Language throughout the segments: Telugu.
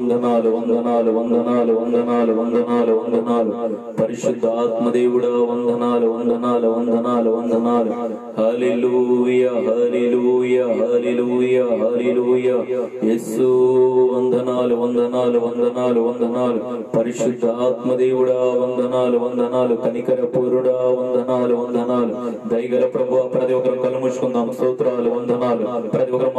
వందనాలు వందనాలు వందనాలు వందనాలు వందనాలు వందనాలు పరిశుద్ధ ఆత్మదేవుడా వందనాలు వందనాలు వందనాలు వందనాలు హల్లెలూయా హల్లెలూయా హల్లెలూయా హల్లెలూయా యేసు వందనాలు వందనాలు వందనాలు వందనాలు పరిశుద్ధ ఆత్మదేవుడా వందనాలు వందనాలు కనికర పూరుడా వందనాలు వందనాలు దయగల ప్రభువా ప్రతి ఒక్కరు కళ్ళు మూసుకుందాం స్తోత్రాలు వందనాలు ప్రతి ఒక్కరు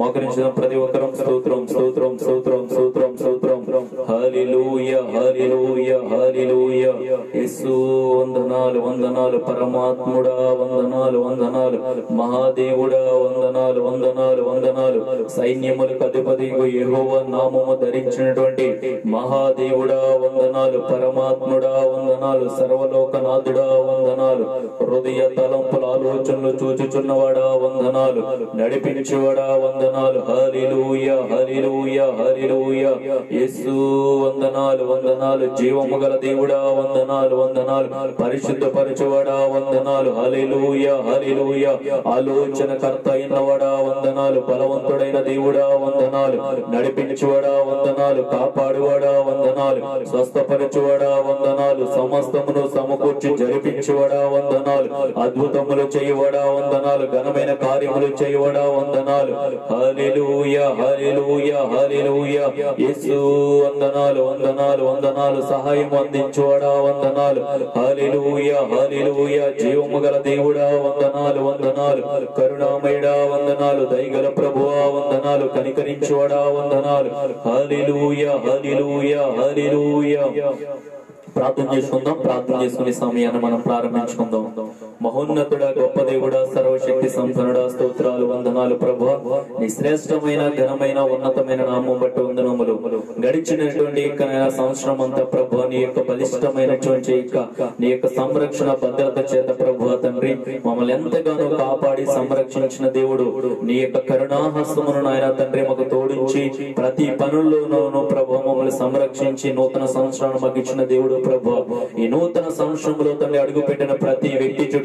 మోకరించుదాం ప్రతి ఒక్కరం స్తోత్రం స్తోత్రం స్తోత్రం స్తోత్రం స్తోత్రం హల్లెలూయా హల్లెలూయా హల్లెలూయా యేసు వందనాలు వందనాలు పరమాత్ముడా వందనాలు వందనాలు మహాదేవుడా వందనాలు వందనాలు వందనాలు సైన్యములకు అధిపతియగు యెహోవా నామము ధరించినటువంటి మహాదేవుడా వందనాలు పరమాత్ముడా వందనాలు సర్వలోకనాథుడా వందనాలు హృదయ తలంపుల ఆలోచనలు చూచుచున్నవాడా వందనాలు నడిపించేవాడా వందనాలు హల్లెలూయా హల్లెలూయా హల్లెలూయా యేసు వందనాలు వందనాలు జీవము గల దేవుడా వందనాలు వందనాలు పరిశుద్ధపరచువాడా వందనాలు హల్లెలూయా హల్లెలూయా ఆలోచనకర్త అయినవాడా వందనాలు బలవంతుడైన దేవుడా వందనాలు నడిపించువాడా వందనాలు కాపాడువాడా వందనాలు స్వస్థపరచువాడా వందనాలు సమస్తమును సమకూర్చి జరిపించువాడా వందనాలు అద్భుతములు చేయవాడా వందనాలు ఘనమైన కార్యములు చేయవాడా వందనాలు హల్లెలూయా హల్లెలూయా హల్లెలూయా యేసు వందనాలు వందనాలు వందనాలు సహాయం అందించువాడా వందనాలు హల్లెలూయా హల్లెలూయా జీవము గల దేవుడా వందనాలు వందనాలు కరుణామయుడా వందనాలు దయగల ప్రభువా వందనాలు కనికరించువాడా వందనాలు హల్లెలూయా హల్లెలూయా హల్లెలూయా ప్రార్థన చేసుకుందాం ప్రార్థన చేసుకునే సమయాన్ని మనం ప్రారంభించుకుందాం మహోన్నతుడా గొప్ప దేవుడా సర్వశక్తి సంపన్నుడా స్తోత్రాలు వందనాలు ప్రభువా నీ శ్రేష్టమైన ఘనమైన ఉన్నతమైన నామం బట్టి వందనములు గడిచినటువంటి సంవత్సరం అంతా ప్రభువా నీ యొక్క బలిష్టమైనటువంటి నీ యొక్క సంరక్షణ భద్రత చేత ప్రభువా తండ్రి మమ్మల్ని ఎంతగానో కాపాడి సంరక్షించిన దేవుడు నీ యొక్క కరుణాహస్తమును నాయన తండ్రి మాకు తోడించి ప్రతి పనుల్లోనూ ప్రభువా మమ్మల్ని సంరక్షించి నూతన సంవత్సరాన్ని మాకు ఇచ్చిన దేవుడు ప్రభువా ఈ నూతన సంవత్సరంలో తండ్రి అడుగు పెట్టిన ప్రతి వ్యక్తి చుట్టూ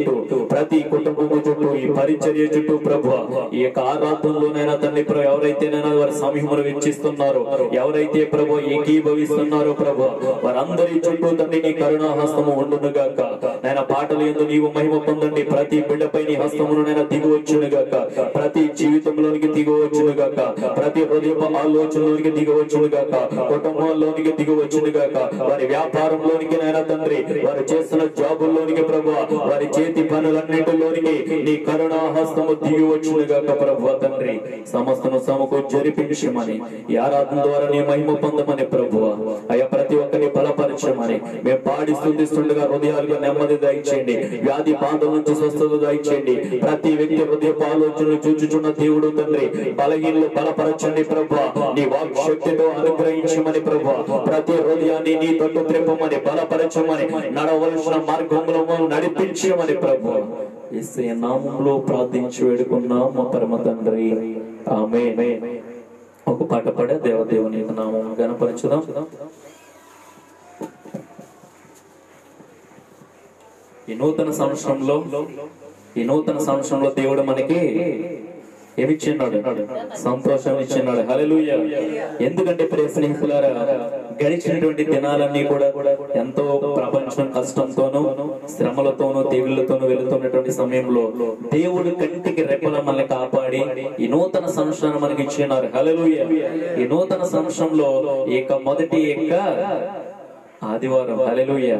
ప్రతి కుటుంబము చుట్టూ ఈ పరిచర్య చుట్టూ ప్రభువా ఈ యొక్క ఆరాధనలోనైనా తండ్రి ఎవరైతేనైనా వారి సమయమును వెచ్చిస్తున్నారో ఎవరైతే ప్రభు ఏకీభవిస్తున్నారో ప్రభు వారందరి చుట్టూ తండ్రి నీ కరుణాహస్తము ఉండును గాక నాయన పాటలు యందు నీవు మహిమ పొందండి ప్రతి బిడ్డపై నీ హస్తమును నైనా దిగవచ్చును గాక ప్రతి జీవితంలోనికి దిగవచ్చును గాక ప్రతి హృదయ ఆలోచనలోనికి దిగవచ్చును గాక కుటుంబంలోనికి దిగవచ్చును గాక వారి వ్యాపారంలోనికి నైనా తండ్రి వారు చేస్తున్న జాబుల్లోనికి ప్రభు వారి చేతి పనులన్నింటిలోనికి నీ కరుణాహస్తము దిగివచ్చును గాక ప్రభు తండ్రి సమస్తము సమకు జరిపించమని ఈ ఆరాధన ద్వారా నీ మహిమ పొందమని ప్రభువా అయ్యా ప్రతి ఒక్కరిని బలపరచమని మేము పాడి స్తుతిస్తుండగా హృదయాలుగా నెమ్మది దయచేయండి వ్యాధి బాధల నుంచి స్వస్థత దయచేయండి ప్రతి వ్యక్తి హృదయ ఆలోచనలు చూచుచున్న దేవుడు తండ్రి బలహీనలు బలపరచండి ప్రభువా నీ వాక్ శక్తితో అనుగ్రహించమని ప్రభువా ప్రతి హృదయాన్ని నీ తట్టు త్రిప్పమని బలపరచమని నడవలసిన మార్గంలో నడిపించమని ప్రభువా యేసయ్య నామములో ప్రార్థించి వేడుకున్నాం మా పరమ తండ్రి ఆమేన్. ఒక పాట పాడే దేవదేవుని యొక్క నామం గణపరచుదాం. ఈ నూతన సంవత్సరంలో దేవుడు మనకి ఏమిచ్చిన్నాడు? సంతోషం ఇచ్చిన్నాడు. హల్లెలూయా. ఎందుకంటే ప్రియ స్నేహితులారా గడిచినటువంటి దినాలన్నీ కూడా ఎంతో ప్రపంచం కష్టంతోనూ శ్రమలతోనూ తెగుళ్లతోనూ వెళుతున్నటువంటి సమయంలో దేవుడు కంటికి రెప్పల మనల్ని కాపాడి ఈ నూతన సంవత్సరాన్ని మనకి ఇచ్చినారు. హల్లెలూయా. ఈ నూతన సంవత్సరంలో మొదటి ఆదివారం. హల్లెలూయా.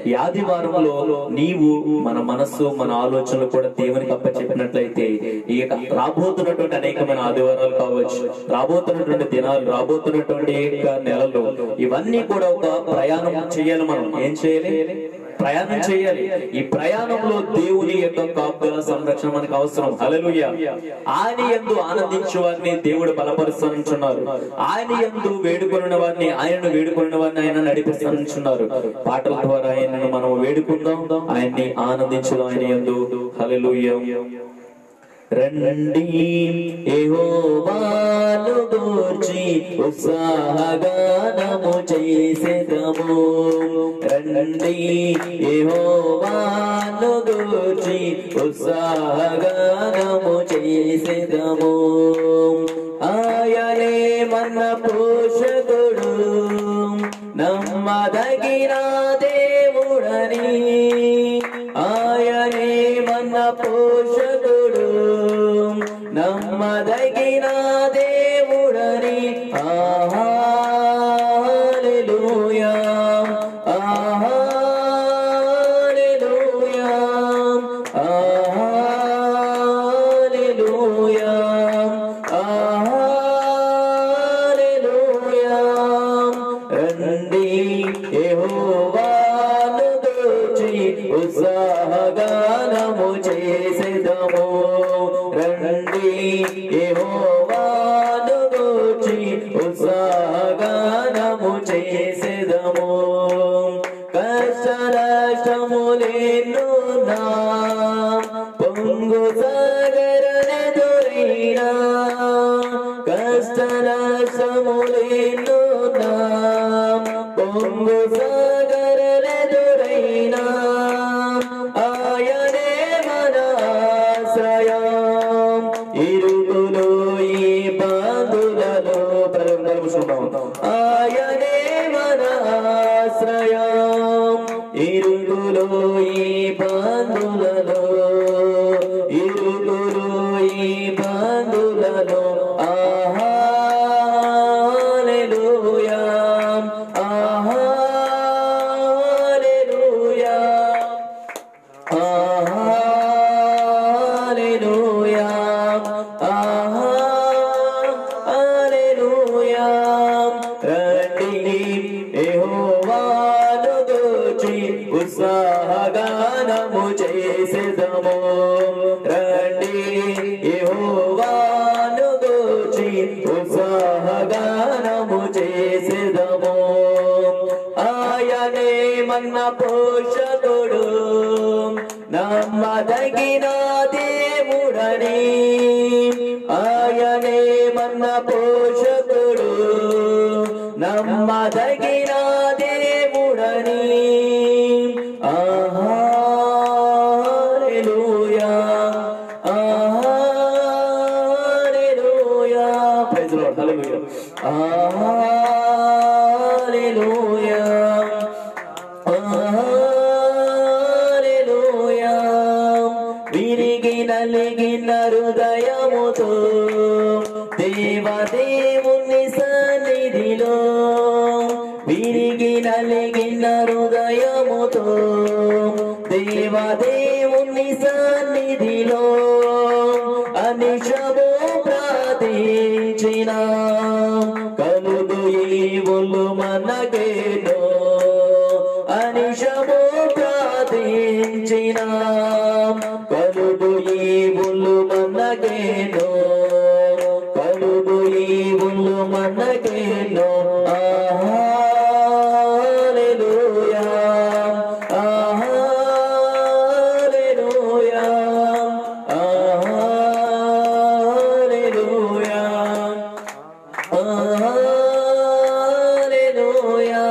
ఈ ఆదివారంలో నీవు మన మనస్సు మన ఆలోచనలు కూడా దేవునికి అప్పచెప్పినట్లయితే ఈ రాబోతున్నటువంటి అనేకమైన ఆదివారాలు కావచ్చు, రాబోతున్నటువంటి దినాలు, రాబోతున్నటువంటి నెలలు, ఇవన్నీ కూడా ఒక ప్రయాణం చేయాలి. మనం ఏం చేయాలి? ప్రయాణం చేయాలి. ఈ ప్రయాణంలో దేవుని యొక్క కాపుదల సంరక్షణ మనకు అవసరం. హల్లెలూయా. ఆయన యందు ఆనందించే వారిని దేవుడు బలపరుస్తున్నారు. ఆయన యందు వేడుకొనిన వారిని ఆయనను వేడుకొనిన వారిని ఆయన నడిపిస్తున్నారు. పాటల ద్వారా ఆయనను మనం వేడుకుందాం, ఆయన్ని ఆనందించుదాం ఆయన యందు. హల్లెలూయా. రండి యెహోవాను గూర్చి ఉత్సాహగానము చేసెదము. రండి యెహోవాను గూర్చి ఉత్సాహగానము చేసెదము. ఆయనే మన పోషకుడు నమ్మదగిన దేవుడని ఆయనే మన పోషకుడు నమ్మదగిన దేవుడని హల్లెలూయా హల్లెలూయా హల్లెలూయా హల్లెలూయా రండి యెహోవాను దూచి ఉత్సాహగానము చేసెదము రండి యెహోవాను దూచి ఉత్సాహగానము చేసెదము కష్ట నష్టములెన్నున్నా పొంగు సాగరనెదురైనా కష్ట నష్టములెన్నున్నా పొంగు సాగరనెదురైనా ఆయనే మన ఆశ్రయం ఇరుకులో ఈ బాధులలో ఆయనే మన ఆశ్రయం ఇరుకులో ఈ బాధులలో ఇరుకులో ఈ బాధులలో హల్లెలూయా హల్లెలూయా హల్లెలూయా హల్లెలూయా రండి యెహోవాను దూచి ఉత్సాహగానము చేసెదము రండి యెహోవాను దూచి ఉత్సాహగానము చేసెదము ఆయనే మన పోషకుడు నమ్మదగిన దేవుడని ఆయనే మన పోషకుడు నమ్మదగిన దేవుడని హల్లెలూయా హల్లెలూయా ప్రైజ్ ది లార్డ్ హల్లెలూయా హల్లెలూయా హల్లెలూయా విరిగి నలిగిన హృదయముతో దేవదేవుని సన్నిధిలో విరిగి నలిగిన హృదయముతో దేవదేవుని సన్నిధిలో అనిశము ప్రార్థించిన కలుగు ఈవులు మనకేనో అనిశము ప్రార్థించిన కలుగు ఈవులు మనకేనో కలుగు ఈవులు మనకేనో హల్లెలూయా హల్లెలూయా హల్లెలూయా హల్లెలూయా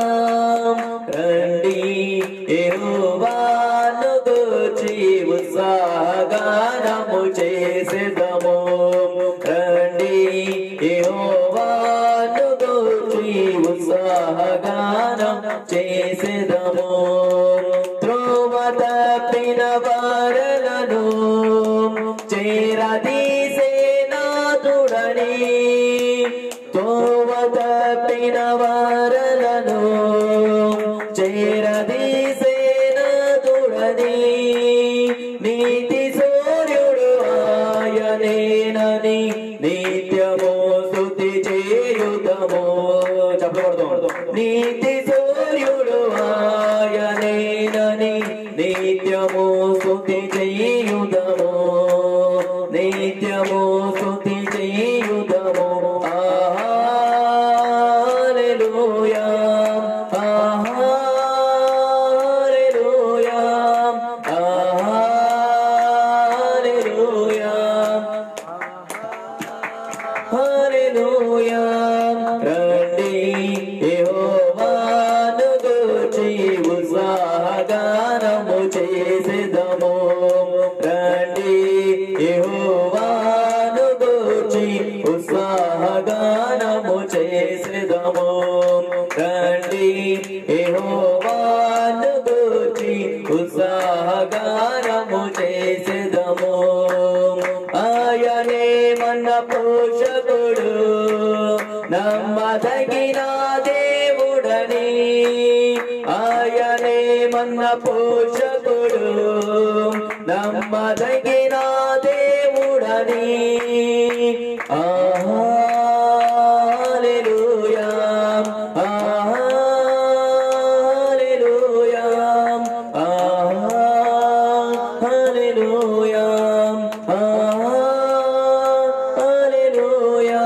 రండి యెహోవాను దూచి ఉత్సాహగానము చేసెదము రండి యెహోవాను దూచి ఉత్సాహగానం చేసెదము త్రోవ తప్పిన వారలను చేరదీసే నాథుడని త్రోవ తప్పిన వారలను చేరదీసే నాథుడని నీతి సూర్యుడు ఆయనేనని నిత్యము స్తుతి చేయుదము చెప్పకూడదు నీతి సూర్యుడు ఆయనేనని నిత్యము స్తుతి చేయుదము నిత్యము స్తుతి చేయుదము హల్లెలూయా హల్లెలూయా హల్లెలూయా హల్లెలూయా రండి యెహోవా చేసేదము రండి యెహోవాను గూర్చి ఉత్సాహగానము చేసేదము ఆయనే మన పోషకుడు నమ్మదగిన దేవుడని ఆయనే మన పోషకుడు నమ్మదగిన దేవుడని హల్లెలూయా హల్లెలూయా హల్లెలూయా హల్లెలూయా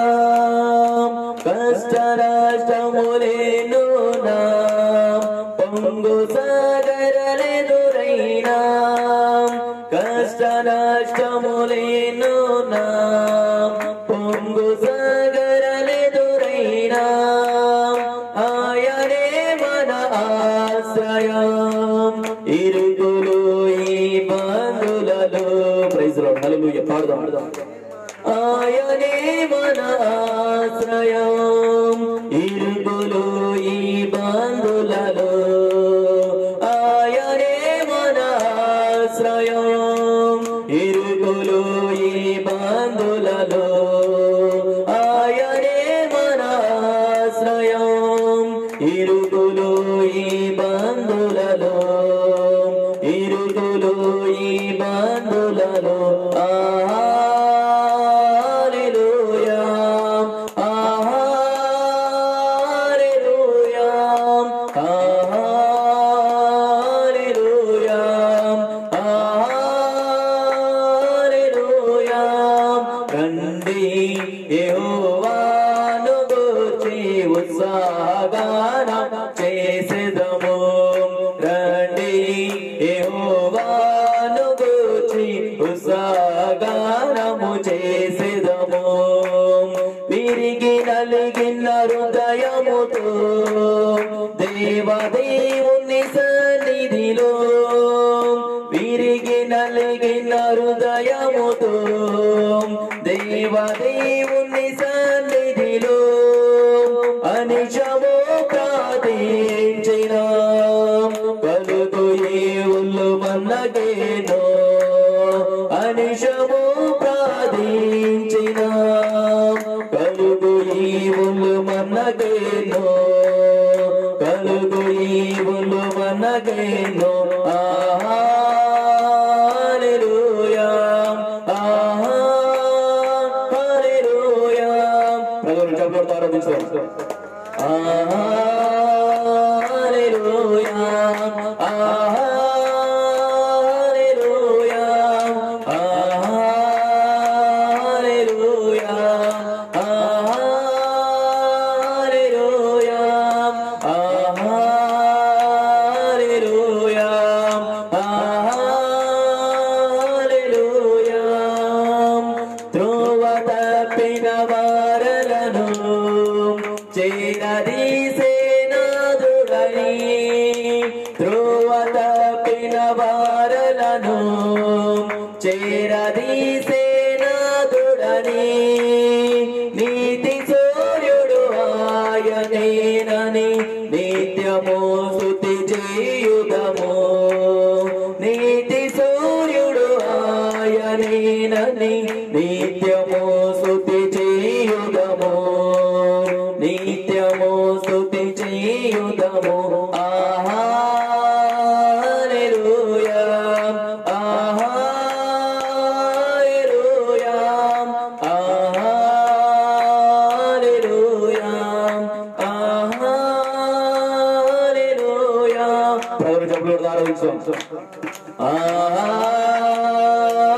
కష్టనష్టములేను నా పొంగు సాగరలెదురైనా కష్టనష్టములేను నా పొంగు సాగరలెదురైనా ఆయనే మన ఆశ్రయం ఇరుకులు ఇబ్బందులలో ప్రైజ్ లార్డ్ హల్లెలూయా పాడదాం ఆయనే మన ఆశ్రయం ఇరుకులు ఇబ్బందులలో ఆయనే మన ఆశ్రయం ఇరుకులు ఇబ్బందులలో ఆయనే మన ఆశ్రయం ఇరుకులు ఇబ్బందులలో ఇరుకులు ఇబ్బందులలో హల్లెలూయా హల్లెలూయా హల్లెలూయా హల్లెలూయా రండి యెహోవాను గూర్చి ఉత్సాహగానం చేసేదము రండి యెహోవాను గూర్చి ఉత్సాహగానము చేసేదము విరిగి నలిగిన హృదయముతో దేవదేవుని సన్నిధిలో విరిగి నలిగిన హృదయముతో దేవదేవుని సన్నిధిలో అనిశము ప్రార్థించిన కలుగు ఈవులు మనకేనో అనిశము ప్రార్థించిన కలుగు ఈవులు మనకేనో కలుగు ఈవులు మనకేనో హల్లెలూయా హల్లెలూయా ప్రభువుని చప్పట్లతో ఆరాధించుదాం హల్లెలూయా హల్లెలూయా హల్లెలూయా హల్లెలూయా హల్లెలూయా హల్లెలూయా త్రోవ తప్పిన వారలను చేరదీసేనాదుడని త్రోవ తప్పిన వారలను చేరదీసేనాదుడని నీతి సూర్యుడు ఆయనేనని నిత్యము స్తుతి చేయుదము నీతి సూర్యుడు ఆయనేనని నిత్యము స్తుతి చేయుదము నిత్యము స్తుతి చేయుదము హల్లెలూయా హల్లెలూయా హల్లెలూయా హల్లెలూయా ప్రభువుని చప్పట్లతో ఆరాధించుదాం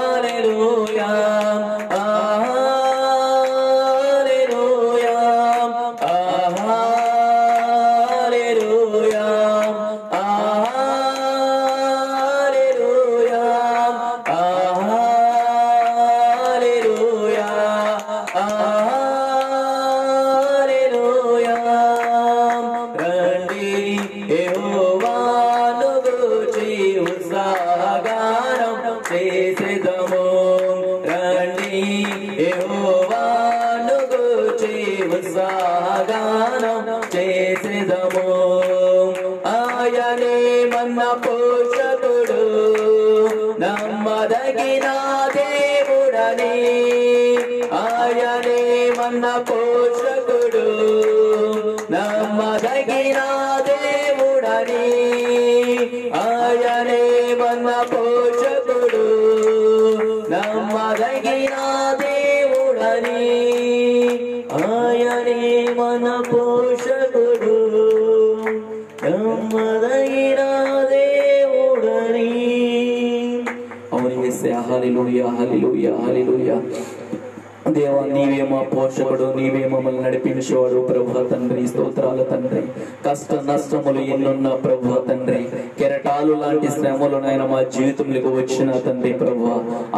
హల్లెలూయా హల్లెలూయా హల్లెలూయా హల్లెలూయా హల్లెలూయా హల్లెలూయా రండి యెహోవాను గూర్చి ఉత్సాహగానం చేసేదము. ఆయనే మన పోషకుడు, నమ్మదగిన దేవుడని. ఆయనే మన పోషకుడు, నమ్మదగిన దేవుడని. ఆయనే మన పోషకుడు, నమ్మదగిన దేవుడని. ఆయనే మన పోషకుడు, నమ్మదగిన దేవుడని. అవును యేసయ్యా, హల్లెలూయా హల్లెలూయా హల్లెలూయా. దేవా, నీవే మా పోషకుడు, నీవే మమ్మల్ని నడిపించేవాడు ప్రభు తండ్రి. స్తోత్రాలు తండ్రి. కష్ట నష్టములు ఎన్నున్నా ప్రభు తండ్రి, కెరటాలు లాంటి శ్రమలు నాయన మా జీవితంలోకి వచ్చిన తండ్రి ప్రభు,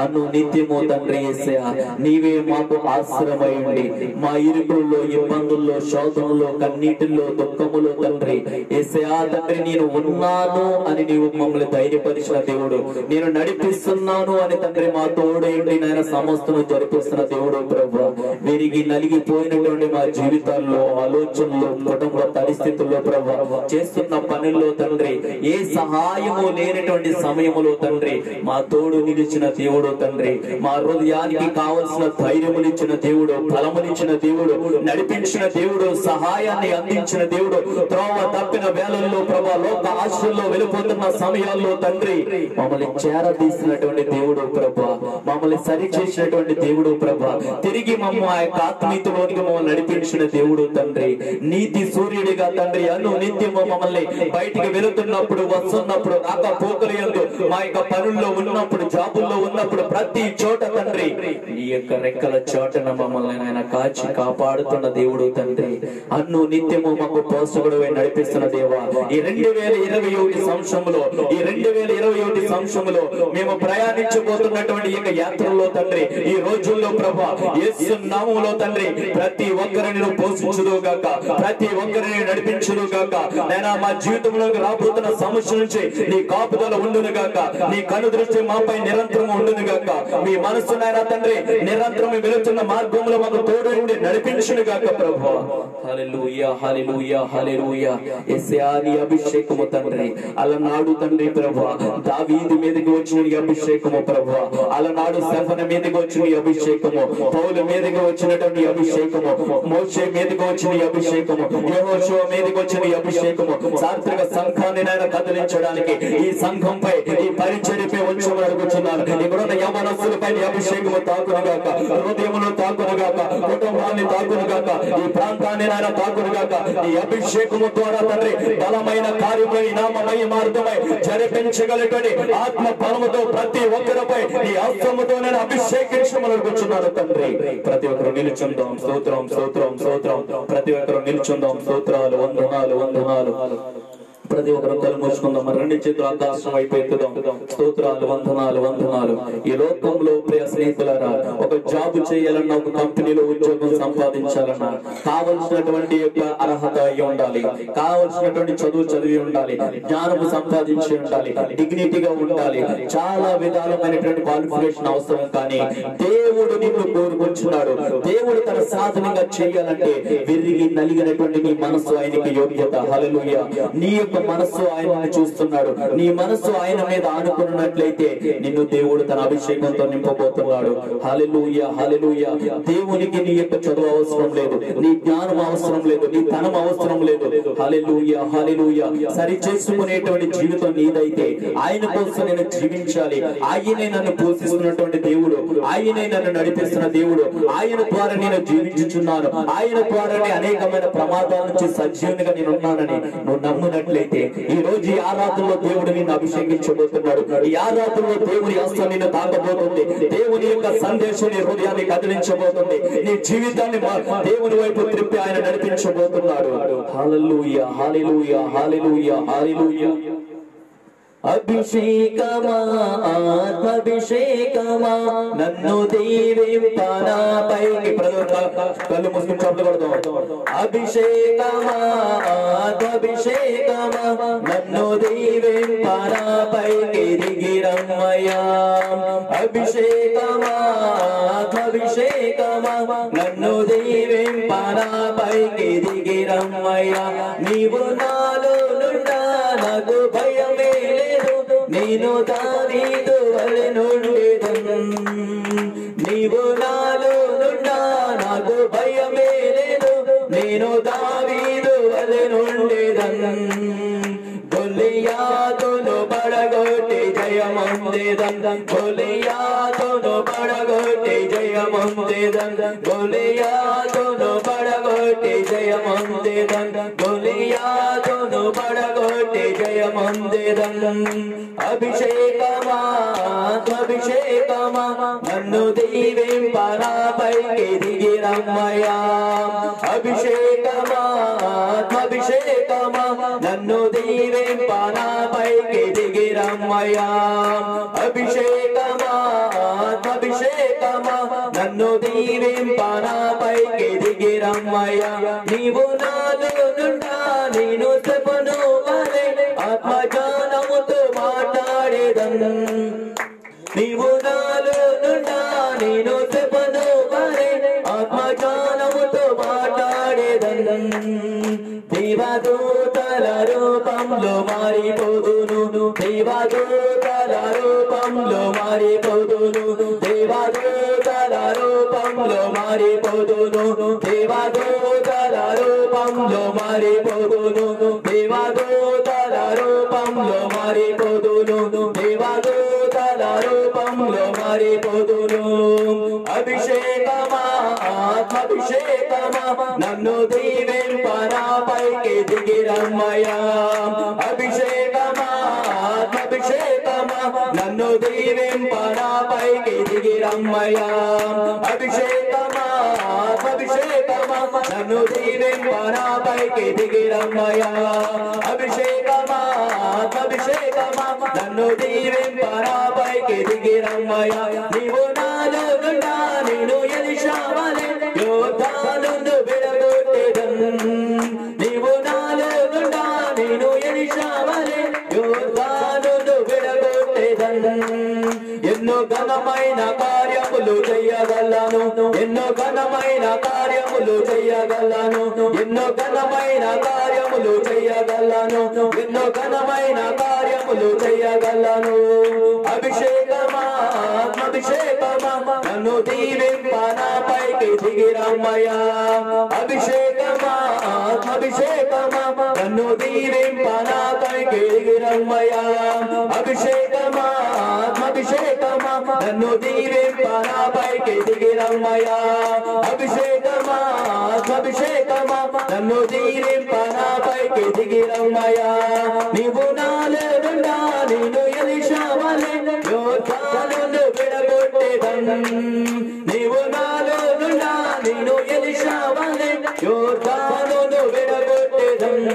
అను నిత్యము తండ్రి యేసయ్యా నీవే మాకు ఆశ్రమై ఉండి మా ఇరుకుల్లో, ఇబ్బందుల్లో, శోధనలో, కన్నీటిల్లో, దుఃఖములో తండ్రి యేసయ్యా తండ్రి నేను ఉన్నాను అని నీవు మమ్మల్ని ధైర్యపరిచిన దేవుడు, నేను నడిపిస్తున్నాను అని తండ్రి మా తోడేంటి నాయన సమస్తను జరిపిస్తున్న దేవుడు ప్రభు. విరిగి నలిగిపోయినటువంటి మా జీవితాల్లో, ఆలోచనలో, కుటుంబ పరిస్థితుల్లో ప్రభు, చేస్తున్న పనుల్లో తండ్రి ఏ సహాయము లేనటువంటి సమయములో తండ్రి మా తోడు నిలిచిన దేవుడు తండ్రి, మా హృదయానికి కావలసిన ధైర్యమునిచ్చిన దేవుడు, బలమునిచ్చిన దేవుడు, నడిపించిన దేవుడు, సహాయాన్ని అందించిన దేవుడు, త్రోవ తప్పిన వేళల్లో ప్రభు, లోక ఆశల్లో వెళ్ళిపోతున్న సమయాల్లో తండ్రి మమ్మల్ని చేరదీసినటువంటి దేవుడు ప్రభు, మమ్మల్ని సరి చేసినటువంటి దేవుడు ప్రభు, తిరిగి మమ్మ ఆ యొక్క ఆత్మీయతలోనికి మమ్మల్ని నడిపించిన దేవుడు తండ్రి, నీతి సూర్యుడిగా తండ్రి అను నిత్యము మమ్మల్ని బయటికి వెళుతున్నప్పుడు, వస్తున్నప్పుడు, రాకపోకలు యందు, మా యొక్క పనుల్లో ఉన్నప్పుడు, జాబుల్లో ఉన్నప్పుడు, ప్రతి చోట తండ్రి నీ యొక్క రెక్కల చోటన మమ్మల్ని ఆయన కాచి కాపాడుతున్న దేవుడు తండ్రి, అన్ను నిత్యము మాకు పోషకుడు నడిపిస్తున్న దేవా. ఈ 2021 సంవత్సరంలో, ఈ 2021 సంవత్సరంలో మేము ప్రయాణించబోతున్నటువంటి ఈ యొక్క యాత్రలో తండ్రి, ఈ రోజుల్లో ప్రభా యేసు నామములో తండ్రి ప్రతి ఒక్కరిని పోషించుదుగాక, ప్రతి ఒక్కరిని నడిపించుదుగాక. నేను మా జీవితంలోకి రాబోతున్న సమస్య నుంచి నీ కాపుదల ఉండునుగాక, నీ కను దృష్టి మాపై నిరంతరం ఉండునుగాక. మీ మనస్సు నాయన తండ్రి నిరంతరం వెళుతున్న మార్గంలో మాకు తోడు ఉండి నడిపించునుగాక ప్రభు. హల్లెలూయా హల్లెలూయా హల్లెలూయా. యేసయ్యా నీ అభిషేకము తండ్రి అలనాడు తండ్రి ప్రభు దావీదు మీదకి వచ్చిన నీ అభిషేకము ప్రభు, అలనాడు స్టెఫను మీదకి వచ్చిన నీ అభిషేకము, పౌలు మీదకి వచ్చినటువంటి అభిషేకము, మోషే మీదకి వచ్చిన అభిషేకము, యెహోషువ మీదకి వచ్చిన అభిషేకము, సాత్విక సంఘాన్ని నేను కదిలించడానికి ఈ సంఘంపై, ఈ పరిచర్యపై ఉంచమని అడుగుతున్నాను. ఇక్కడున్న యవనస్తులపై అభిషేకము తాకునుగాక, హృదయమును తాకునుగాక, కుటుంబాన్ని తాకునుగాక, ఈ ప్రాంతాన్ని నేను తాకునుగాక. ఈ అభిషేకము ద్వారా తండ్రి బలమైన కార్యములు ఈ నామమయ మార్గమై జరిపించగలటువంటి ఆత్మ బలముతో ప్రతి ఒక్కరిపై ఈ హస్తముతో నేను అభిషేకించమని అడుగుతున్నాను తండ్రి. ప్రతి ఒక్కరు నిలుచుందాం. స్తోత్రం స్తోత్రం స్తోత్రం. ప్రతి ఒక్కరు నిలుచుందాం. స్తోత్రాలు, వందనాలు వందనాలు. ప్రతి ఒక్కరు కళ్ళు మూసుకుందాం. రెండు చేతులు ఆకాశం వైపు ఎత్తుదాం. స్తోత్రాలు, వందనాలు వందనాలు. ఈ లోకంలో ప్రియ స్నేహితులారా, ఒక జాబ్ చేయాలన్నా, ఒక కంపెనీలో ఉద్యోగం సంపాదించాలన్నా కావలసినటువంటి యొక్క అర్హత అయి ఉండాలి, కావలసినటువంటి చదువు చదివి ఉండాలి, జ్ఞానము సంపాదించి ఉండాలి, డిగ్నిటీగా ఉండాలి, చాలా విధాలమైనటువంటి క్వాలిఫికేషన్ అవసరం. కానీ దేవుడు నిన్ను కోరుకుంటున్నాడు. దేవుడు తన సాధనంగా చేయాలంటే విరిగి నలిగినటువంటి నీ మనస్సు ఆయనకి యోగ్యత. హల్లెలూయా. నీ యొక్క మనస్సు ఆయనని చూస్తున్నాడు. నీ మనస్సు ఆయన మీద ఆనుకున్నట్లయితే నిన్ను దేవుడు తన అభిషేకంతో నింపబోతున్నాడు. హల్లెలూయా హల్లెలూయా. దేవునికి నీ యొక్క చదువు అవసరం లేదు, నీ జ్ఞానం అవసరం లేదు, నీ ధనం అవసరం లేదు. హల్లెలూయా హల్లెలూయా. సరి చేసుకునేటువంటి జీవితం నీదైతే ఆయన కోసం నేను జీవించాలి. ఆయనే నన్ను పోషిస్తున్నటువంటి దేవుడు, ఆయనే నన్ను నడిపిస్తున్న దేవుడు, ఆయన ద్వారా నేను జీవించుచున్నాను, ఆయన ద్వారానే అనేకమైన ప్రమాదాల నుంచి సజీవునిగా నేను ఉన్నానని నువ్వు నమ్మునట్లయితే ఈ రోజు ఈ ఆరాధనలో దేవుడు నిన్ను అభిషేకించబోతున్నాడు. ఈ ఆరాధనలో దేవుని హస్తం నిన్ను తాకబోతుంది. దేవుని యొక్క సందేశం నీ హృదయాన్ని కదిలించబోతుంది. నీ జీవితాన్ని దేవుని వైపు త్రిప్పి ఆయన నడిపించబోతున్నాడు. హల్లెలూయా హల్లెలూయా హల్లెలూయా హల్లెలూయా. అభిషేకమా ఆత్మాభిషేకమా నన్ను దీవింపనా పైకి కళ్ళు మూసుకుని చెప్పకూడదు. అభిషేకమా ఆత్మాభిషేకమా నన్ను దీవింపనా పైకి దిగిరమ్మయ్యా. అభిషేకమా ఆత్మాభిషేకమా నన్ను దీవి దీవింపనా పైకి దిగిరమ్మయ్యా నీవు నాలో నుండా నాకు భయమే లేదు నేను దావీదు వలె నుండెదను నీవు నాలో నుండా నాకు భయమే లేదు నేను దావీదు వలె నుండెదను గొలియాతును పడగొట్టి జయమొందెదను గొలియాతును పడగొట్టి జయమొందెదను గొలియాతును పడగొట్టి జయమొందెదను గొలియాతును పడగొట్టి జయమొందెదను అభిషేకమా అభిషేకమా నన్ను దీవింపనా పైకి దిగిరమ్మయ్యా అభిషేకమా అభిషేకమా నన్ను దీవింపనా పైకి దిగిరమ్మయ్యా అభిషేకమా అభిషేకమా నన్ను దీవింపనా పైకి దిగిరమ్మయ్యా నీవు నాలో నుండా నేను చెప్పను వలె ఆత్మజ్ఞానముతో మాట్లాడేదను నీవు నాలో నుండా నేను చెప్పను వలె ఆత్మజ్ఞానముతో మాట్లాడేదను దేవదూతల రూపంలో మారిపోదును దేవదూతల రూపంలో మారిపోదును దేవదూతల రూపంలో మారిపోదును దేవదూతల రూపంలో మారిపోదును దేవదూతల రూపంలో మారిపోదును దేవదూతల రూపంలో మారిపోదును అభిషేకమా అభిషేకమా నన్ను దీవింపనా పైకి దిగిరమ్మయ్యా అభిషేకమా అభిషేకమా నన్ను దీవింపనా పైకి దిగిరమ్మయ్యా అభిషేకమా అభిషేకమా నన్ను దీవింపనా పైకి దిగిరమ్మయ్యా అభిషేకమా అభిషేకమా నన్ను దీవింపనా పైకి దిగిరమ్మయ్యా నీవు నాలో నుండా నేను ఎలీషా వలె యోర్దానును విడగొట్టెదను నీవు నాలో నుండా నేను ఎలీషా వలె యోర్దానును విడగొట్టెదను ఎన్నో ఘనమైన కార్యములు చెయ్యగలను ఎన్నో ఘనమైన కార్యములు చెయ్యగలను ఎన్నో ఘనమైన కార్యములు చెయ్యగలను ఎన్నో ఘనమైన కార్యములు చెయ్యగలను అభిషేకమా అభిషేకమా నన్ను దీవింపనా పైకి దిగిరమ్మయ్యా అభిషేకమా అభిషేకమా నన్ను దీవింపనా పైకి దిగిరమ్మయ్యా అభిషేకమా అభిషేకమా నన్ను దీవింపనా పైకి దిగిరమ్మయ్యా అభిషేకమా అభిషేకమా నన్ను దీవింపనా పైకి దిగిరమ్మయ్యా నీవు నాలో నుండా నేను ఎలీషా వలె యోర్దానును విడగొట్టెదను నీవు నాలో నుండా నేను ఎలీషా వలె యోర్దానును విడగొట్టెదను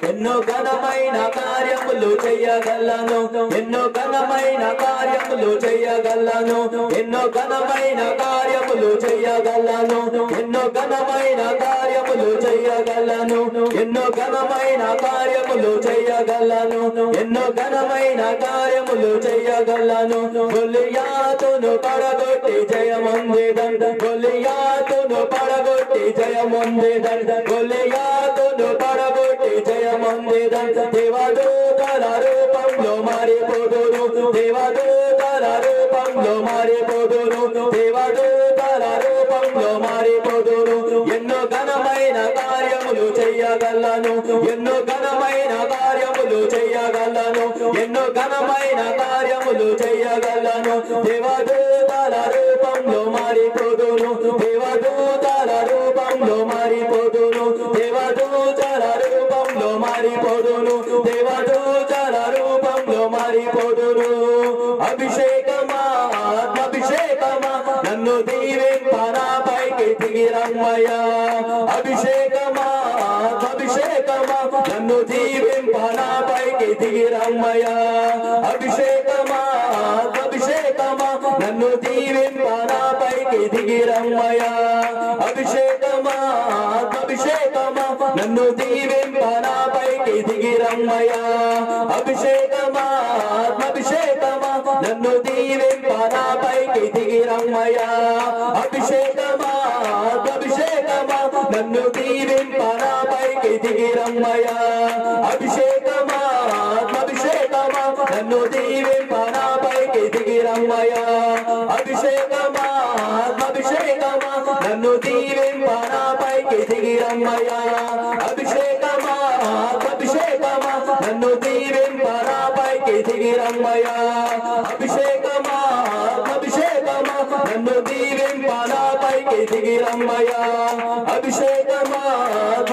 ఎన్నో ఘనమైన కార్యములు చెయ్యగలను ఎన్నో ఘనమైన కార్యములు చెయ్యగలను ఎన్నో ఘనమైన కార్యములు చెయ్యగలను ఎన్నో ఘనమైన కార్యములు చెయ్యగలను ఎన్నో ఘనమైన కార్యములు చెయ్యగలను ఎన్నో ఘనమైన కార్యములు చెయ్యగలను గొలియాతును పడగొట్టి జయమొందెదను గొలియాతును పడగొట్టి జయమొందెదను గొలియాతును పడగొట్టి జయమొందెదను దేవదూతల రూపంలో మారిపోదును దేవదూతల రూపంలో మారిపోదును దేవదూతల రూపంలో మారిపోదును ఎన్నో ఘనమైన కార్యములు చెయ్యగలను ఎన్నో ఘనమైన కార్యములు చెయ్యగలను ఎన్నో ఘనమైన కార్యములు చెయ్యగలను దేవదూతల రూపంలో మారిపోదును దేవదూతల రూపంలో మారిపోదును దేవదూతల రూపంలో మారిపోదును దేవదూతల రూపంలో మారిపోదును అభిషేకమా అభిషేకమా నన్ను దీవింపనా పైకి దిగిరమ్మయ్యా అభిషేకమా అభిషేకమా నన్ను దీవింపనా పైకి దిగిరమ్మయ్యా అభిషేకమా అభిషేకమా నన్ను దీవింపనా పైకి దిగిరమ్మయ్యా అభిషేకమా అభిషేకమా నన్ను దీవింపనా పైకి దిగిరమ్మయ్యా అభిషేకమా అభిషేకమా నన్ను దీవింపనా పైకి దిగిరమ్మయ్యా అభిషేకమా అభిషేకమా నన్ను దీవింపనాపైకి దిగిరమ్మయ్యా అభిషేకమా అభిషేకమా నన్ను దీవింపనాపైకి దిగిరమ్మయ్యా అభిషేకమా అభిషేకమా నన్ను దీవింపనాపైకి దిగిరమ్మయ్యా అభిషేకమా అభిషేకమా నన్ను దీవింపనాపైకి దిగిరమ్మయ్యా అభిషేకమా అభిషేకమా నన్ను దీవింపనాపైకి దిగిరమ్మయ్యా అభిషేకమా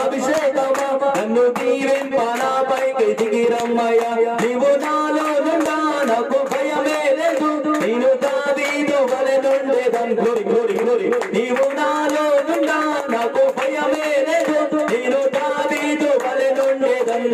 అభిషేకమా నన్ను దీవింపనాపైకి దిగిరమ్మయ్యా నీవు నాలో నుండా నాకు భయమే లేదు నేను దావీదు వలె నుండేదన్ గ్లోరీ గ్లోరీ గ్లోరీ నీవు నాలో నుండా నాకు భయమే లేదు నేను దావీదు వలె నుండేదన్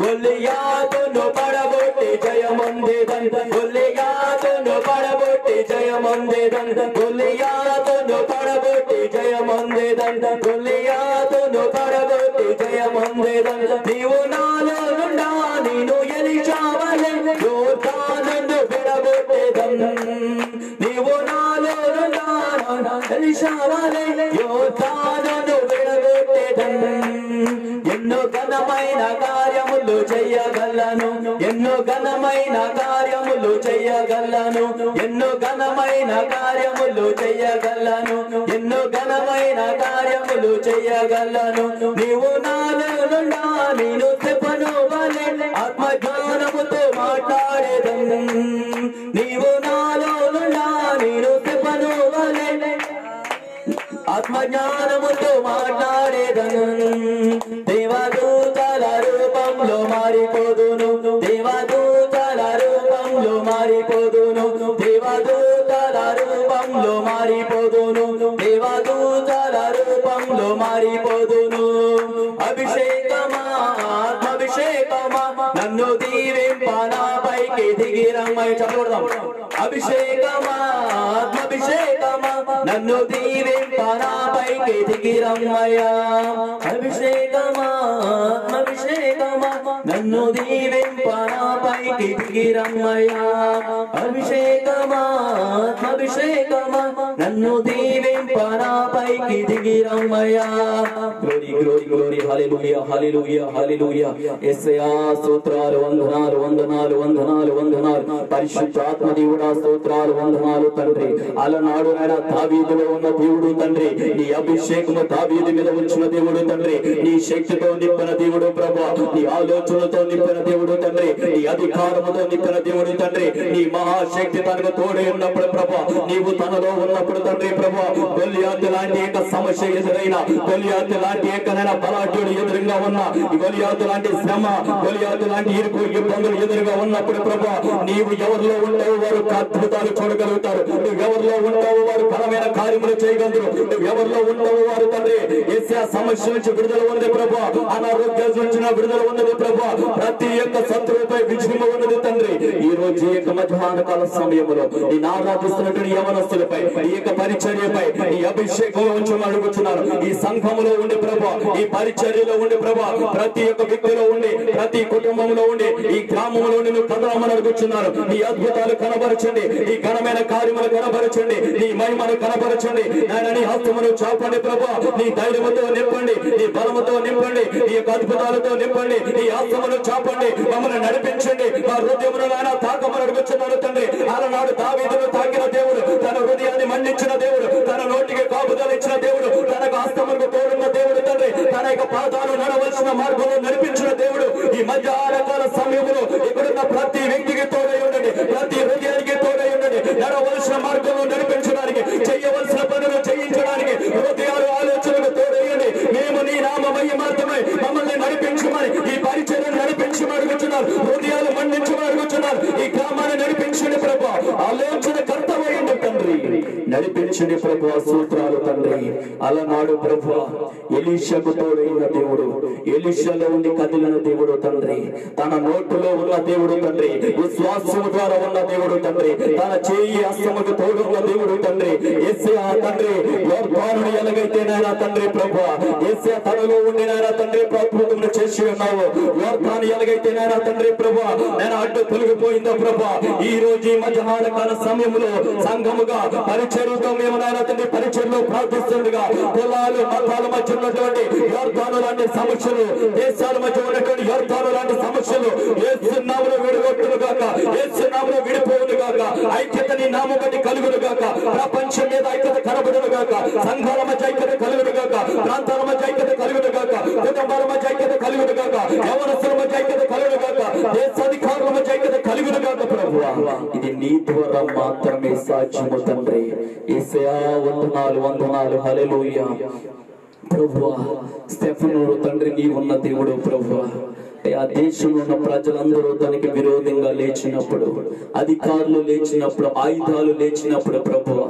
గొల్లియాతును పడగొట్టి జయమొందేదన్ గొల్లియాతును పడగొట్టి జయమొందేదన్ గొల్లియాతును పడగొట్టి జయమొందేదన్ గొల్లియాతును పడగొట్టి జయమొందేదన్ నీవు నాలో నుండా నేను ఎలీషా వలె యోర్దానును విడగొట్టేదన్ నీవు నాలో నుండా ఎలీషా వలె యోర్దానును విడగొట్టేదన్ ఎన్నో ఘనమైన కార్యములు చెయ్యగలను ఎన్నో ఘనమైన కార్యములు చెయ్యగలను ఎన్నో ఘనమైన కార్యములు చెయ్యగలను ఎన్నో ఘనమైన కార్యములు చెయ్యగలను నీవు నాలో నుండా నేను చెప్పను వలె ఆత్మజ్ఞానముతో మాట్లాడేదను నీవు నాలో నుండా నేను చెప్పను వలె ఆత్మజ్ఞానముతో మాట్లాడేదను దేవదూతల రూపంలో మారిపోదును దేవదూతల రూపంలో మారిపోదును దేవదూతల రూపంలో మారిపోదును దేవదూతల రూపంలో మారిపోదును అభిషేకమా అభిషేకమా నన్ను దీవింపనాపైకి దిగిరమ్మయ్య చదవడం అభిషేకమా అభిషేకమా నన్ను దీవింపనాపైకి దిగిరమ్మయ్యా అభిషేకమా అభిషేకమా నన్ను దీవింపనాపైకి దిగిరమ్మయ్యా అభిషేకమా అభిషేకమా నన్ను దీవింపనాపైకి దిగిరమ్మయ్యా గ్లోరీ గ్లోరీ గ్లోరీ హల్లెలూయా హల్లెలూయా హల్లెలూయా యేసయ్యా స్తోత్రాలు వందనాలు వందనాలు వందనాలు వందనాలు పరిశుద్ధాత్మ దేవుడా స్తోత్రాలు వందనాలు తండ్రి అలనాడు నాయన దావీదులో ఉన్న దేవుడు తండ్రి నీ అభిషేకము దావీదు మీద ఉంచిన దేవుడు తండ్రి నీ శక్తితో నింపిన దేవుడు ప్రభా నీ ఆలోచనలతో నింపిన దేవుడు తండ్రి నీ అధికారముతో నింపిన దేవుడు తండ్రి నీ మహాశక్తి తనకు తోడే ఉన్నప్పుడు ప్రభా నీవు తనలో ఉన్నప్పుడు తండ్రి ప్రభా గొల్లియాతు లాంటి ఏక సమస్య ఎదురైన గొల్లియాతు లాంటి ఏకనైనా బలాఢ్యుడు ఎదురుగా ఉన్న గొల్లియాతు లాంటి శ్రమ గొల్లియాతు లాంటి ఇరుకు ఇబ్బందులు ఎదురుగా ఉన్నప్పుడు ప్రభా నీవు ఎవరిలో ఉంటావు వారు అద్భుతాలు చూడగలుగుతారు నువ్వు ఎవరిలో ఉంటావు వారు బలమైన కార్యములు చేయగలరు నువ్వు ఎవరిలో ఉంటావు వారు తండ్రి యేసయ్యా సమస్య నుంచి విడుదల ఉంది ప్రభా అనారోగ్యాల నుంచి విడుదల ఉన్నది ప్రభా ప్రతి ఒక్క శత్రువుపై విజయం ఉన్నది తండ్రి ఈ రోజు ఈ యొక్క మధ్యాహ్న కాల సమయంలో ఈ ఆరాధిస్తున్నటువంటి యవనస్తులపై ఈ యొక్క పరిచర్యపై ఈ అభిషేకంలో ఉంచి అడుగుతున్నారు ఈ సంఘములో ఉండి ప్రభా ఈ పరిచర్యలో ఉండి ప్రభా ప్రతి ఒక్క వ్యక్తిలో ఉండి ప్రతి కుటుంబంలో ఉండి ఈ గ్రామంలో నువ్వు కదలమని అడుగుతున్నారు ఈ అద్భుతాలు కనబరచండి ఈ ఘనమైన కార్యములు కనబరచండి నీ మహిమను కనబరచండి నాయన నీ హస్తమును చాపండి ప్రభా నీ ధైర్యముతో నింపండి నీ బలముతో నింపండి ఈ యొక్క అద్భుతాలతో నింపండి నీ హస్తమును చాపండి మమ్మల్ని నడిపించండి మా హృదయమును నాయన తాకమని అడుగుతున్నారు తండ్రి అలనాడు దావీదును తాకిన దేవుడు తన హృదయాన్ని మన్నించిన దేవుడు తన నోటికి కాపుదలు ఇచ్చిన దేవుడు తనకు హస్తములకు తోడున్న దేవుడు తండ్రి తన యొక్క పాదాలు నడవలసిన మార్గంలో నడిపించిన దేవుడు ఈ మధ్యాహ్నకాల సమయంలో ఇక్కడున్న ప్రతి వ్యక్తికి తోడై ఉండండి ప్రతి హృదయానికి తోడై ఉండండి నడవలసిన మార్గంలో నడిపించడానికి చేయవలసిన పనులు చేయించడానికి హృదయాలు ఆలోచనలు తోడయ్యండి మేము నీ నామ మహిమార్థమై మమ్మల్ని నడిపించమని ఈ పరిచయం నడిపించమని అడుగుతున్నారు హృదయాలు మన్నించమని అడుగుతున్నారు ఈ గ్రామాన్ని నడిపించండి ప్రభా ఆలోచన కర్తవ్యండి తండ్రి నడిపించండి ప్రభా సూత్రాలు తండ్రి అలనాడు ప్రభా ఎలీషాకు తోడైన దేవుడు ఎలీషాలో ఉండి కదిలిన దేవుడు తండ్రి తన నోటులో ఉన్న దేవుడు తండ్రి విశ్వాసము ద్వారా ఉన్న దేవుడు తండ్రి తన చేయి హస్తముకు తోడు ఉన్న దేవుడు తండ్రి యేసయ్యా తండ్రి యోర్దానుని ఎలాగైతే నాయనా తండ్రి ప్రభా యేసయ్యా తనలో ఉండి నాయనా తండ్రి అద్భుతములు చేసి ఉన్నావు. యోర్దాను ఎలాగైతే నాయన తండ్రి ప్రభు నేను అడ్డు తొలగిపోయిందో ప్రభు, ఈ రోజు ఈ మధ్యాహ్న కాల సమయంలో సంఘముగా పరిచర్యతో మేము నాయన తండ్రి పరిచర్యలో ప్రార్థిస్తుండగా కులాలు మతాల మధ్య ఉన్నటువంటి యోర్దాను లాంటి సమస్యలు, దేశాల మధ్య ఉన్నటువంటి యోర్దాను లాంటి సమస్యలు యేసు నామములో విడగొట్టును గాక, యేసు నామములో విడిపోవును గాక, ఐక్యత నీ నామము బట్టి కలుగును గాక, ప్రపంచం మీద ఐక్యత కనబడును గాక, సంఘాల మధ్య ఐక్యత కలుగును గాక, ప్రాంతాల మధ్య ఐక్యత కలుగును గాక, కుటుంబాల మధ్య ఐక్యత కలుగును గాక, యవనస్తుల మధ్య ఐక్యత కలుగును గాక, దేశాధికారుల మధ్య ఐక్యత కలుగును గాక ప్రభువా. ఇది నీ ద్వారా మాత్రమే సాధ్యము తండ్రి. యేసయ్యా వందనాలు వందనాలు. హల్లెలూయా ప్రభువా. స్టెఫను తండ్రి నీ ఉన్న దేవుడు ప్రభువా. ఆ దేశంలో ఉన్న ప్రజలందరూ తనకి విరోధంగా లేచినప్పుడు, అధికారులు లేచినప్పుడు, ఆయుధాలు లేచినప్పుడు ప్రభువా,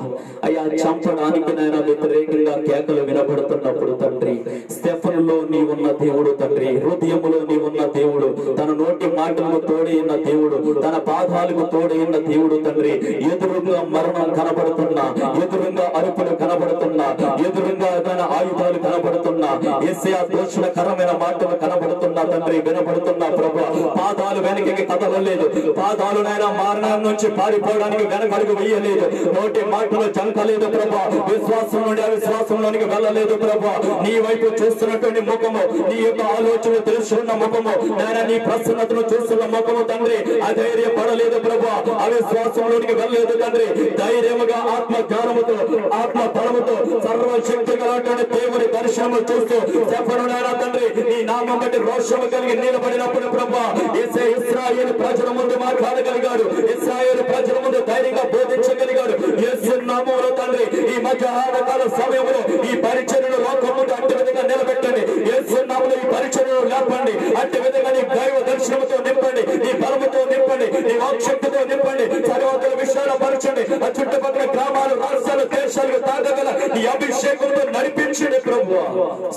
అయ్యా చంపడానికి నాయన వ్యతిరేకంగా కేకలు వినబడుతున్నప్పుడు తండ్రి, స్టెఫనులో నీ ఉన్న దేవుడు తండ్రి, హృదయములో నీ ఉన్న దేవుడు, తన నోటి మాటలకు తోడైన దేవుడు, తన పాదాలకు తోడైన దేవుడు తండ్రి. ఎదురుగా మరణం కనబడుతున్నా, ఎదురుగా అరుపులు కనబడుతున్నా, ఎదురుగా తన ఆయుధాలు కనబడుతున్నా, యేసయ్యా దోషణకరమైన మాటలు కనబడుతున్నా తండ్రి, వినబడుతున్నా ప్రభు. పాదాలు వెనకకి కదలలేదు, పాదాలు నాయన మరణం నుంచి పారిపోవడానికి వెనకడుగు వేయలేదు, నోటి మాటలు చంకలేదు ప్రభు, విశ్వాసం నుండి అవిశ్వాసంలోనికి వెళ్ళలేదు ప్రభు. నీ వైపు చూస్తున్నటువంటి ముఖము, నీ యొక్క ఆలోచన తెలుసుకున్న ముఖము, నాయన నీ ప్రసన్నతను చూస్తున్న ముఖము తండ్రి, అధైర్యపడలేదు ప్రభు, అవిశ్వాసంలోనికి వెళ్ళలేదు తండ్రి. ధైర్యముగా ఆత్మ జ్ఞానముతో, ఆత్మ బలముతో, సర్వశక్తి గలటువంటి దేవుని దర్శనము చూస్తూ చెప్పను నాయన తండ్రి, నీ నామం బట్టి రోషము కలిగి నిలబడినప్పుడు ప్రభా, ఇశ్రాయేలు ప్రజల ముందు మాట్లాడగలిగాడు, ఇశ్రాయేలు ప్రజల ముందు ధైర్యంగా బోధించగలిగాడు. యేసు నామములో తండ్రి ఈ మధ్యాహ్న కాల సమయంలో ఈ పరిచర్యను లోకం ముందు అట్టి విధంగా నిలబెట్టండి. యేసు నామములో ఈ పరిచర్యను లేపండి, అట్టి విధంగా నీ దైవ దర్శనముతో నింపండి, నీ బలముతో నింపండి, నీ వాక్శక్తితో నింపండి, సర్వత్ర విషయాలు పరచండి. ఆ చుట్టుపక్కల గ్రామాలు, రాష్ట్రాలు, దేశాలకు తాగగల నీ అభిషేకంతో నడిపించండి ప్రభువా.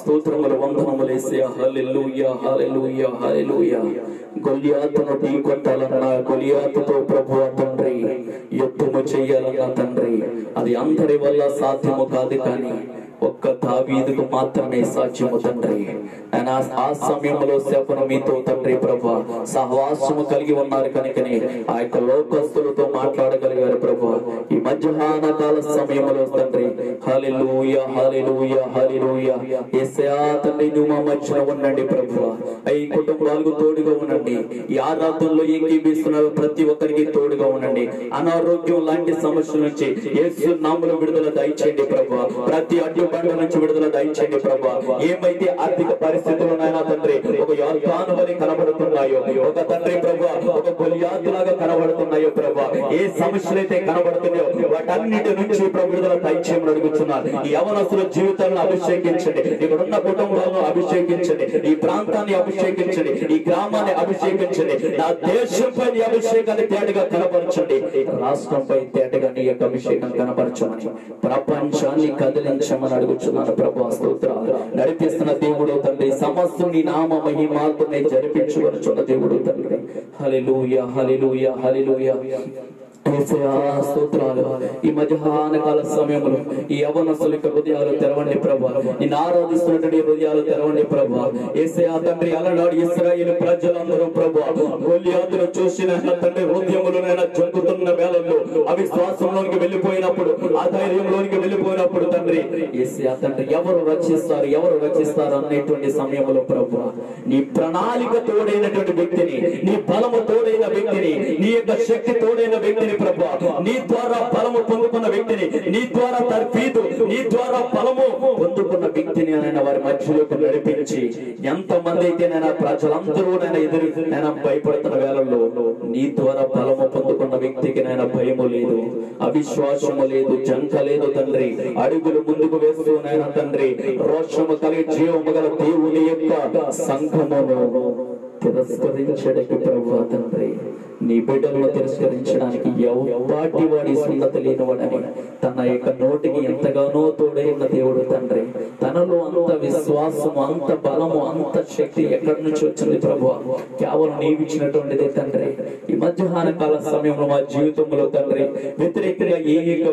స్తోత్రములు వందనములు యేసయ్యా. హల్లెలూయా హల్లెలూయా హల్లెలూయా. గొలియాతును ఢీకొట్టాలన్నా, గొలియాతుతో ప్రభువా తండ్రి యుద్ధము చెయ్యాలన్నా తండ్రి, అది అందరి వల్ల సాధ్యము కాదు, కానీ ఒక్క దావీదుకు మాత్రమే సాధ్యము తండ్రి. ఆ సమయంలో శపను మీతో తండ్రి ప్రభా సహవాసము కలిగి ఉన్నారు కనుకనే ఆ యొక్క లోకస్తులతో మాట్లాడగలిగారు ప్రభా. ఈ మధ్యాహ్న కాల సమయంలో తండ్రి హల్లెలూయా హల్లెలూయా హల్లెలూయా. యేసయ్యా తండ్రి నువ్వు మా మధ్యన ఉండండి ప్రభువా. ఈ కుటుంబాలకు తోడుగా ఉండండి, ఈ ఆరాధనలో ఏకీభవిస్తున్న ప్రతి ఒక్కరికి తోడుగా ఉండండి. అనారోగ్యం లాంటి సమస్యల నుంచి యేసు నామములో విడుదల దయచేయండి ప్రభువా. ప్రతి అడ్డు బండ నుంచి విడుదల దయచేయండి ప్రభా. ఏమైతే ఆర్థిక పరిస్థితులు నాయనా తండ్రి ఒక యోర్దాను వలె కనబడుతున్నాయో, ఒక తండ్రి ప్రభా ఒక గొలియాతు లాగా కనబడుతున్నాయో ప్రభా, ఏ సమస్యలైతే కనబడుతున్నాయో వాటన్నిటి నుంచి ప్రభు విడుదల దయచేయమని అడుగుతున్నాను. ఈ యవనస్తుల జీవితాలను అభిషేకించండి, ఇక్కడున్న కుటుంబాలను అభిషేకించండి, ఈ ప్రాంతాన్ని అభిషేకించండి, ఈ గ్రామాన్ని అభిషేకించండి. నా దేశంపై నీ అభిషేకాన్ని తేటగా కనపరచండి, రాష్ట్రంపై తేటగా నీ యొక్క అభిషేకం కనపరచమని, ప్రపంచాన్ని కదిలించమని అడుగుతున్నాను ప్రభు. స్తోత్రాలు. నడిపిస్తున్న దేవుడు తండ్రి, సమస్తం నీ నామ మహిమాత్మే జరిపించుకొనుచున్న దేవుడు తండ్రి. హల్లెలూయా హల్లెలూయా హల్లెలూయా. స్తోత్రాలు. ఈ మధ్యాహ్న కాల సమయంలో ఈ యవనస్తుల హృదయాలు తెరవండి ప్రభా, నిన్ను ఆరాధిస్తున్నటువంటి హృదయాలు తెరవండి ప్రభా. యేసయ్యా తండ్రి అలనాడు ఇశ్రాయేలు ప్రజలందరూ ప్రభా గొలియాతును చూసిన తండ్రి హృదయములోనైనా జంకుతున్న వేళల్లో అవిశ్వాసంలోనికి వెళ్ళిపోయినప్పుడు, అధైర్యంలోనికి వెళ్ళిపోయినప్పుడు తండ్రి యేసయ్యా తండ్రి ఎవరు రక్షిస్తారు అనేటువంటి సమయంలో ప్రభా నీ ప్రణాళిక తోడైనటువంటి వ్యక్తిని, నీ బలము తోడైన వ్యక్తిని, నీ యొక్క శక్తి తోడైన వ్యక్తిని ప్రభా, నీ ద్వారా బలము పొందుకున్న వ్యక్తిని, నీ ద్వారా తర్ఫీదు, నీ ద్వారా బలము పొందుకున్న వ్యక్తిని ఆయన వారి మధ్యలోకి నడిపించి, ఎంతమంది అయితే నేను ప్రజలందరూ నేను భయపడుతున్న వేళల్లో నీ ద్వారా బలము పొందుకున్న వ్యక్తికి నేను భయము లేదు, అవిశ్వాసము లేదు, జంక లేదు తండ్రి. అడుగులు ముందుకు వేస్తూ నాయన తండ్రి రోషము కలిగి జీవము గల దేవుని యొక్క సంఘమును తిరస్కరించడానికి ప్రభు తండ్రి, నీ బిడ్డలను తిరస్కరించడానికి ఎవటి వాడి సున్నత లేనివాడని తన యొక్క నోటికి ఎంతగానో తోడైన దేవుడు తండ్రి. తనలో అంత విశ్వాసము, అంత బలము, అంత శక్తి ఎక్కడి నుంచి వచ్చింది ప్రభువా? కేవలం నీవిచ్చినటువంటిదే తండ్రి. ఈ మధ్యాహ్న కాల సమయంలో మా జీవితంలో తండ్రి వ్యతిరేకంగా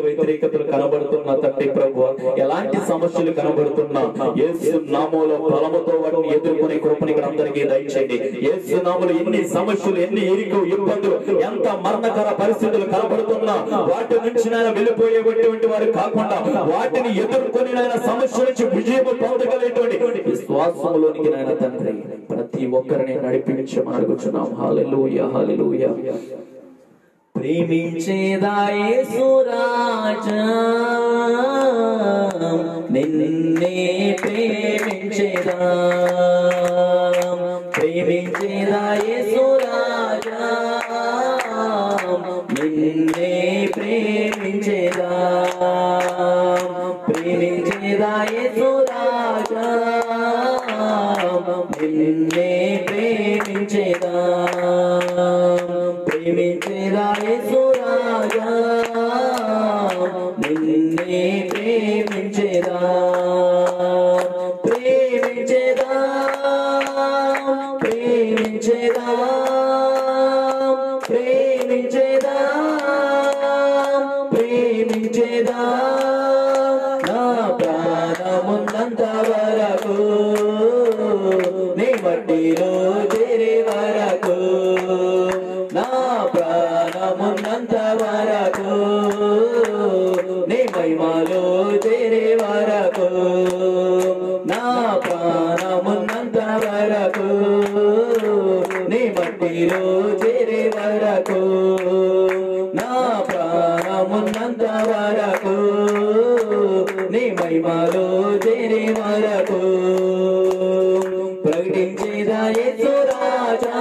వ్యతిరేకతలు కనబడుతున్నా తండ్రి ప్రభువా, ఎలాంటి సమస్యలు కనబడుతున్నా యేసు నామములో బలముతో వాటిని ఎదుర్కొనే కృపని ఇక్కడ అందరికీ దయచేయండి. యేసు నామములో ఎన్ని సమస్యలు, ఎన్ని ఇబ్బందులు, ఎంత మరణకర పరిస్థితులు కనబడుతున్నా వాటి నుంచి నేను వెళ్ళిపోయేటువంటి వారు కాకుండా వాటిని ఎదుర్కొని నాయన సమస్య నుంచి విజయం పొందగలిగేటువంటి విశ్వాసంలోనికి నాయన తండ్రి ప్రతి ఒక్కరిని నడిపించమని అడుగుచున్నాం. హల్లెలూయా, హల్లెలూయా. ప్రేమించేదా యేసు రాజా, నిన్నే ప్రేమించేదా, ప్రేమించేదా యేసు రాజా, నిన్నే ప్రేమించేదా, ప్రేమించేదా యేసు రాజా, నిన్నే ప్రేమించేదా, ప్రేమించేదా యేసు రాజా, నిన్నే ప్రేమించేదా, ప్రేమించేదా, ప్రేమించేదా, ప్రేమించేదా, ప్రేమించేదా, నా ప్రాణమున్నంత వరకు, నీ మట్టిలో చేరే వరకు, నా ప్రాణమున్నంత వరకు, నీ మహిమలో చేరే వరకు, నా ప్రాణమున్నంత వరకు, నీ మట్టిలో చేరే వరకు, నా ప్రాణమున్నంత వరకు, నీ మహిమలో చేరే వరకు, ప్రకటించేదా యేసు రాజా,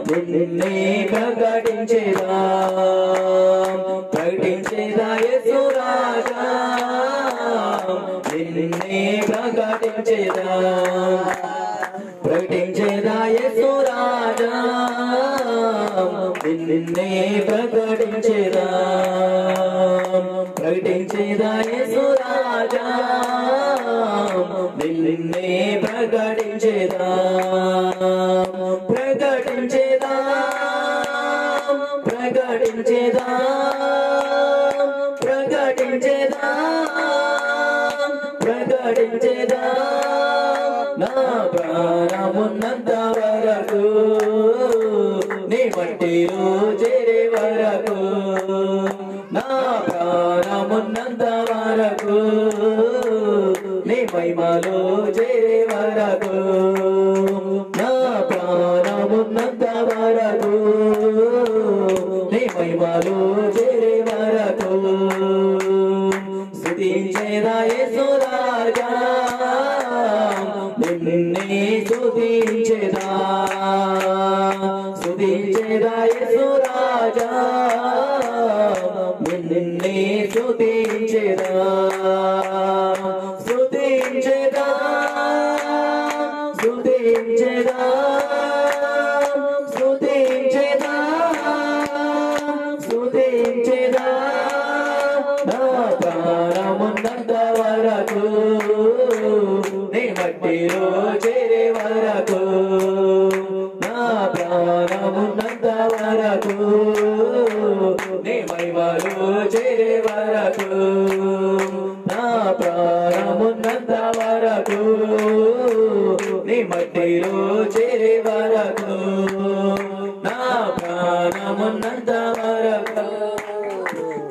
నిన్నే ప్రకటించేదా, ప్రకటించేదా యేసు రాజా, నిన్నే ప్రకటించేదా, ప్రకటించేదా యేసు రాజా, నిన్నే ప్రకటించేదా, ప్రకటించేదా యేసు రాజా, నిన్నే ప్రకటించేదా, ప్రకటించేదా, ప్రకటించేదా, ప్రకటించేదా, ప్రకటించేదా, నా ప్రాణమున్నంత వరకు, నీ మట్టిలో చేరే వరకు, నా ప్రాణమున్నంత వరకు, నీ మహిమలో చేరే వరకు, నా ప్రాణమున్నంత వరకు, నీ మహిమలో చేరే వరకు, స్తుతించేదా యేసు రాజా, నిన్నే స్తుతించేదా, స్తుతించేదా యేసు రాజా, నిన్నే స్తుతించేదా, స్తుతించేదా, స్తుతించేదా, స్తుతించేదా, స్తుతించేదా, నా ప్రాణమున్నంత వరకు, నీ మట్టిలో చేరే వరకు, నా ప్రాణమున్నంత వరకు, నీ మహిమలో చేరే వరకు, నా ప్రాణమున్నంత వరకు, నీ మట్టిలో చేరే వరకు, నా ప్రాణమున్నంత వరకు,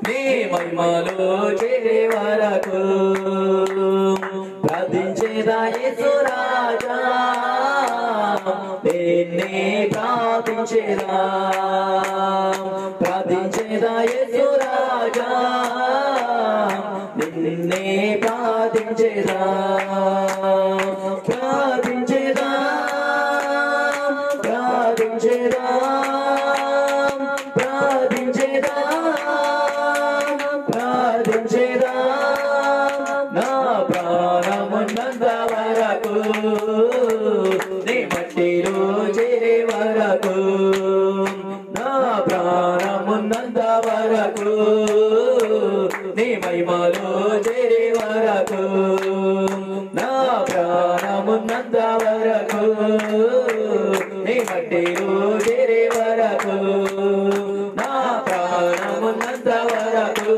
నీ మహిమలో చేరే వరకు, ప్రార్థించేదా యేసు రాజా, నిన్నే ప్రార్థించేదా, ప్రార్థించేదా యేసు రాజా, నిన్నే ప్రార్థించేదా, ప్రార్థించేదా, ప్రార్థించేదా, ప్రార్థించేదా, ప్రార్థించేదా, నా ప్రాణమున్నంత వరకు, నీ మట్టిలో చేరే వరకు, నా ప్రాణమున్నంత వరకు, నీ మహిమలో చేరే వరకు, వరకు నీ మట్టిలో చేరే వరకు నా ప్రాణమున్నంత వరకు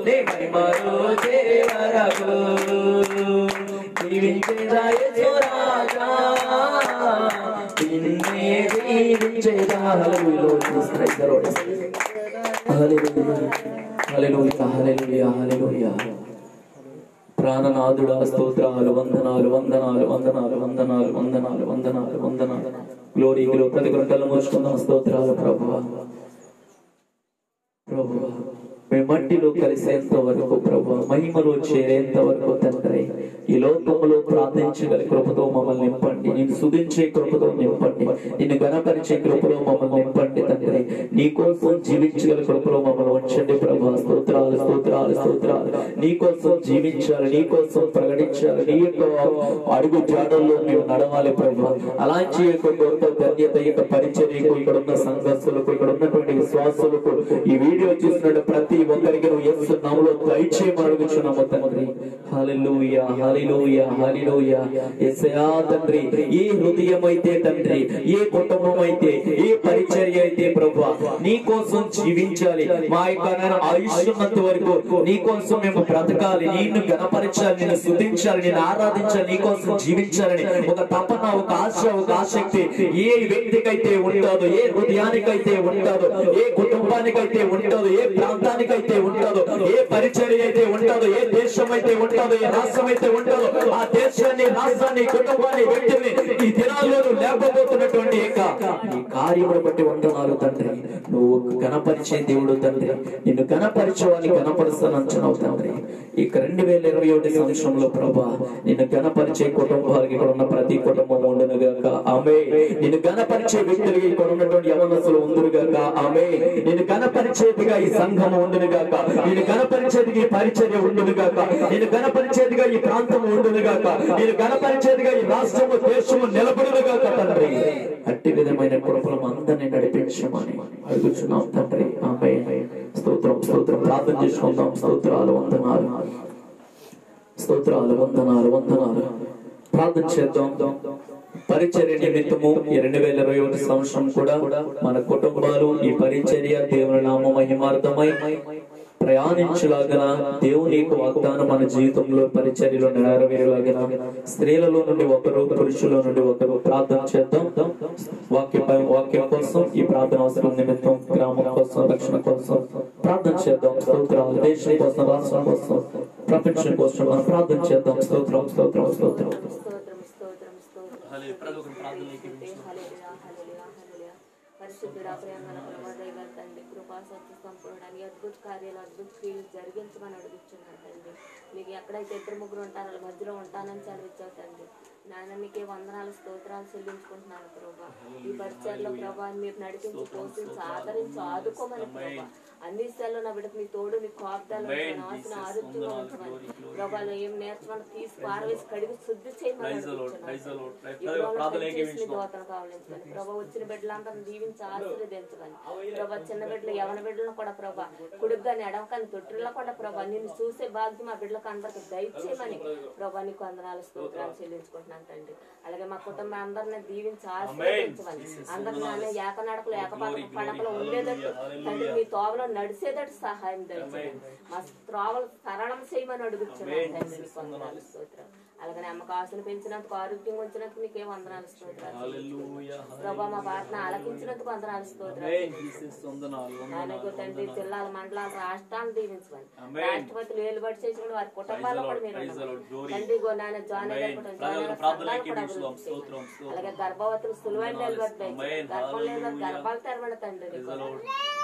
నీ మహిమలో చేరే వరకు జీవించేదా యేసు రాజా నిన్నే జీవించేదా. హల్లెలూయా హల్లెలూయా హల్లెలూయా. ప్రాణనాథుడా స్తోత్రాలు, వందనాలు వందనాలు వందనాలు వందనాలు వందనాలు వందనాలు వందనాలు. గ్లోరీ గ్లో ప్రతి గంటలు మోసుకుందాం. స్తోత్రాలు ప్రభువా. ప్రభువా మేము మట్టిలో కలిసేంత వరకు ప్రభువా, మహిమలో చేరేంత వరకు తండ్రి ఈ లోకములో ప్రార్థించగల కృపతో మమ్మల్ని నింపండి. నేను స్తుతించే కృపతో నింపండి. నిన్ను గణపరిచే కృపలో మమ్మల్ని నింపండి తండ్రి. నీ కోసం జీవించగల కృపలో మమ్మల్ని ఉంచండి ప్రభువా. స్తోత్రాలు స్తోత్రాలు స్తోత్రాలు. నీ కోసం జీవించాలి, నీ కోసం ప్రకటించాలి, నీ యొక్క అడుగు జాడల్లో మేము నడవాలి ప్రభువా. అలాంటి యొక్క గొప్ప ధన్యత యొక్క పరిచర్యకు, ఇక్కడ ఉన్న సంఘస్థులకు, ఇక్కడ ఉన్నటువంటి విశ్వాసులకు, ఈ వీడియో చూసినట్టు ప్రతి ఒక్కరికి నువ్వు యేసు నామములో దయచేయమని అడుగుచున్నాము తండ్రి. హల్లెలూయా హల్లెలూయా హల్లెలూయా. యేసయ్యా తండ్రి, ఏ హృదయం అయితే తండ్రి, ఏ కుటుంబం అయితే, ఏ పరిచర్య అయితే ప్రభువా నీ కోసం జీవించాలి, మా యొక్క ఆయుష్యున్నంత వరకు నీ కోసం మేము బ్రతకాలి, నిన్ను గణపరచాలి, నిన్ను స్తుతించాలి, నిన్ను ఆరాధించాలి, నీ కోసం జీవించాలని ఒక తపన, ఒక ఆశ, ఒక ఆసక్తి ఏ వ్యక్తికైతే ఉంటుందో, ఏ హృదయానికైతే ఉంటుందో, ఏ కుటుంబానికైతే ఉంటుందో, ఏ ప్రాంతానికైతే ఉంటుందో, ఏ పరిచర్య అయితే ఉంటుందో, ఏ దేశం అయితే ఉంటుందో, ఏ రాష్ట్రం అయితే ఉంటుందో, ఆ దేశాన్ని, రాష్ట్రాన్ని, కుటుంబాన్ని, వ్యక్తిని ఈ దినాల్లో లేకపోతున్నటువంటి ఈ కార్యమును బట్టి వందనాలు తండ్రి. నువ్వు గణపరిచే దేవుడు తండ్రి. నిన్ను గణపరిచేవాడిని గణపరుస్తాను అంటున్నావు తండ్రి. ఇక 2021 సంవత్సరంలో ప్రభా నిన్ను గణపరిచే కుటుంబాలకి, ఇక్కడ ఉన్న ప్రతి కుటుంబం ఉండును గాక. ఆమె నిన్ను గణపరిచే వ్యక్తులకి, ఇక్కడ ఉన్నటువంటి యవనస్తులు ఉండును గాక. ఆమె నిన్ను గణపరిచేదిగా ఈ సంఘం ఉండును గాక. నిన్ను గణపరిచేదిగా ఈ పరిచర్య ఉండును గాక. నిన్ను గణపరిచేదిగా ఈ ప్రాంతం ఉండును గాక. నిన్ను గణపరిచేదిగా ఈ రాష్ట్రము, దేశము నిలబడును గాక తండ్రి. అట్టి విధమైన కృపలు అందరినీ నడిపించమని అడుగుచున్నాం తండ్రి. ఆమె స్తోత్రం స్తోత్రం. ప్రార్థన చేసుకుందాం. స్తోత్రాలు వందనాలు, స్తోత్రాలు వందనాలు వందనాలు. ప్రార్థన చేద్దాం. పరిచర్య నిమిత్తము 2021 సంవత్సరం కూడా మన కుటుంబాలు ఈ పరిచర్య దేవుని నామ మహిమార్థమై ప్రయాణించలాగన దేవుని యొక్క వాగ్దానం మన జీవితంలో పరిచర్యలో నెరవేరేలాగన స్త్రీలలో నుండి ఒకరు, పురుషుల నుండి ఒకరు ప్రార్థన చేద్దాం. వాక్యం కోసం, ఈ ప్రార్థన అవసరం నిమిత్తం, గ్రామం కోసం, రక్షణ కోసం ప్రార్థన చేద్దాం. స్తోత్రాలు. దేశం కోసం, రాష్ట్రం కోసం, ప్రపంచం కోసం మనం ప్రార్థన చేద్దాం. స్తోత్రం స్తోత్రం స్తోత్రం. పరిశుద్ధుడా, ప్రేమల ప్రభా, దైవాల తండ్రి, కృపా సత్య సంపూర్ణాన్ని అద్భుత కార్యాలు, అద్భుత క్రియలు జరిగించమని అడుగుతున్నాను తండ్రి. మీకు ఎక్కడైతే 2-3 ఉంటారో వాళ్ళ మధ్యలో ఉంటానని చదివించావు తండ్రి. నాయన మీకే వందనాలు, స్తోత్రాలు చెల్లించుకుంటున్నాను ప్రభా. ఈ పరిచయలో ప్రభా మీరు నడిపించి, పోషించి, ఆదరించి, ఆదుకోమని ప్రభా. అన్ని విషయాల్లో నా బిడ్డకు మీ తోడు, మీ కాపుదలు, నాశన ఆరోగ్యంగా ఉంచమని ప్రభా. ఏం నేర్చుకుని తీసి పారవేసి కడిగి శుద్ధి చేయమని దోతను కావాలించమని ప్రభా. వచ్చిన బిడ్డలందరినీ దీవించి ఆశీర్వదించమని ప్రభా. చిన్న బిడ్డలు, యవన బిడ్డలను కూడా ప్రభా కుడుగ్గాని, ఎడవకాని, తొట్టిల్లో కూడా ప్రభా నిన్ను చూసే భాగ్యం మా బిడ్డలకు అందరికి దయచేయమని ప్రభా నీకు వందనాలు, స్తోత్రాలు చెల్లించుకుంటున్నాను తండ్రి. అలాగే మా కుటుంబం అందరినీ దీవించి ఆశీర్వదించమని, అందరినీ ఏకనడకలు, పడకలు ఉండేటట్టు తండ్రి, మీ తోవలో నడిచేటట్టు సహాయం దయచేయండి. మా త్రోవలు సరళం చేయమని అడుగుతున్నాను తండ్రి. నీకు వందనాలు, స్తోత్రాలు. అలాగనే అమ్మకు ఆశలు పెంచినందుకు, ఆరోగ్యం వచ్చినందుకు మీకే వందనాలు, స్తోత్రాలు. ప్రభా మా ప్రార్థన ఆలకించినందుకు వందనాలు, స్తోత్రాలు. ఆయనకు తండ్రి జిల్లాల, మండలాలు, రాష్ట్రాలను దీవించమని, రాష్ట్రపతులు ఏలుబడి చేసిన వారి కుటుంబాల్లో కూడా మీరు తండ్రి నాయన జాన్ అలాగే గర్భవతులు సులువైన నిలబడి, గర్భం లేదా గర్భాలు తెరవడం తండ్రి.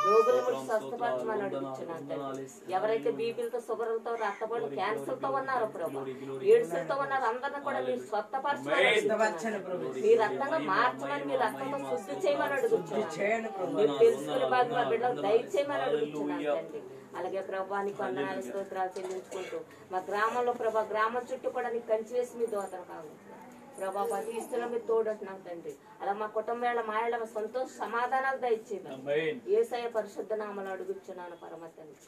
రోగుల నుంచి స్వస్థపరచమని అడుగుతున్నాను తండ్రి. ఎవరైతే బీపీలతో, షుగర్లతో, రక్తపోటు, క్యాన్సర్ తో ఉన్నారో ప్రభా, ఎయిడ్స్తో ఉన్నారు అందరినీ కూడా మీరు స్వస్థపరచమని, మీ రక్తంగా మార్చమని, మీ రక్తంతో శుద్ధి చేయమని అడుగుతున్నాను. మీరు తెలుసుకునే భాగం మా బిడ్డలకు దయచేయమని అడుగుతున్నాను తండ్రి. అలాగే ప్రభా నీకు వందనాలు, స్తోత్రాలు చెల్లించుకుంటూ మా గ్రామంలో ప్రభా, గ్రామం చుట్టూ కూడా నీకు కంచి వేసి మీ దోతలు కావాలి ప్రభా. ప్రతి ఇష్టంలో మీరు తోడుంటున్నాం తండ్రి. అలా మా కుటుంబాల, మాయల సంతోష సమాధానాలు దయచేయండి. యేసయ్య పరిశుద్ధ నామములో అడుగుచున్నాను పరమ తండ్రి.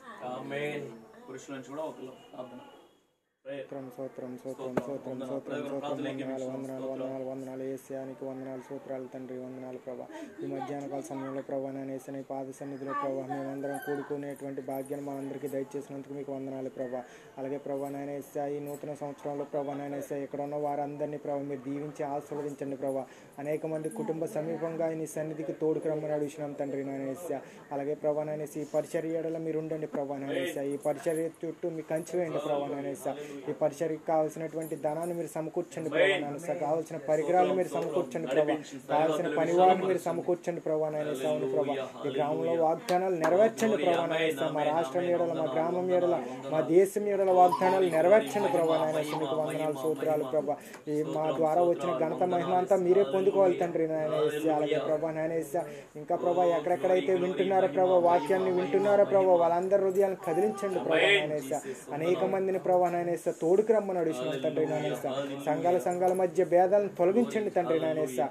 వందనాలు ఏసానికి వందనాలు సూత్రాలు తండ్రి వందనాలు ప్రభా. ఈ మధ్యాహ్న కాల సమయంలో ప్రభా నేను ఏసని పాద సన్నిధిలో ప్రభా మేమందరం కూడుకునేటువంటి భాగ్యాన్ని మా అందరికీ దయచేసినందుకు మీకు వందనాలు ప్రభా. అలాగే ప్రభా నేను ఏసా ఈ నూతన సంవత్సరంలో ప్రభా నేను ఏసా ఇక్కడ ఉన్న వారందరినీ ప్రభా మీరు దీవించి ఆశీర్వదించండి ప్రభా. అనేక మంది కుటుంబ సమీపంగా నీ సన్నిధికి తోడుకు రమ్మని అడుగుతున్నాం తండ్రి నేను ఏసా. అలాగే ప్రభా నేను ఈ పరిచర్యలో మీరు ఉండండి ప్రభా నేను ఏసా. ఈ పరిచర్య చుట్టూ మీ కంచి వేయండి ప్రభా నేను ఏసా. ఈ పరిచర్యకి కావాల్సినటువంటి ధనాన్ని మీరు సమకూర్చండి ప్రభా నేను ఏసా. కావాల్సిన పరికరాలు మీరు సమకూర్చండి ప్రభా. కావాల్సిన పనివారిని మీరు సమకూర్చండి ప్రభా నేను ఏసా. అవును ప్రభా ఈ గ్రామంలో వాగ్దానాలు నెరవేర్చండి ప్రభా నేను ఏసా. మా రాష్ట్రం ఏడల మా గ్రామం ఏడల మా దేశం ఏడల వాగ్దానాలు నెరవేర్చండి ప్రభా నేను ఏసా. మీకు వందనాలు సూత్రాలు ప్రభా. ఈ మా ద్వారా వచ్చిన ఘనత మహిమ అంతా మీరే పొందుకోవాలి తండ్రి నేను ఏసా. అలాగే ప్రభా నేను ఏసా ఇంకా ప్రభా ఎక్కడెక్కడైతే వింటున్నారో ప్రభా వాక్యాన్ని వింటున్నారో ప్రభా వాళ్ళందరి హృదయాలను కదిలించండి ప్రభా నేను ఏసా. అనేక మందిని ప్రభా నేను ఏసా తోడుకు రమ్మని అడుగుతున్నాను తండ్రి నేను ఏసా. సంఘాల మధ్య భేదాలను తొలగించండి తండ్రి నేను ఏసా.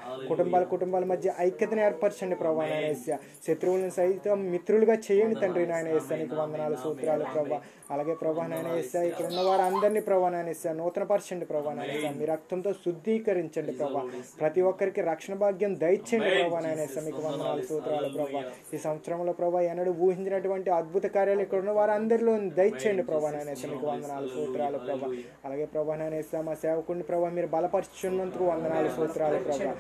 కుటుంబాల మధ్య ఐక్యతను ఏర్పరచండి ప్రభా నేను ఏసా. శత్రువులను సైతం మిత్రులుగా చేయండి తండ్రి నాయన ఏసా. నీకు వందనాలు సూత్రాలు ప్రభా. అలాగే ప్రభా నాయన ఏసా ఇక్కడ ఉన్న వారందరినీ ప్రభా నాయన ఏసా నూతనపరచండి ప్రభా నాయన ఏసా. మీ రక్తంతో శుద్ధీకరించండి ప్రభా. ప్రతి ఒక్కరికి రక్షణ భాగ్యం దయచేయండి ప్రభా నాయన ఏసా. మీకు వందనాలు సూత్రాలు ప్రభా. ఈ సంవత్సరంలో ప్రభా ఎన్నడూ ఊహించినటువంటి అద్భుత కార్యాలు ఇక్కడ ఉన్న వారందరిలో దయచేయండి ప్రభా నాయన ఏసా. మీకు వందనాలు సూత్రాలు ప్రభా. అలాగే ప్రభా నాయన ఏసా మా సేవకుడిని ప్రభా మీరు బలపరుచున్నందుకు వందనాలు సూత్రాలు ప్రభా.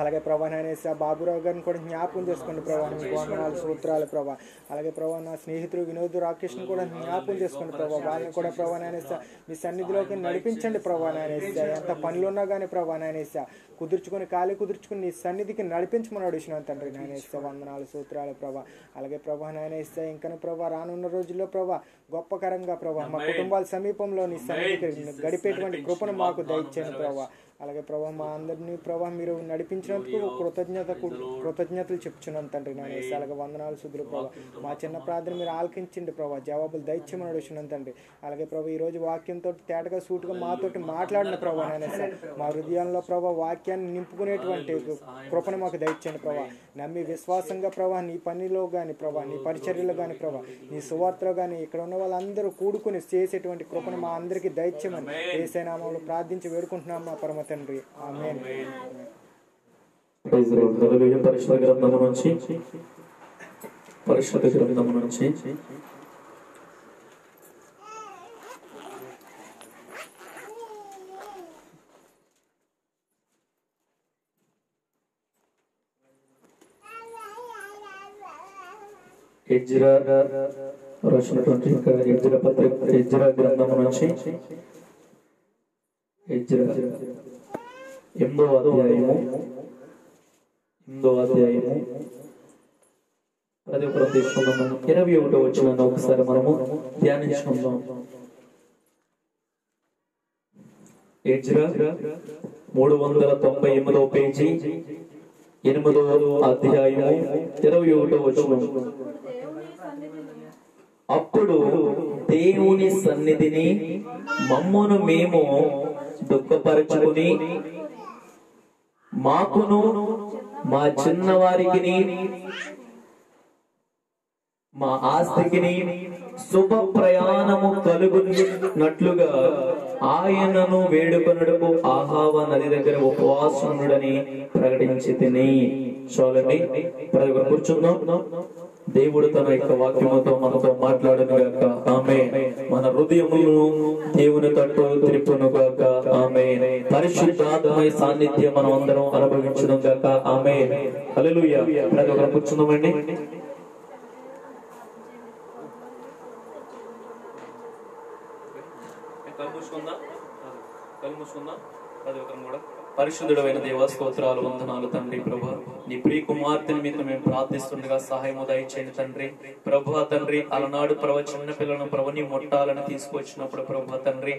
అలాగే ప్రభా నాయన ఏసా బాబురావు గారిని కూడా జ్ఞాపకం చేసుకోండి ప్రభా. మీకు వందనాలు సూత్రాలు ప్రభా. అలాగే ప్రభా నా స్నేహితుడు వినోద్ రాకేష్ని కూడా జ్ఞాపకం చేసుకోండి ప్రభా. వాళ్ళని కూడా ప్రభా నాయన ఏసా మీ సన్నిధిలోకి నడిపించండి ప్రభా నాయన ఏసా. ఎంత పనులు ఉన్నా కానీ ప్రభా నాయన ఏసా ఖాళీ కుదుర్చుకుని నీ సన్నిధికి నడిపించమని అడుగుతున్నాను తండ్రి నాయన ఏసా. వందనాలు సూత్రాలు ప్రభా. అలాగే ప్రభా నాయన ఏసా ఇంకా ప్రభా రానున్న రోజుల్లో ప్రభా గొప్పకరంగా ప్రభా మా కుటుంబాల సమీపంలో నీ సన్నిధికి గడిపేటువంటి కృపను మాకు దయచేయండి ప్రభా. అలాగే ప్రభా మా అందరినీ ప్రభా మీరు నడిపించినందుకు కృతజ్ఞతలు చెప్తున్నాను తండ్రి నాయన ఏసా. అలాగే వందనాలు శుద్ధులు ప్రభా. మా చిన్న ప్రార్థన మీరు ఆలకించండి ప్రభా. జవాబులు దయచేయమని అడుగుతున్నాను తండ్రి. అలాగే ప్రభా ఈరోజు వాక్యంతో తేటగా సూటుగా మాతోటి మాట్లాడిన ప్రభా నాయన ఏసా మా హృదయంలో ప్రభా వాక్యాన్ని నింపుకునేటువంటి కృపను మాకు దయచేయండి ప్రభా. నమ్మి విశ్వాసంగా ప్రభా నీ పనిలో కానీ ప్రభా నీ పరిచర్యలో కానీ ప్రభా నీ సువార్తలో కానీ ఇక్కడ ఉన్న వాళ్ళందరూ కూడుకుని చేసేటువంటి కృపను మా అందరికీ దయచేయమని యేసు నామములో ప్రార్థించి వేడుకుంటున్నాం మా పరమ తండ్రి. ఆమేన్. పరిశుద్ధ గ్రంథము నుంచి ఎజ్రా రాసినటువంటి ఎజ్రా పత్రిక ఎజ్రా గ్రంథము నుంచి ఎజ్రా 8వ అధ్యాయము 21వ వచనాన్ని ఒకసారి మనము ధ్యానించుకుందాం. ఎజ్రా 398వ పేజీ 8వ అధ్యాయము 21వ వచనం. అప్పుడు దేవుని సన్నిధిని మమ్మును మేము దుఃఖపరచుకుని మాకును మా చిన్నవారికి మా ఆస్తికిని శుభ ప్రయాణము కలుగునట్లుగా ఆయనను వేడుకొనుటకు ఆహావ నది దగ్గర ఉపవాసముడని ప్రకటించి తిని. చూడండి కూర్చుందాం. దేవుడు తన యొక్క వాక్యముతో మనతో మాట్లాడును గాక. ఆమేన్. మన హృదయమును దేవుని తట్టు త్రిప్పును గాక. ఆమేన్. పరిశుద్ధాత్మ సాన్నిధ్యం మనం అందరం అనుభవించును గాక. ఆమేన్. హల్లెలూయా. ప్రతి ఒక్కరు కూర్చుందామండి. కళ్ళు మూసుకుందాం. ప్రతి ఒక్కరు కూడా పరిశుద్ధుడైన దేవ స్తోత్రాలు వందనాలు తండ్రి. ప్రభా నీ ప్రియ కుమార్తె నిమిత్తం మేము ప్రార్థిస్తుండగా సహాయము దయచేయండి తండ్రి. ప్రభా తండ్రి అలనాడు చిన్న పిల్లలను ప్రభు నీ ముట్టాలని తీసుకొచ్చినప్పుడు ప్రభా తండ్రి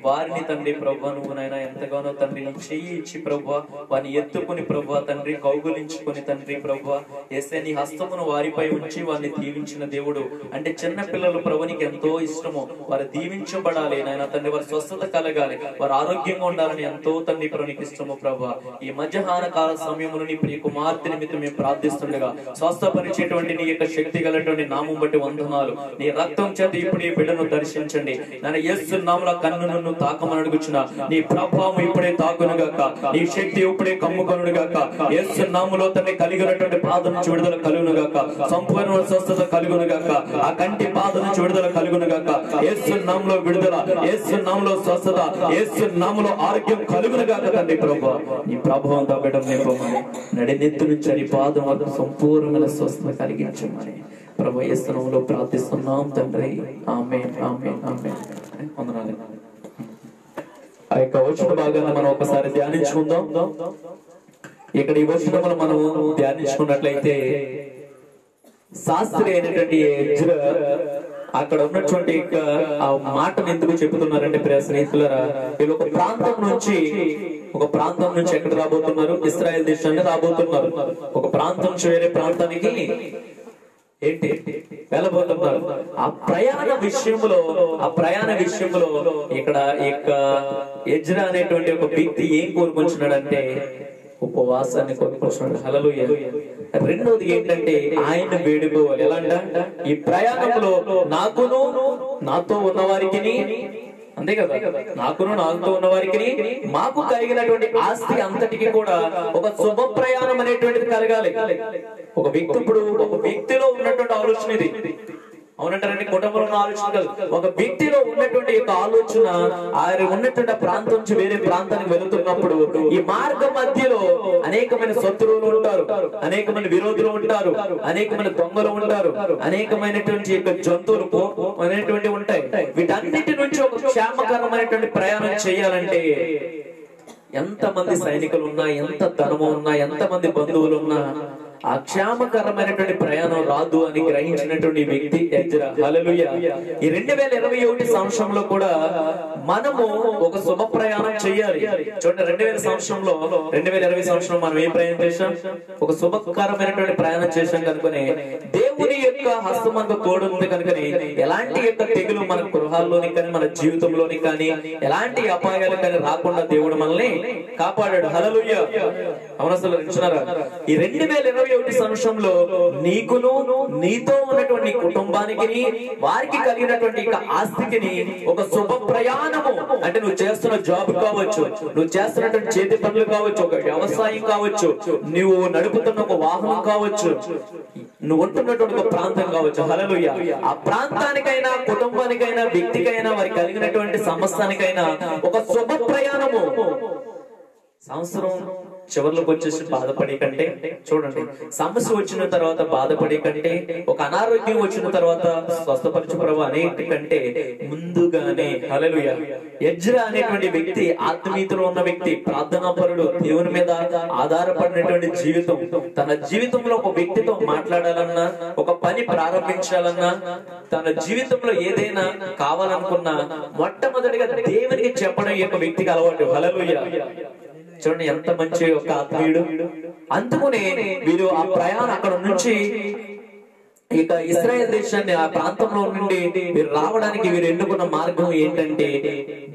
వారిని తండ్రి ప్రభా నువ్వు నాయన ఎంతగానో తండ్రి నీ చెయ్యి ఇచ్చి ప్రభా వారిని ఎత్తుకుని ప్రభా తండ్రి కౌగులించుకుని తండ్రి ప్రభా యేసే నీ హస్తమును వారిపై ఉంచి వారిని దీవించిన దేవుడు. అంటే చిన్న పిల్లలు ప్రభునికి ఎంతో ఇష్టము. వారు దీవించబడాలి నాయన తండ్రి. వారి స్వస్థత కలగాలి, వారు ఆరోగ్యంగా ఉండాలని ఎంతో తండ్రి ప్రభునికి ఇష్టం ప్రార్థిస్తున్నాము ప్రభా. ఈ మధ్యాహ్న కాల సమయంలో నీ ప్రియ కుమార్తె నిమిత్తం మేము ప్రార్థిస్తుండగా స్వస్థపరిచేటువంటి నీ యొక్క శక్తి గలటువంటి నామం బట్టి వందనాలు. నీ రక్తం చేత ఇప్పుడు ఈ బిడ్డను దర్శించండి. నన్ను యేసు నామములో కన్నును తాకమని అడుగుచున్నా. నీ ప్రభావం ఇప్పుడే తాకునుగాక, నీ శక్తి ఇప్పుడే కమ్ముకొనుగాక. యేసు నామములో తన కలిగినటువంటి బాధ నుంచి విడుదల కలుగునుగాక, సంపూర్ణ స్వస్థత కలుగునుగాక, ఆ కంటి బాధ నుంచి విడుదల కలుగునుగాక. యేసు నామములో విడుదల, యేసు నామములో స్వస్థత, యేసు నామములో ఆరోగ్యం కలుగునుగాక. తండ్రి ప్రభువా, నీ ప్రభావంతో బిడ్డను నింపమని, నడినెత్తు నుంచి నీ పాదం వరకు సంపూర్ణమైన స్వస్థత కలిగించమని ప్రభు యేసు నామములో ప్రార్థిస్తున్నాం తండ్రి. ఆమేన్, ఆమేన్, ఆమేన్. వందనాలు. ఆ యొక్క వచన భాగాన్ని మనం ఒకసారి ధ్యానించుకుందాం. ఇక్కడ ఈ వచనములు మనం ధ్యానించుకున్నట్లయితే శాస్త్రి అయినటువంటి ఎజ్రా అక్కడ ఉన్నటువంటి ఆ మాటను ఎందుకు చెబుతున్నారంటే ప్రియ స్నేహితులారా, వీళ్ళు ఒక ప్రాంతం నుంచి ఎక్కడ రాబోతున్నారు? ఇశ్రాయేల్ దేశాన్ని రాబోతున్నారు. ఒక ప్రాంతం నుంచి వేరే ప్రాంతానికి ఏంటి వెళ్ళబోతున్నారు. ఆ ప్రయాణ విషయంలో ఇక్కడ ఎజ్రా అనేటువంటి ఒక వ్యక్తి ఏం కోరుకుంటున్నాడంటే ఉపవాసాన్ని కోరుకుంటున్నాడు. హల్లెలూయా. రెండోది ఏంటంటే ఆయన వేడుకోవాలి. ఎలా అంట? ఈ ప్రయాణంలో నాకును నాతో ఉన్నవారికి, అంతే కదా, నాకును నాతో ఉన్న వారికి మాకు కలిగినటువంటి ఆస్తి అంతటికి కూడా ఒక శుభ ప్రయాణం అనేటువంటిది కలగాలి. ఒక వ్యక్తిలో ఉన్నటువంటి ఆలోచన ఇది. అవునంటారండి, కుటుంబంలో ఉన్న ఆలోచన కాదు. ఒక వ్యక్తిలో ఉన్నటువంటి యొక్క ఆలోచన, ఆయన ఉన్నటువంటి ప్రాంతం నుంచి వేరే ప్రాంతానికి వెళుతున్నప్పుడు ఈ మార్గ మధ్యలో అనేకమైన శత్రువులు ఉంటారు, అనేకమైన విరోధులు ఉంటారు, అనేకమైన దొంగలు ఉంటారు, అనేకమైనటువంటి యొక్క జంతువులు అనేటువంటి ఉంటాయి. వీటన్నిటి నుంచి ఒక క్షేమకరమైనటువంటి ప్రయాణం చేయాలంటే ఎంతమంది సైనికులు ఉన్నా, ఎంత ధనము ఉన్నా, ఎంతమంది బంధువులు ఉన్నా ఆ క్షేమకరమైనటువంటి ప్రయాణం రాదు అని గ్రహించినటువంటి వ్యక్తి ఎజ్రా. హల్లెలూయా. ఈ 2021 సంవత్సరంలో కూడా మనము ఒక శుభ ప్రయాణం చేయాలి. చూడండి, 2020 సంవత్సరం మనం ఏ ప్రయాణం చేశాం? ఒక శుభకరమైనటువంటి ప్రయాణం చేశాం కనుకనే దేవుని యొక్క హస్తం మనకు తోడుంది కనుకనే ఎలాంటి యొక్క తెగులు మన గృహాల్లోని కానీ మన జీవితంలోని కానీ ఎలాంటి అపాయాలు కానీ రాకుండా దేవుడు మనల్ని కాపాడాడు. హల్లెలూయా. అవునసలు వింటున్నారా? ఈ 2021 సంవత్సరంలో నీకును నీతో ఉన్నటువంటి కుటుంబానికి వారికి కలిగినటువంటి ఆస్తికి ఒక శుభ ప్రయాణము అంటే నువ్వు చేస్తున్న జాబ్ కావచ్చు, నువ్వు చేస్తున్నటువంటి చేతి పనులు కావచ్చు, ఒక వ్యవసాయం కావచ్చు, నువ్వు నడుపుతున్న ఒక వాహనం కావచ్చు, నువ్వు ఉంటున్నటువంటి ఒక ప్రాంతం కావచ్చు. హల్లెలూయా. ఆ ప్రాంతానికైనా, కుటుంబానికైనా, వ్యక్తికైనా, వారికి కలిగినటువంటి సమస్యానికైనా ఒక శుభ ప్రయాణము. సంవత్సరం చివరిలోకి వచ్చేసి బాధపడే కంటే, చూడండి, సమస్య వచ్చిన తర్వాత బాధపడే కంటే, ఒక అనారోగ్యం వచ్చిన తర్వాత స్వస్థపరచు ప్రభు అనేకంటే ముందుగానే. హల్లెలూయా. ఎజ్రా అనేటువంటి వ్యక్తి ఆత్మీయతలో ఉన్న వ్యక్తి, ప్రార్థనాపరుడు, దేవుని మీద ఆధారపడినటువంటి జీవితం. తన జీవితంలో ఒక వ్యక్తితో మాట్లాడాలన్నా, ఒక పని ప్రారంభించాలన్నా, తన జీవితంలో ఏదైనా కావాలనుకున్నా మొట్టమొదటిగా దేవునికి చెప్పడం ఈ యొక్క వ్యక్తికి అలవాటు. హల్లెలూయా. చూడండి ఎంత మంచి ఒక ఆత్మీయుడు. అందుకనే వీరు ఆ ప్రయాణం అక్కడ నుంచి ఇక ఇశ్రాయేల్ దేశాన్ని, ఆ ప్రాంతంలో నుండి వీరు రావడానికి వీరు ఎన్నుకున్న మార్గం ఏంటంటే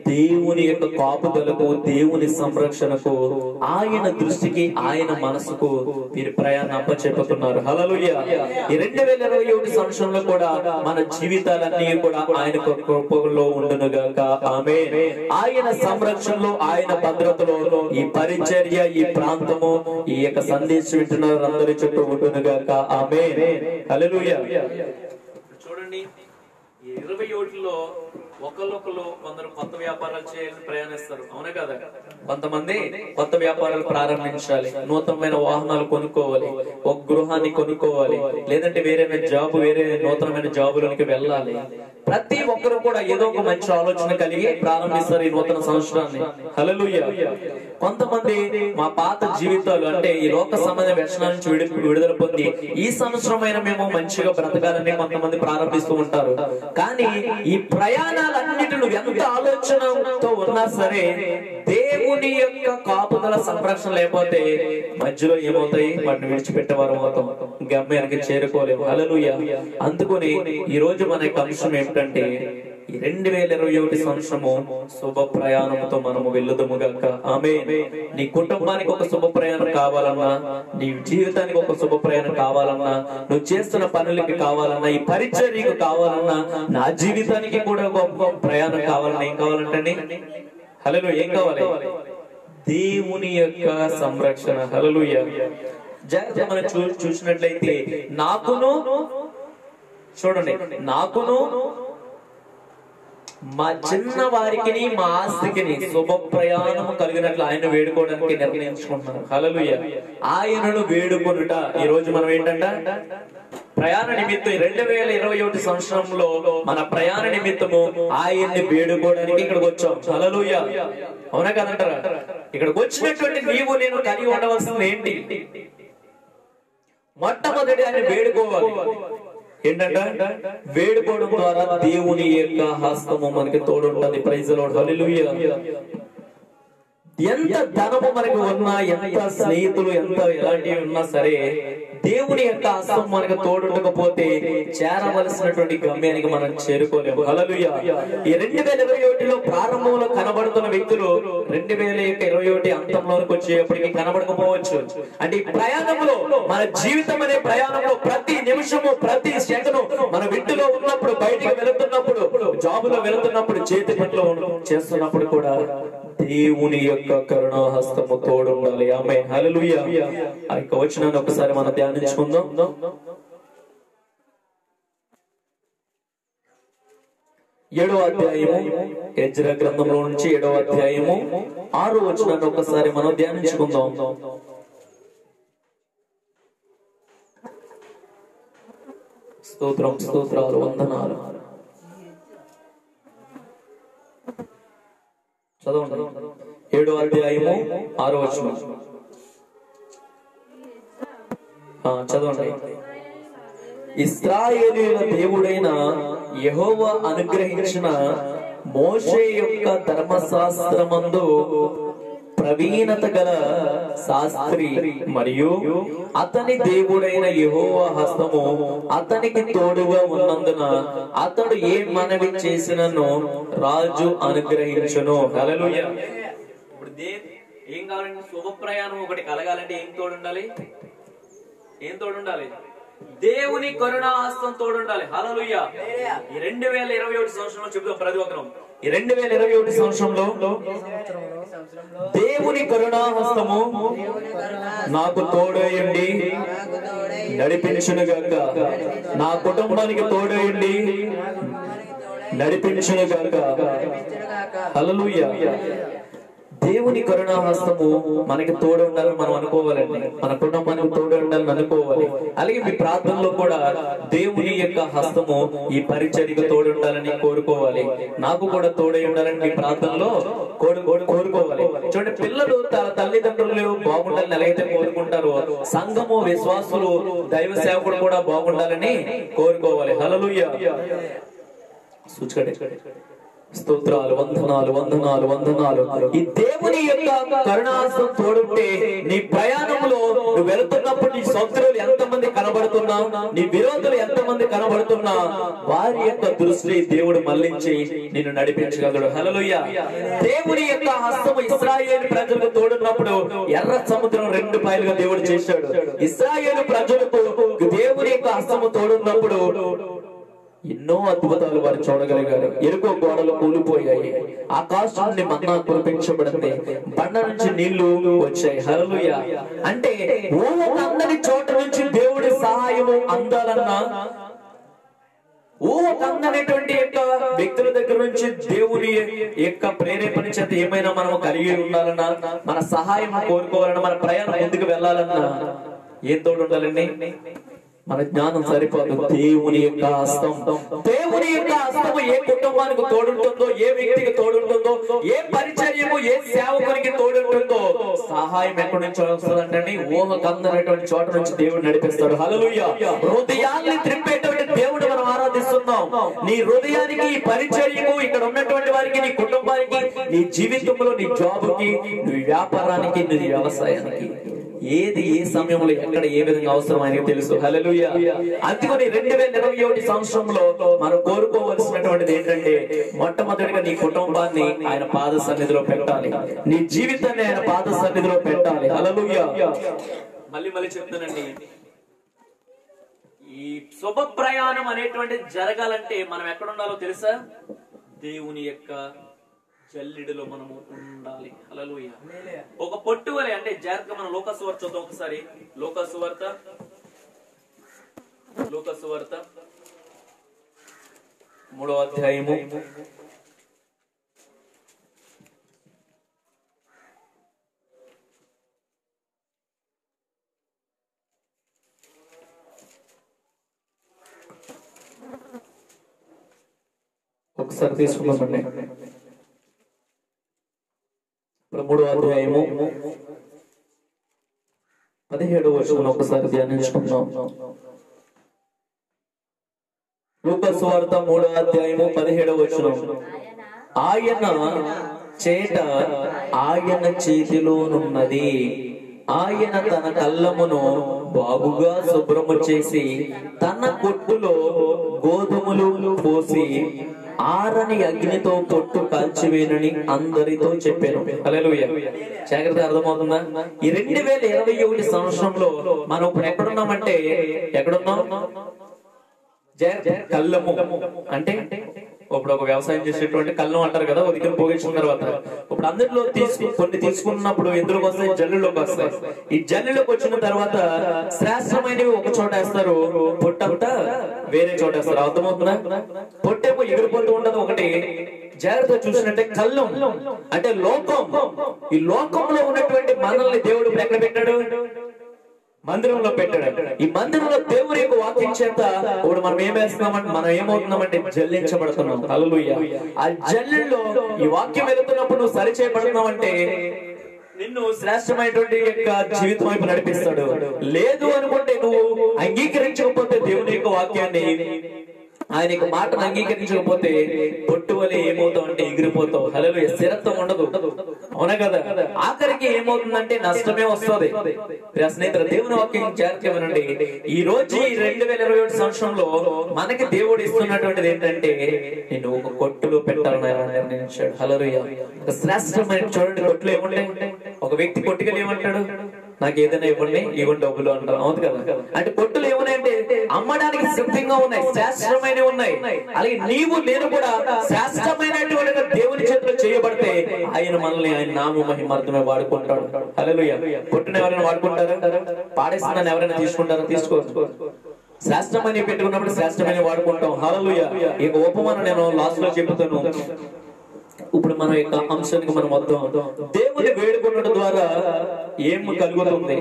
దేవుని యొక్క కాపుదలకు, దేవుని సంరక్షణకు, ఆయన దృష్టికి, ఆయన మనసుకు వీరి ప్రయాణం అప్పచెప్పుతున్నారు. హల్లెలూయా. ఈ 2021 సంవత్సరంలో కూడా మన జీవితాలన్నీ కూడా ఆయన కృపలో ఉండునుగాక. ఆమేన్. ఆయన సంరక్షణలో, ఆయన భద్రతలో ఈ పరిచర్య, ఈ ప్రాంతము, ఈ యొక్క సందేశం వింటున్న అందరి చుట్టూ ఉండునుగాక. ఆమేన్. హల్లెలూయా. చూడండి, ఈ 21లో ఒకళ్ళొకళ్ళు కొందరు కొత్త వ్యాపారాలు చేయాలని ప్రయాణిస్తారు. అవునే కదా? కొంతమంది కొత్త వ్యాపారాలు ప్రారంభించాలి, నూతనమైన వాహనాలు కొనుక్కోవాలి, ఒక గృహాన్ని కొనుక్కోవాలి, లేదంటే వేరే నూతనమైన జాబులోనికి వెళ్ళాలి. ప్రతి ఒక్కరు కూడా ఏదో ఒక మంచి ఆలోచన కలిగి ప్రారంభిస్తారు ఈ నూతన సంవత్సరాన్ని. హల్లెలూయా. కొంతమంది మా పాత జీవితాలు అంటే ఈ లోక సంబంధ వ్యసనాల నుంచి విడుదల పొంది ఈ సంవత్సరమైన మేము మంచిగా బ్రతకాలని కొంతమంది ప్రారంభిస్తూ ఉంటారు. కానీ ఈ ప్రయాణాలన్నిటిలో ఎంత ఆలోచనతో ఉన్నా సరే దేవుని యొక్క కాపుదల సంరక్షణ లేకపోతే మధ్యలో ఏమవుతాయి? వాటిని విడిచిపెట్టేవారు అవుతాం, గమ్యానికి చేరుకోలేము. హల్లెలూయా. అందుకని ఈ రోజు మన యొక్క అంశం ఏమిటంటే ఈ 2021 సంవత్సరము శుభ ప్రయాణంతో మనము వెళ్ళుదము గాక. ఆమేన్. నీ కుటుంబానికి ఒక శుభ ప్రయాణం కావాలన్నా, నీ జీవితానికి ఒక శుభ ప్రయాణం కావాలన్నా, నువ్వు చేస్తున్న పనులకి కావాలన్నా, ఈ పరిచర్యకు కావాలన్నా, నా జీవితానికి కూడా గొప్ప ప్రయాణం కావాలన్నా ఏం కావాలంటే హల్లెలూయా, ఏం కావాలి? దేవుని యొక్క సంరక్షణ. హల్లెలూయా. జాగ్రత్తగా మనం చూసినట్లయితే నాకును, చూడండి, నాకును మా చిన్న వారికి మా ఆస్తికి శుభ ప్రయాణం కలిగినట్లు ఆయన వేడుకోవడానికి నిర్ణయించుకుంటున్నారు. హల్లెలూయా. ఆయనను వేడుకొనుట. ఈ రోజు మనం ఏంటంట ప్రయాణ నిమిత్తం 2021 సంవత్సరంలో మన ప్రయాణ నిమిత్తము ఆయన్ని వేడుకోవడానికి ఇక్కడికి వచ్చాం. హల్లెలూయా. అవునా కదంటారా? ఇక్కడికి వచ్చినటువంటి నీవు నేను కలిగి ఉండవలసింది ఏంటి? మొట్టమొదటి ఆయన వేడుకోవాలి. ఏంటంటే వేడుకోవడం ద్వారా దేవుని యొక్క హస్తము మనకి తోడుంటుంది. Praise the Lord. హల్లెలూయా. ఎంత ధనము మనకు ఉన్నా, ఎంత స్నేహితులు, ఎంత ఎలాంటివి ఉన్నా సరే, దేవుని యొక్క హస్తం మనకు తోడుండకపోతే చేరవలసినటువంటి గమ్యానికి మనం చేరుకోలేము. హల్లెలూయా. ఈ 2021లో ప్రారంభంలో కనబడుతున్న వ్యక్తులు 2021 అంతంలోకి వచ్చేప్పటికి కనబడకపోవచ్చు. అంటే ఈ ప్రయాణంలో, మన జీవితం అనే ప్రయాణంలో ప్రతి నిమిషము, ప్రతి సెకను మన వింటిలో ఉన్నప్పుడు, బయటికి వెళుతున్నప్పుడు, జాబులో వెళుతున్నప్పుడు, చేతి పనిలో చేస్తున్నప్పుడు కూడా దేవుని యొక్క కరుణా హస్తము తోడు ఉండాలి. ఆమేన్. హల్లెలూయా. ఆ యొక్క వచనాన్ని ఒకసారి మనం ధ్యానించుకుందాం. 7వ అధ్యాయము, ఎజ్రా గ్రంథంలో నుంచి 7వ అధ్యాయము 6వ వచనాన్ని ఒకసారి మనం ధ్యానించుకుందాం. స్తోత్రం, స్తోత్రాలు, వందనాలు. చదవండి. 7వ అధ్యాయము 6వ వచనం చదవండి. ఇశ్రాయేలీయుల దేవుడైన యెహోవా అనుగ్రహించిన మోషే యొక్క ధర్మశాస్త్రమందు ప్రవీణత గల శాస్త్రి మరియు అతని దేవుడైన యెహోవా హస్తము అతనికి తోడుగా ఉన్నందున అతడు ఏ మనవి చేసినను రాజు అనుగ్రహించును. హల్లెలూయా. ఇప్పుడు ఏం కావాలంటే శుభ ప్రయాణం ఒకటి కలగాలంటే ఏం తోడుండాలి? ఏం తోడుండాలి? దేవుని కరుణాహస్తం తోడుండాలి. హల్లెలూయా. ఈ 2021 సంవత్సరంలో చెబుతాం ప్రతి ఒక్కరం. ఈ 2021 సంవత్సరంలో దేవుని కరుణాహస్తము నాకు తోడయండి నడిపించునుగాక. నా కుటుంబానికి తోడయండి నడిపించునుగాక. హల్లెలూయా. దేవుని కరుణా హస్తము మనకి తోడు ఉండాలని మనం అనుకోవాలండి. మన కుటుంబానికి తోడు ఉండాలని అనుకోవాలి. అలాగే మీ ప్రార్థనలో కూడా దేవుని యొక్క హస్తము ఈ పరిచర్యకు తోడు ఉండాలని కోరుకోవాలి. నాకు కూడా తోడై ఉండాలని మీ ప్రార్థనలో కోరుకోవాలి. చూడండి, పిల్లలు తల్లిదండ్రులు బాగుండాలని ఎలాగైతే కోరుకుంటారో, సంఘము, విశ్వాసులు, దైవ సేవకుడు కూడా బాగుండాలని కోరుకోవాలి. హల్లెలూయా. స్తోత్రాలు, వందనాలు, వందనాలు, వందనాలు. ఈ దేవుని యొక్క కరుణాహస్తం తోడుంటే నీ ప్రయాణంలో నువ్వు వెళుతున్నప్పుడు నీ శత్రువులు ఎంతమంది కనబడుతున్నా, నీ విరోధులు ఎంతమంది కనబడుతున్నా, వారి యొక్క దృష్టి దేవుడు మళ్లించి నిన్ను నడిపించగలడు. హల్లెలూయా. దేవుని యొక్క హస్తము ఇశ్రాయేలు ప్రజలకు తోడున్నప్పుడు ఎర్ర సముద్రం 2 పాయలుగా దేవుడు చేశాడు. ఇశ్రాయేలు ప్రజలకు దేవుని యొక్క హస్తము తోడున్నప్పుడు ఎన్నో అద్భుతాలు వారు చూడగలిగారు. ఎరుకో గోడలు కూలిపోయాయి, ఆకాశం నుండి మన్నా కురిపించబడింది, బండ నుంచి నీళ్లు వచ్చాయి. హల్లెలూయా. అంటే ఊహకందని చోట నుంచి దేవుడి సహాయము అందాలన్నా, ఊహకందనేటువంటి యొక్క వ్యక్తుల దగ్గర నుంచి దేవుని యొక్క ప్రేరేపణ చేత ఏమైనా మనం కలిగి ఉండాలన్నా, మన సహాయం కోరుకోవాలన్నా, మన ప్రయాణం ముందుకు వెళ్ళాలన్నా ఏం తోడు ఉండాలండి? మన జ్ఞానం సరిపోదు. దేవుని యొక్క హస్తం, దేవుని యొక్క హస్తము ఏ కుటుంబానికి తోడుంటుందో, ఏ వ్యక్తికి తోడుంటుందో, ఏ పరిచర్యము, ఏ సేవకునికి తోడుంటుందో, సహాయం ఎక్కడి నుంచి వస్తుందంటే ఊహకందనటువంటి చోట నుంచి దేవుడు నడిపిస్తాడు. హల్లెలూయా. హృదయాన్ని త్రిప్పేటువంటి దేవుడు మనం ఆరాధిస్తున్నాం. నీ హృదయానికి, ఈ పరిచర్యకు, ఇక్కడ ఉన్నటువంటి వారికి, నీ కుటుంబానికి, నీ జీవితంలో, నీ జాబుకి, నీ వ్యాపారానికి, నీ వ్యవసాయానికి ఏది ఏ సమయంలో ఎక్కడ ఏ విధంగా అవసరం ఆయనకు తెలుసు. హల్లెలూయా. అందుకని 2021 సంవత్సరంలో మనం కోరుకోవలసినటువంటిది ఏంటంటే, మొట్టమొదటిగా నీ కుటుంబాన్ని ఆయన పాద సన్నిధిలో పెట్టాలి, నీ జీవితాన్ని ఆయన పాద సన్నిధిలో పెట్టాలి. హల్లెలూయా. మళ్ళీ చెప్తానండి, ఈ శుభ ప్రయాణం అనేటువంటిది జరగాలంటే మనం ఎక్కడ ఉండాలో తెలుసా? దేవుని యొక్క జల్లిడిలో మనము ఉండాలి. హల్లెలూయా. ఒక పొట్టు వలె, అంటే జాగ్రత్తగా మనం లోకసువార్త చూద్దాం ఒకసారి. లోకసువార్త 3వ అధ్యాయము 17వ వచనం ఒకసారి ధ్యానించుకుందాం. లోకసువార్త 3వ అధ్యాయము 17వ వచనం. ఆయన చేట ఆయన చేతిలోనున్నది, ఆయన తన కళ్ళమును బాగుగా శుభ్రము చేసి తన కొట్టులో గోధుమలు పోసి ఆరని అగ్నితో పొట్టు కాల్చివేనని అందరితో చెప్పాను. హల్లెలూయా. జాగ్రత్త, అర్థమవుతుందా? ఈ 2021 సంవత్సరంలో మనం ఇప్పుడు ఎక్కడున్నామంటే, ఎక్కడున్నాం? కళ్ళము అంటే ఇప్పుడు ఒక వ్యవసాయం చేసేటువంటి కళ్ళం అంటారు కదా, ఒక దగ్గర పోగించుకున్న తర్వాత ఇప్పుడు అందులో కొన్ని తీసుకున్నప్పుడు ఎందులోకి వస్తాయి? జల్లులోకి వస్తాయి. ఈ జల్లులోకి వచ్చిన తర్వాత శ్రేష్టమైనవి ఒక చోట వేస్తారు, పొట్టంతా వేరే చోట వేస్తారు. అర్థమవుతుందా? పొట్టేమో ఎగిరిపోతూ ఉండదు ఒకటి. జాగ్రత్తగా చూసినట్టే కళ్ళం అంటే లోకం. ఈ లోకంలో ఉన్నటువంటి మనల్ని దేవుడు ఎక్కడ పెట్టాడు? మందిరంలో పెట్టాడు. ఈ మందిరంలో దేవుని యొక్క వాక్యం చేత ఇప్పుడు మనం ఏం వేస్తున్నామంటే, మనం ఏమవుతున్నామంటే జల్లించబడుతున్నాం. హల్లెలూయా. ఆ జల్లుల్లో ఈ వాక్యం వెళుతున్నప్పుడు నువ్వు సరి చేయబడుతున్నావంటే నిన్ను శ్రేష్టమైనటువంటి యొక్క జీవితం వైపు నడిపిస్తాడు. లేదు అనుకుంటే, నువ్వు అంగీకరించకపోతే దేవుని యొక్క వాక్యాన్ని, ఆయన యొక్క మాటను అంగీకరించకపోతే పొట్టు వలె ఏమవుతావు అంటే ఎగిరిపోతావు. హల్లెలూయా. స్థిరత్వం ఉండదు. అవునా కదా? ఆఖరికి ఏమవుతుందంటే నష్టమే వస్తుంది. స్నేహితులు, దేవుని వాక్యం జాగ్రత్తగా, ఈ రోజు ఈ 2021 సంవత్సరంలో మనకి దేవుడు ఇస్తున్నటువంటిది ఏంటంటే, నేను ఒక కొట్టులో పెట్టాలని నిర్ణయించాడు. హల్లెలూయా. ఒక శ్రేష్టమైన, చూడండి, కొట్టులో ఏముంటాయి? ఒక వ్యక్తి కొట్టుకెళ్ళి ఏమంటాడు? నాకు ఏదైనా ఇవ్వండి, ఇవ్వండి డబ్బులు అంటారు. అవును కదా? అంటే కొట్టులు ఏమున్నాయంటే అమ్మడానికి సిద్ధంగా ఉన్నాయి, శ్రేష్టమైనవి ఉన్నాయి. అలాగే నీవు నేను కూడా శ్రేష్టమైనటువంటి దేవుని చేతిలో చేయబడితే ఆయన మనల్ని, ఆయన నామ మహిమార్థమే వాడుకుంటాడు. హల్లెలూయా. పొట్టును ఎవరైనా వాడుకుంటారా? పాడేస్తుందని ఎవరైనా తీసుకుంటారా? తీసుకోవచ్చు. శ్రేష్టమైన పెట్టుకున్నప్పుడు శ్రేష్టమైన వాడుకుంటాం. హల్లెలూయా. ఇక ఉపమానం నేను లాస్ట్ లో చెబుతాను. ఇప్పుడు మన యొక్క అంశానికి మనం వద్దాం. దేవుని వేడుకొనడం ద్వారా ఏం కలుగుతుంది?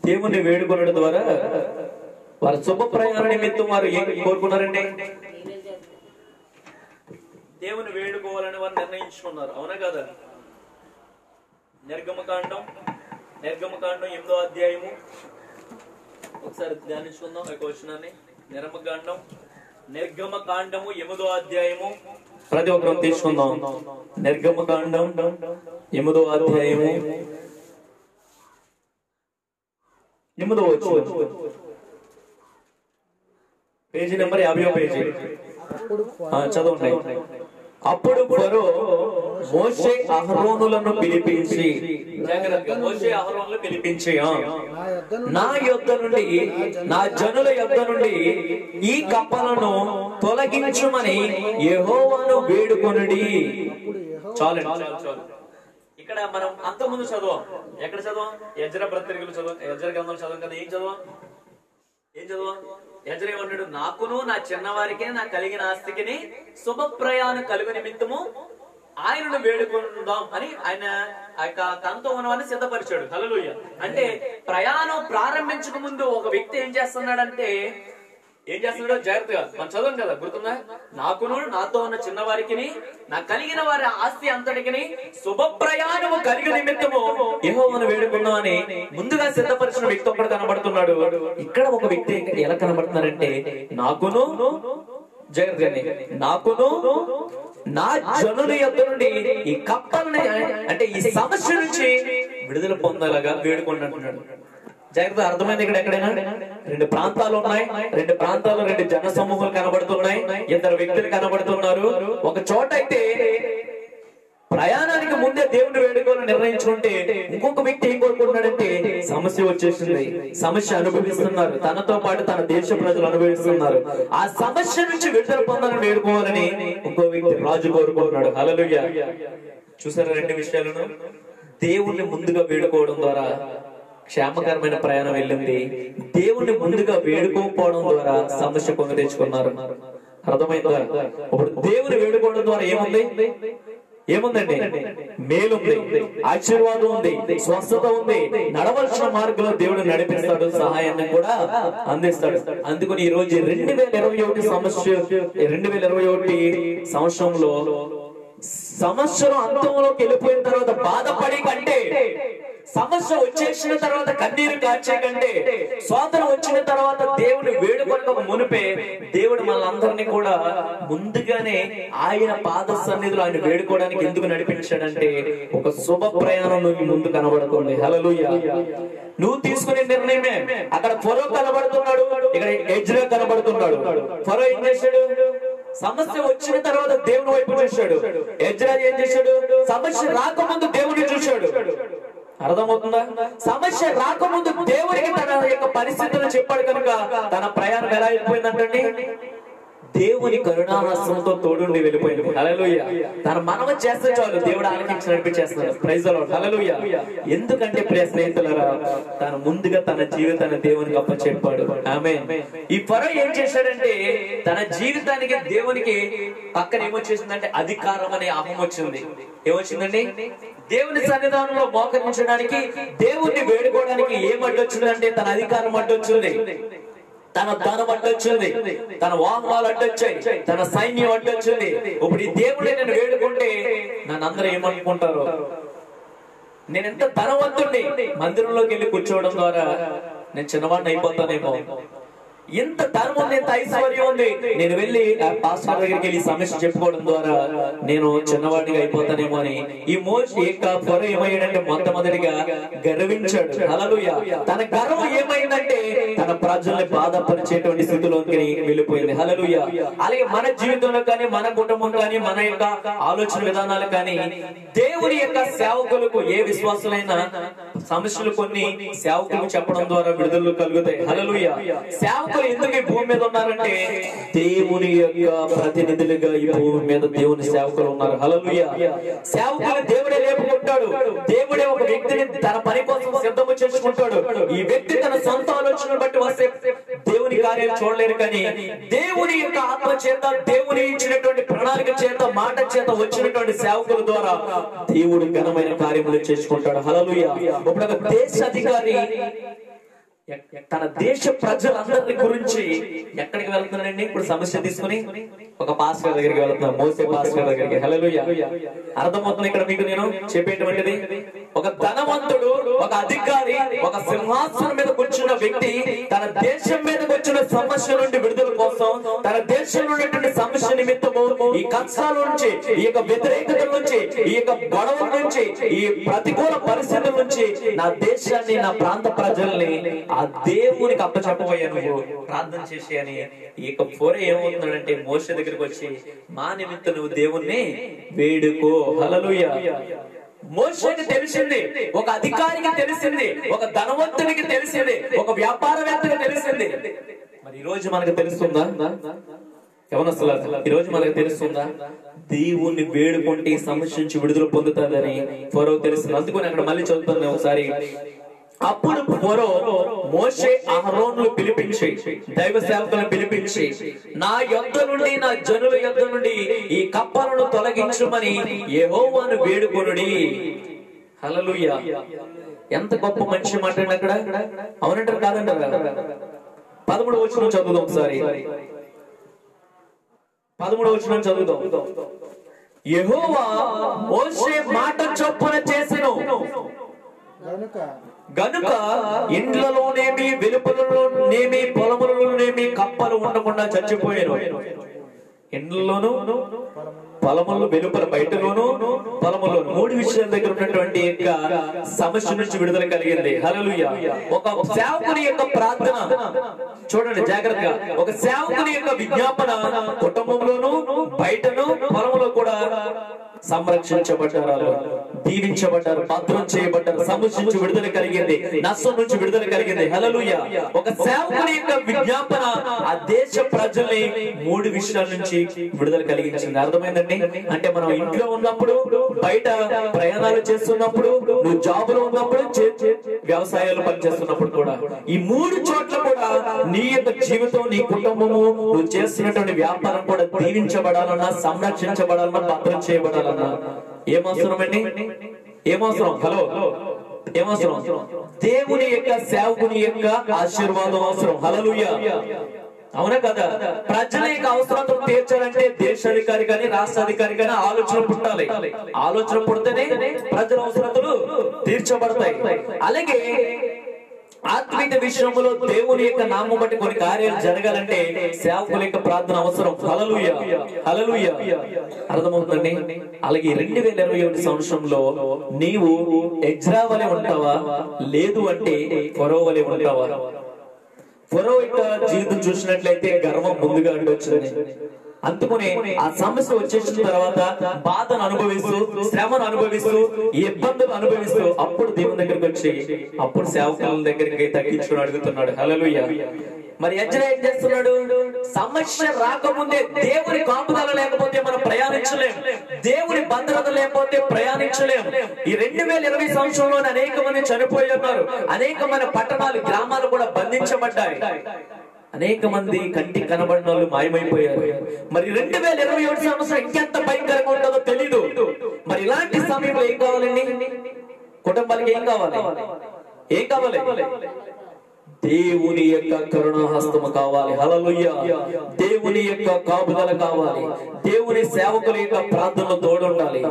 దేవుని వేడుకొనడం ద్వారా వారి శుభ ప్రయాణ నిమిత్తం వారు ఏం కోరుకున్నారండి? దేవుని వేడుకోవాలని వారు నిర్ణయించుకున్నారు. అవునా కదా? నిర్గమకాండం 8వ అధ్యాయము ఒకసారి ధ్యానించుకుందాం. ఒక వచనాన్ని. నిర్గమకాండము 8వ అధ్యాయము ప్రతి ఒక్కరం తీసుకుందాం. నిర్గమకాండం 8వ అధ్యాయము 8వ వచనం, పేజీ నెంబర్ 50వ పేజీ. చదవండి. అప్పుడు ఫరో మోషే అహరోనులను పిలిపించి, నా యొద్ద నుండి, నా జనుల యొద్ద నుండి ఈ కప్పలను తొలగించుమని యెహోవాను వేడుకొనుడి. చాలండి. ఇక్కడ మనం అంతకుముందు చదవం. ఎక్కడ చదవం? యెజ్రా పత్రికలు చదవం, యెజ్రా గ్రంథం చదవం కదా. ఏం చదవం? యెజ్రా ఏమన్నాడు? నాకును నా చిన్నవారికి నా కలిగిన ఆస్తికిని శుభ ప్రయాణం కలుగు నిమిత్తము ఆయనను వేడుకుందాం అని ఆయన ఆ యొక్క తనతో ఉన్నవాన్ని సిద్ధపరిచాడు. హల్లెలూయా. అంటే ప్రయాణం ప్రారంభించక ముందు ఒక వ్యక్తి ఏం చేస్తున్నాడంటే, జాగ్రత్తగా మనం చదవం కదా, గుర్తుందా? నాకును నాతో ఉన్న చిన్నవారికి నా కలిగిన వారి ఆస్తి అంతటికి శుభ ప్రయాణము కలిగి నిమిత్తము యెహోవాను వేడుకుందాం అని ముందుగా సిద్ధపరిచిన వ్యక్తి ఒక్కడు కనబడుతున్నాడు. ఇక్కడ ఒక వ్యక్తి ఎలా కనబడుతున్నారంటే, నాకును, జాగ్రత్తగా, నాకును నా జనుల యొద్ద నుండి ఈ కప్పల్ని, అంటే ఈ సమస్య నుంచి విడుదల పొందేలాగా వేడుకోండి అంటున్నాడు. జాగ్రత్త, అర్థమైంది? ఇక్కడ ఎక్కడైనా రెండు ప్రాంతాలు ఉన్నాయి, రెండు ప్రాంతాల్లో రెండు జన సమూహాలు కనబడుతున్నాయి, ఇద్దరు వ్యక్తులు కనబడుతున్నారు. ఒక చోట అయితే ప్రయాణానికి ముందే దేవుని వేడుకలు నిర్ణయించుకుంటే ఇంకొక వ్యక్తి ఏం కోరుకుంటున్నాడంటే సమస్య వచ్చేసింది, సమస్య అనుభవిస్తున్నారు, తనతో పాటు తన దేశ ప్రజలు అనుభవిస్తున్నారు. ఆ సమస్య నుంచి విడుదల పొందాలని వేడుకోవాలని ఇంకో వ్యక్తి రాజు కోరుకుంటున్నాడు. హల్లెలూయా. చూసారా రెండు విషయాలను? దేవుణ్ణి ముందుగా వేడుకోవడం ద్వారా క్షేమకరమైన ప్రయాణం వెళ్ళింది. దేవుణ్ణి ముందుగా వేడుకోకపోవడం ద్వారా సమస్య కొని తెచ్చుకున్నారు. అర్థమైందా? ఇప్పుడు దేవుని వేడుకోవడం ద్వారా ఏముందండి? మేలుంది, ఆశీర్వాదం ఉంది, స్వస్థత ఉంది, నడవలసిన మార్గంలో దేవుడు నడిపిస్తాడు, సహాయాన్ని కూడా అందిస్తాడు. అందుకని ఈ రోజు 2021 సంవత్సరంలో సంవత్సరం అంతంలోకి వెళ్ళిపోయిన తర్వాత బాధపడి కంటే, సమస్య వచ్చేసిన తర్వాత కన్నీరు కార్చే కంటే, స్వాతంత్రం వచ్చిన తర్వాత దేవుని వేడుకొనక మునిపే దేవుడు మనందరినీ కూడా ముందుగానే ఆయన పాద సన్నిధిలో ఆయన వేడుకోవడానికి ఎందుకు నడిపించాడంటే ఒక శుభ ప్రయాణం ముందు కనబడుతుంది. హల్లెలూయా. నువ్వు తీసుకునే నిర్ణయమే. అక్కడ ఫరో కనబడుతున్నాడు, ఇక్కడ ఎజ్రా కనబడుతున్నాడు. ఫరో ఏం చేశాడు? సమస్య వచ్చిన తర్వాత దేవుని వైపు చూశాడు. ఎజ్రా ఏం చేశాడు? సమస్య రాకముందు దేవుని చూశాడు. అర్థమవుతుందా? సమస్య రాకముందు దేవునికి తన యొక్క పరిస్థితులు చెప్పాడు కనుక తన ప్రయాణం ఎలా అయిపోయిందంటే దేవుని కరుణాహస్తంతో తోడుండి వెళ్ళిపోయింది. హల్లెలూయా. తన మనవి చేస్తే చాలు, దేవుడు ఆలకించి నడిపించేస్తాడు. Praise the Lord. హల్లెలూయా. ఎందుకంటే ప్రియ స్నేహితులారా, తను ముందుగా తన జీవితాన్ని దేవునికి అప్పచెప్పాడు. ఆమేన్. ఈ ఫరో ఏం చేశాడంటే తన జీవితానికి దేవునికి పక్కన ఏమొచ్చేసిందంటే అధికారం అనే అహం వచ్చింది. ఏమొచ్చిందండి? దేవుని సన్నిధానంలో మోకరించడానికి, దేవుణ్ణి వేడుకోవడానికి ఏం అడ్డొచ్చిందంటే తన అధికారం అడ్డొచ్చింది, తన ధనం అడ్డొచ్చింది, తన వాహనాలు అడ్డొచ్చాయి, తన సైన్యం అడ్డొచ్చింది. ఇప్పుడు ఈ దేవుడే నేను వేడుకుంటే నన్ను అందరూ ఏమనుకుంటారు? నేను ఎంత ధనవంతుడిని, మందిరంలోకి వెళ్ళి కూర్చోవడం ద్వారా నేను చిన్నవాడిని అయిపోతానేమో, ఎంత ధనం ఉంది, ఎంత ఐశ్వర్యం ఉంది, నేను వెళ్ళి ఆ పాస్టర్ దగ్గరికి వెళ్ళి సమస్య చెప్పుకోవడం ద్వారా నేను చిన్నవాడిగా అయిపోతానేమో అని ఈ మోషే ఫరో ఏమయ్యాడంటే మొట్టమొదటిగా గర్వించాడు. హల్లెలూయా. తన గర్వం ఏమైందంటే తన ప్రజల్ని బాధపరిచేటువంటి స్థితిలోకి వెళ్ళిపోయింది. హల్లెలూయా. అలాగే మన జీవితంలో కానీ, మన కుటుంబం కానీ, మన యొక్క ఆలోచన విధానాలు కానీ, దేవుని యొక్క సేవకులకు ఏ విశ్వాసులైనా సమస్యలు కొన్ని సేవకులకు చెప్పడం ద్వారా విడుదల కలుగుతాయి. హల్లెలూయా. సేవకులు ఎందుకు ఈ భూమి మీద ఉన్నారంటే దేవుని యొక్క ప్రతినిధులుగా ఈ భూమి మీద దేవుని సేవకులు ఉన్నారు. హల్లెలూయా. సేవకులు దేవుడే లేపుకుంటాడు. దేవుడే ఒక వ్యక్తిని తన పని కోసం సిద్ధము చేసుకుంటాడు. ఈ వ్యక్తి తన సొంత ఆలోచనలు బట్టి వస్తే దేవుని కార్యాలు చూడలేరు, కానీ దేవుని యొక్క ఆత్మ చేత, దేవుని ఇచ్చినటువంటి ప్రణాళిక చేత, మాట చేత వచ్చినటువంటి సేవకుల ద్వారా దేవుడు ఘనమైన కార్యములు చేసుకుంటాడు. హల్లెలూయా. ఇప్పుడు ఒక దేశ అధికారి తన దేశ ప్రజలందరి గురించి ఎక్కడికి వెళ్తున్నాడండి? ఇప్పుడు సమస్య తీసుకుని ఒక పాస్టర్ దగ్గరికి వెళ్తున్నాను, మోసే పాస్టర్ దగ్గరికి. హల్లెలూయా. అర్థమవుతుంది ఇక్కడ మీకు నేను చెప్పేటువంటిది? ఒక ధనవంతుడు, ఒక అధికారి, ఒక సింహాసనం మీద కూర్చున్న వ్యక్తి తన దేశం మీదకి వచ్చిన సమస్య నుండి విడుదల కోసం, తన దేశంలో ఉన్నటువంటి సమస్య నిమిత్తము, ఈ కష్టాల నుంచి, ఈ యొక్క వ్యతిరేకత నుంచి, ఈ యొక్క గొడవల నుంచి, ఈ ప్రతికూల పరిస్థితుల నుంచి నా దేశాన్ని, నా ప్రాంత ప్రజల్ని ఆ దేవునికి అప్పచెప్పబోయా, నువ్వు ప్రార్థన చేసి అని ఈ యొక్క ఫరో ఏమవుతున్నాడంటే మోషే దగ్గరికి వచ్చి మా నిమిత్తం నువ్వు దేవుణ్ణి వేడుకో. హల్లెలూయా. మోషేకి తెలిసింది, ఒక అధికారికి తెలిసింది, ఒక ధనవంతునికి తెలిసింది, ఒక వ్యాపారవేత్తకి తెలిసింది. మరి ఈ రోజు మనకు తెలుస్తుందా? యవనస్తులా, ఈ రోజు మనకు తెలుస్తుందా? దేవుణ్ణి వేడుకుంటే ఈ సమస్య నుంచి విడుదల పొందుతాదని ఫరో తెలుస్తుంది. అందుకని అక్కడ మళ్ళీ చదువుతాను ఒకసారి. అప్పుడు ఫరో మోషే అహరోనులు పిలిపించి, దైవ సేవకులను పిలిపించి, నా యొద్ద నుండి, నా జనుల యొద్ద నుండి ఈ కప్పలను తొలగించమని యెహోవాను వేడుకొనుడి. హల్లెలూయా. ఎంత గొప్ప మంచి మాట అక్కడ. అవునంటారు కాదంటారా? 13వ వచనం చదువుదాం ఒకసారి. 13వ వచనం చదువుదాం. యెహోవా మోషే మాట చొప్పున చేసెను గనుక ఇండ్లలోనేమి, వెలుపలలోనేమి, పొలములలోనేమి కప్పలు ఉండకుండా చచ్చిపోయారు. ఇండ్లలోను పొలములు వెలుపల బయటలోను పొలములో 3 విషయాల దగ్గర ఉన్నటువంటి యొక్క సమస్య నుంచి విడుదల కలిగింది. హల్లెలూయా. ఒక సేవకుని యొక్క ప్రార్థన చూడండి జాగ్రత్తగా. ఒక సేవకుని యొక్క విజ్ఞాపన కుటుంబంలోను బయటను పొలములో కూడా సంరక్షించబడ్డారు, దీవించబడ్డారు, భద్రం చేయబడ్డారు, సమస్య నుంచి విడుదల కలిగింది, నష్టం నుంచి విడుదల కలిగింది. హల్లెలూయా. ఒక సేవకుని యొక్క విజ్ఞాపన ఆ దేశ ప్రజల్ని 3 విషయాల నుంచి విడుదల కలిగించింది. అర్థమైందండి? అంటే మనం ఇంట్లో ఉన్నప్పుడు, బయట ప్రయాణాలు చేస్తున్నప్పుడు, నువ్వు జాబులో ఉన్నప్పుడు, వ్యవసాయాలు పనిచేస్తున్నప్పుడు కూడా ఈ 3 చోట్ల కూడా నీ యొక్క జీవితం, నీ కుటుంబము, నువ్వు చేస్తున్నటువంటి వ్యాపారం కూడా దీవించబడాలన్నా, సంరక్షించబడాలన్నా, భద్రం చేయబడాలన్నా ఏమవసరం అండి? ఏమవసరం? హలో, ఏమవసరం? దేవుని యొక్క సేవకుని యొక్క ఆశీర్వాదం అవసరం. హల్లెలూయా. అవునా కదా? ప్రజల యొక్క అవసరాలను తీర్చాలంటే దేశాధికారి కానీ రాష్ట్రాధికారి కానీ ఆలోచన పుట్టాలి. ఆలోచన పుడితేనే ప్రజల అవసరాలు తీర్చబడతాయి. అలాగే ఆత్మీయ విషయంలో దేవుని యొక్క నామం బట్టి కొన్ని కార్యాలు జరగాలంటే సేవకుల యొక్క ప్రార్థన అవసరం. హల్లెలూయా. హల్లెలూయా. అర్థమవుతుందండి? అలాగే 2021 సంవత్సరంలో నీవు ఎజ్రా వలె ఉంటావా, లేదు అంటే ఫరో వలె ఉంటావా? ఫరో యొక్క జీవితం చూసినట్లయితే గర్వం ముందుగా అడ్డొచ్చింది. అందుకనే ఆ సమస్య వచ్చేసిన తర్వాత బాధను అనుభవిస్తూ, శ్రమను అనుభవిస్తూ, ఇబ్బందులు అనుభవిస్తూ అప్పుడు దేవుని దగ్గరికి వచ్చి అప్పుడు సేవకుల దగ్గరికి తగ్గించుకుని అడుగుతున్నాడు. హల్లెలూయా. మరి ఎజ్రా ఏం చేస్తున్నాడు? సమస్య రాకముందే దేవుని కాపుదల లేకపోతే మనం ప్రయాణించలేం, దేవుని భద్రత లేకపోతే ప్రయాణించలేం. ఈ 2020 సంవత్సరంలో అనేక మంది చనిపోయి ఉన్నారు. అనేకమైన పట్టణాలు, గ్రామాలు కూడా బంధించబడ్డాయి. అనేక మంది కంటికి కనబడిన వాళ్ళు మాయమైపోయారు. మరి 2021 సంవత్సరం ఇంకెంత భయంకరంగా ఉంటుందో తెలీదు. మరి ఇలాంటి సమయంలో ఏం కావాలండి? కుటుంబాలకి ఏం కావాలి? ఏం కావాలి? దేవుని యొక్క కరుణాహస్తము కావాలి. హల్లెలూయా. దేవుని యొక్క కాపుదల కావాలి. దేవుని సేవకుల యొక్క ప్రార్థనలు తోడుండాలి.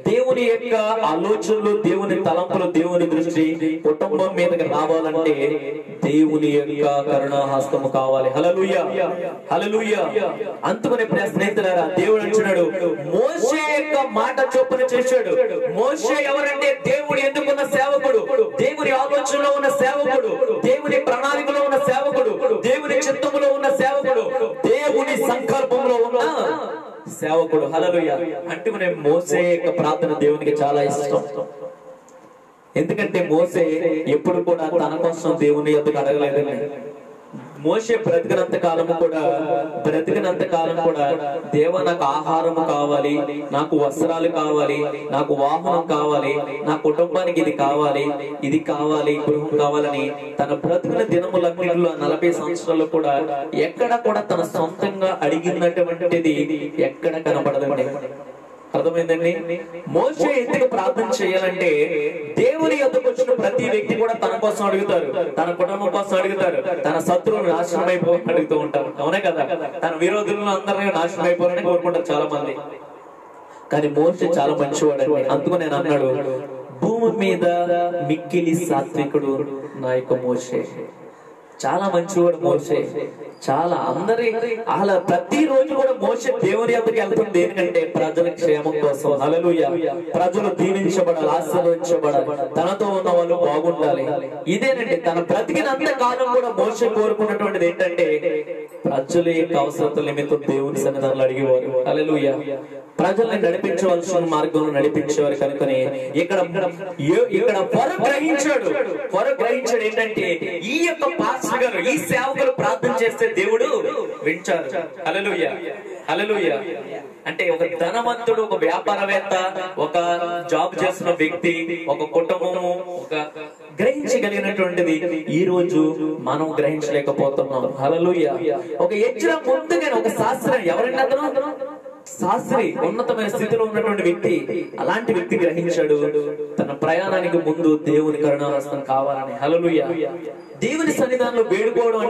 దేవుని యొక్క ఆలోచనలు, దేవుని తలంపులు, దేవుని దృష్టి కుటుంబం మీదకి రావాలంటే దేవుని యొక్క కరుణాహస్తము కావాలి. హల్లెలూయా. హల్లెలూయా. అందుకనే ప్రియ స్నేహితులారా, దేవుడు అంటున్నాడు మోషే యొక్క మాట చొప్పున చేశాడు. మోషే ఎవరంటే దేవుడు ఎందుకున్న సేవకుడు, దేవుని ఆలోచనలో ఉన్న సేవకుడు, దేవుని ప్రణాళికలో ఉన్న సేవకుడు, దేవుని చిత్తములో ఉన్న సేవకుడు, దేవుని సంకల్పంలో ఉన్న సేవకుడు. హల్లెలూయా. అంటే మోషే యొక్క ప్రార్థన దేవునికి చాలా ఇష్టం. ఎందుకంటే మోషే ఎప్పుడు కూడా తన కోసం దేవుని ఎందుకు అడగలేదండి. మోషే బ్రతికినంత కాలం కూడా దేవా నాకు ఆహారము కావాలి, నాకు వస్త్రాలు కావాలి, నాకు వాహనం కావాలి, నా కుటుంబానికి ఇది కావాలి, గృహం కావాలని తన బ్రతికిన దినములన్నిటిలో 40 సంవత్సరాలు కూడా ఎక్కడ కూడా తన సొంతంగా అడిగినటువంటిది ఎక్కడ కనబడదండి. అర్థమైందండి? మోషే ఎందుకు ప్రార్థన చేయాలంటే దేవుని యొద్దకు వచ్చిన ప్రతి వ్యక్తి కూడా తన కోసం అడుగుతారు, తన కుటుంబం కోసం అడుగుతారు, తన శత్రువులు నాశనం అయిపోవాలని అడుగుతూ ఉంటారు. అవునే కదా? తన విరోధులను అందరినీ నాశనం అయిపోవాలని కోరుకుంటారు చాలా మంది. కానీ మోషే చాలా మంచివాడు. అందుకు నేను అన్నాడు, భూమి మీద మిక్కిలి సాత్వికుడు నా యొక్క మోషే. చాలా మంచివాడు మోషే. చాలా అందరి అలా ప్రతిరోజు కూడా మోషే దేవుని యొద్దకు వెళ్తుంది. ఎందుకంటే ప్రజల క్షేమం కోసం. హల్లెలూయా. ప్రజలు దీవించబడాలి, ఆశీర్వదించబడాలి, తనతో ఉన్న వాళ్ళు బాగుండాలి. ఇదేనండి తన బ్రతికినంత కాలం కూడా మోషే కోరుకున్నటువంటిది ఏంటంటే ప్రజల యొక్క అవసరతల నిమిత్తం దేవుని సన్నిధానంలో అడిగేవారు. హల్లెలూయా. ప్రజల్ని నడిపించవలసిన మార్గంలో నడిపించేవారు. కనుకనే ఇక్కడ ఫరో గ్రహించాడు ఏంటంటే ఈ యొక్క పాస్టర్ గారు, ఈ సేవకులు ప్రార్థన చేస్తే దేవుడు వింటారు. హల్లెలూయా. హల్లెలూయా. అంటే ఒక ధనవంతుడు, ఒక వ్యాపారవేత్త, ఒక జాబ్ చేస్తున్న వ్యక్తి, ఒక కుటుంబము ఒక గ్రహించగలిగినటువంటిది ఈ రోజు మనం గ్రహించలేకపోతున్నాం. హల్లెలూయా. ఒక ఎజ్రా ముందుగా ఒక శాస్త్రం, ఎవరైనా అతను శాస్త్రి, ఉన్నతమైన స్థితిలో ఉన్నటువంటి వ్యక్తి, అలాంటి వ్యక్తి గ్రహించాడు తన ప్రయాణానికి ముందు దేవుని కరుణాహస్తం కావాలని. హల్లెలూయా. దేవుని సన్నిధానంలో వేడుకోవడం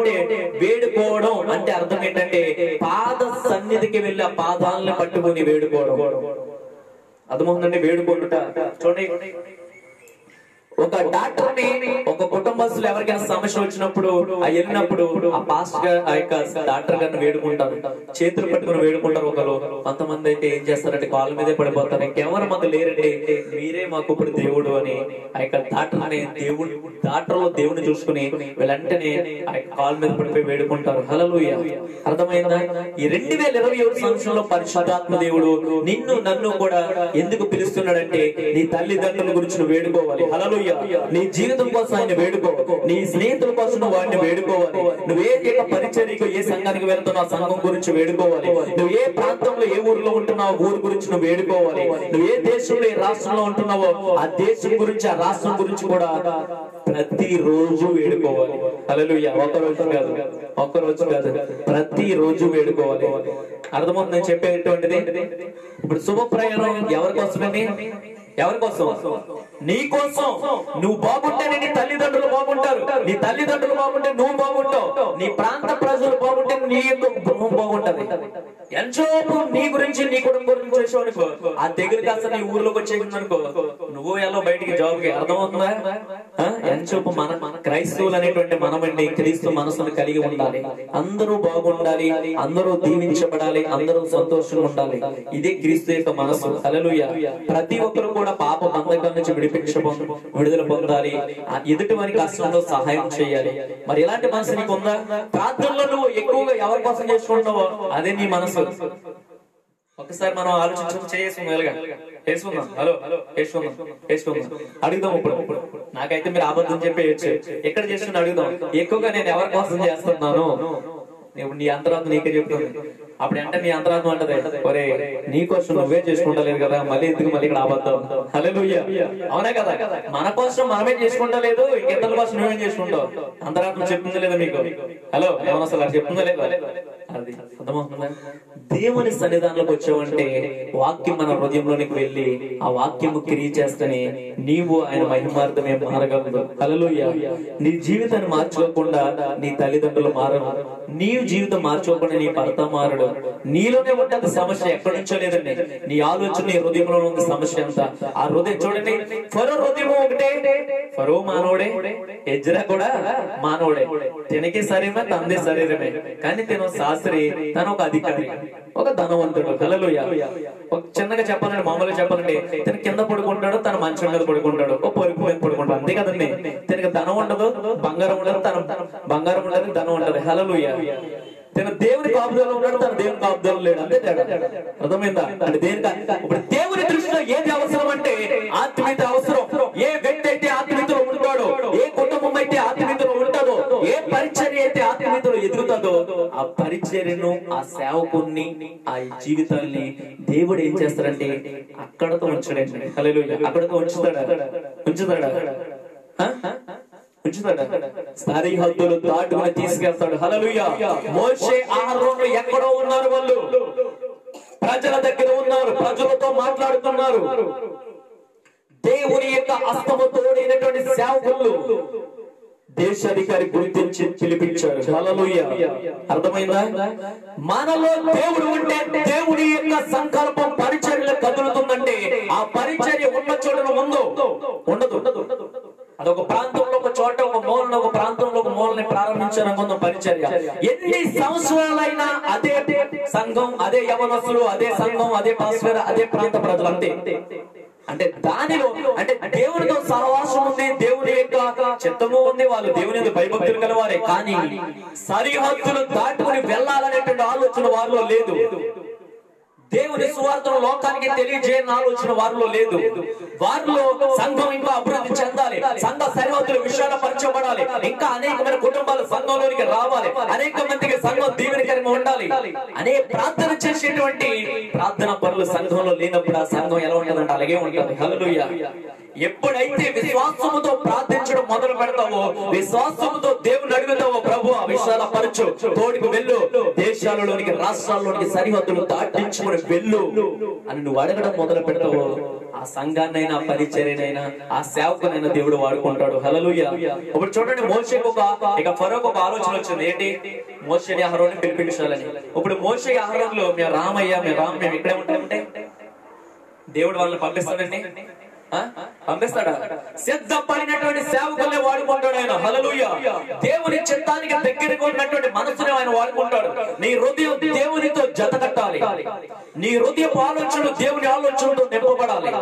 అంటే అర్థం ఏంటంటే పాద సన్నిధికి వెళ్ళి ఆ పాదాలను పట్టుకొని వేడుకోవడం. అర్థమవుతుందండి? వేడుకోనుట. చూడండి, ఒక డాక్టర్ ని ఒక కుటుంబ బస్సులో ఎవరికైనా సమస్య వచ్చినప్పుడు వెళ్ళినప్పుడు ఆ పాస్టర్ గారు ఆ యొక్క డాక్టర్ గారిని వేడుకుంటారు, చేతులు పట్టుకుని వేడుకుంటారు. ఒకరు కొంతమంది అయితే ఏం చేస్తారంటే కాళ్ళ మీదే పడిపోతారు, ఇంకెవరు మాకు లేరంటే మీరే మాకు ఇప్పుడు దేవుడు అని ఆ యొక్క డాక్టర్ని డాక్టర్లో దేవుని చూసుకుని వీళ్ళంటనే ఆ యొక్క కాళ్ళ మీద పడిపోయి వేడుకుంటారు. హల్లెలూయా. అర్థమైందా? ఈ 2021 సంవత్సరంలో పరిశుద్ధాత్మ దేవుడు నిన్ను నన్ను కూడా ఎందుకు పిలుస్తున్నాడంటే నీ తల్లిదండ్రుల గురించి నువ్వు వేడుకోవాలి. హల్లెలూయా. నీ జీవితం కోసం ఆయన వేడుకోవాలి, నీ స్నేహితుల కోసం నువ్వు వాడిని వేడుకోవాలి, నువ్వు ఏ పరిచర్యకు ఏ సంఘానికి వెళ్తున్నావు సంఘం గురించి వేడుకోవాలి, నువ్వు ఏ ప్రాంతంలో ఏ ఊరిలో ఉంటున్నావు ఊరు గురించి నువ్వు వేడుకోవాలి, నువ్వు ఏ దేశంలో ఏ రాష్ట్రంలో ఉంటున్నావో ఆ దేశం గురించి ఆ రాష్ట్రం గురించి కూడా ప్రతిరోజు వేడుకోవాలి. హల్లెలూయా. ఒక్కరోజు కాదు ప్రతిరోజు వేడుకోవాలి. అర్థమవుతుంది నేను చెప్పేటువంటిది. ఇప్పుడు శుభ ప్రయాణం ఎవరి కోసమండి? ఎవరి కోసం? నీ కోసం. నువ్వు బాగుంటేనే నీ తల్లిదండ్రులు బాగుంటారు, నీ తల్లిదండ్రులు బాగుంటే నువ్వు బాగుంటావు, నీ ప్రాంత ప్రజలు బాగుంటే నీ యొక్క గృహం బాగుంటది. ఎంతో నీ గురించి నీ కుటుంబం గురించి చేసావనుకో ఆ తెగులు కాస్త నీ ఊర్లోకి వచ్చేసిందనుకో నువ్వు ఎలా బయటికి జాబ్కి. అర్థమవుతుందా? ఎంచోపు మన క్రైస్తవులు అనేటువంటి మనమండి క్రీస్తు మనసును కలిగి ఉండాలి, అందరూ బాగుండాలి, అందరూ దీవించబడాలి, అందరూ సంతోషంగా ఉండాలి. ఇదే క్రీస్తు యొక్క మనసు. హల్లెలూయా. ప్రతి ఒక్కరు కూడా పాప బంధకాల నుంచి విడుదల పొందాలి, ఎదుటి వారి కష్టంలో సహాయం చేయాలి. మరి ఎలాంటి మనసు నీకు ఉందా? ప్రార్థనలో నువ్వు ఎక్కువగా ఎవరి కోసం చేసుకుంటున్నావో అదే నీ మనసు. ఒకసారి మనం ఆలోచించుకుని చేసుకుందాం. హలో వేసుకుందాం అడుగుదాం. ఇప్పుడు నాకైతే మీరు అబద్ధం చెప్పేయచ్చు, ఎక్కడ చేసుకుని అడుగుదాం. ఎక్కువగా నేను ఎవరి కోసం చేస్తున్నాను? ఇప్పుడు నీ అంతరాత్మ నీకే చెప్తుంది. అప్పుడు అంటే నీ అంతరాత్మ అంటది, ఒరే నీ కోసం నువ్వే చేసుకుంటలేదు కదా, మళ్ళీ ఎందుకు మళ్ళీ ఇక్కడ అబద్ధం. హల్లెలూయా. అవునా కదా? మన కోసం మనమే చేసుకుంటా లేదు, ఇంకెంతల కోసం నువ్వేం చేసుకుంటావు? అంతరాత్మ చెప్తుందా లేదా మీకు? హలో ఏమన్నా అసలు చెప్తుందా లేదా? అది అర్థమవుతుందా? దేవుని సన్నిధానంలోకి వచ్చావంటే వాక్యం మన హృదయంలోనికి వెళ్ళి ఆ వాక్యము క్రియ చేస్తేనే నీవు ఆయన మహిమార్థమే మారగలదు. హల్లెలూయా. నీ జీవితాన్ని మార్చుకోకుండా నీ తల్లిదండ్రులు మారరు, నీ జీవితం మార్చుకోకుండా నీ భర్త మారడు. నీలోనే ఉంటది సమస్య, ఎక్కడి నుంచో లేదండి. నీ ఆలోచన నీ హృదయంలో ఉంది సమస్య అంతా. ఆ హృదయం చూడండి, ఫరో హృదయం ఒకటే, ఫరో మానవుడే, ఎజ్రా కూడా మానవుడే, తనకి శరీరమే తందే శరీరమే, కానీ తను శాస్త్రి, తను ఒక అధికారి, ఒక ధనవంతుడు. హల్లెలూయా. ఒక చిన్నగా చెప్పాలంటే మామూలుగా చెప్పాలంటే తన కింద పడుకుంటాడు, తన మంచం మీద పడుకుంటాడు, ఒక పొరుగు మీద పడుకుంటాడు, అంతే కదండి. తనకి ధనం ఉండదు, బంగారం ఉండదు, తన బంగారం ఉండదు, ధనం ఉండదు. హల్లెలూయా. తన దేవుని కాపుదలలో ఉన్నాడు, తన దేవుని కాపుదలలో లేడు, అంతే తేడా. అర్థమైందా? అంటే ఇప్పుడు దేవుని దృష్టిలో ఏది అవసరం అంటే ఆత్మీయత అవసరం. ఏ వ్యక్తి అయితే ఆత్మీయతలో ఉంటాడో, ఏ కుటుంబం అయితే ఆత్మీయతలో ఉంటాడో, ఏ పరిచర్య అయితే ఆత్మీయతలో ఎదుగుతుందో ఆ పరిచర్యను, ఆ సేవకుని, ఆ జీవితాన్ని దేవుడు ఏం చేస్తాడంటే అక్కడతో ఉంచడండి. హల్లెలూయా. అక్కడతో ఉంచుతాడా? సరిహద్దులు దాటుకుని తీసుకెళ్తాడు. హల్లెలూయా. మోషే అహరోను ఎక్కడో ఉన్నారు, వాళ్ళు ప్రజల దగ్గర ఉన్నారు, ప్రజలతో మాట్లాడుతున్నారు. దేవుని యొక్క హస్తము తోడైనటువంటి సేవకులు దేశాధికారి గుర్తించి పిలిపించారు. హల్లెలూయా. అర్థమైందా? మనలో దేవుడు ఉంటే దేవుడి యొక్క సంకల్పం పరిచర్యలో కదులుతుందంటే ఆ పరిచర్య ఉన్న చోటును ఉండదు. అదొక ప్రాంతంలో ఒక చోట, ఒక మూలను, ఒక ప్రాంతంలో ఒక మూలని ప్రారంభించారనుకుందాం పరిచర్య. ఎన్ని సంవత్సరాలైనా అదే సంఘం, అదే యవనస్తులు, అదే సంఘం, అదే పాస్టర్, అదే ప్రాంత ప్రజలు, అంతే. అంటే దానిలో అంటే దేవునితో సహవాసం ఉంది, దేవుని యొక్క చిత్తము ఉంది, వాళ్ళు దేవుని భయభక్తులు కలవారే, కానీ సరిహద్దులు దాటుకుని వెళ్ళాలనేటువంటి ఆలోచన వారిలో లేదు. దేవుని సువార్తను లోకానికి తెలియజేయని ఆలోచన వారిలో లేదు. వారిలో సంఘం ఇంకా అభివృద్ధి చెందాలి, సంఘ సరిహద్దులు విశాలపరచబడాలి, ఇంకా అనేకమైన కుటుంబాలు సంఘంలోనికి రావాలి, అనేక మందికి సంఘం దీవెనకరంగా ఉండాలి అనే ప్రార్థన చేసేటువంటి ప్రార్థన పనులు సంఘంలో లేనప్పుడు ఆ సంఘం ఎలా ఉంటుందంటే అలాగే ఉంటుంది. హల్లెలూయా. ఎప్పుడైతే విశ్వాసముతో ప్రార్థించడం మొదలు పెడతావో, విశ్వాసముతో దేవుని అడుగుతావో, ప్రభు విశాలపరచు, తోడికి వెళ్ళు, దేశాలలోనికి, రాష్ట్రాల్లోనికి సరిహద్దులు దాటించుకుని వెళ్ళు అని నువ్వు అడగడం మొదలు పెడతావో ఆ సంఘాన్నైనా, పరిచర్యనైనా, ఆ సేవకునైనా దేవుడు వాడుకుంటాడు. హల్లెలూయా. ఇప్పుడు చూడండి, మోషేకు ఫరోకు ఒక ఆలోచన వచ్చింది. ఏంటి? మోషేని అహరోన్ని పిలిపించాలని. ఇప్పుడు మోషే అహరోన్లో మేము రామయ్య, మేము ఇక్కడే ఉంటామంటే దేవుడు వాళ్ళని పంపిస్తాడండి. పంపిస్తాడా? సిద్ధపడినటువంటి సేవకుల్ని వాడుకుంటాడు ఆయన. హల్లెలూయా. దేవుని చిత్తానికి దగ్గరగా ఉన్నటువంటి మనసుని ఆయన వాడుకుంటాడు. నీ హృదయం దేవునితో జత కట్టాలి. నీ హృదయపు ఆలోచనలు దేవుని ఆలోచనలతో నింపబడాలి.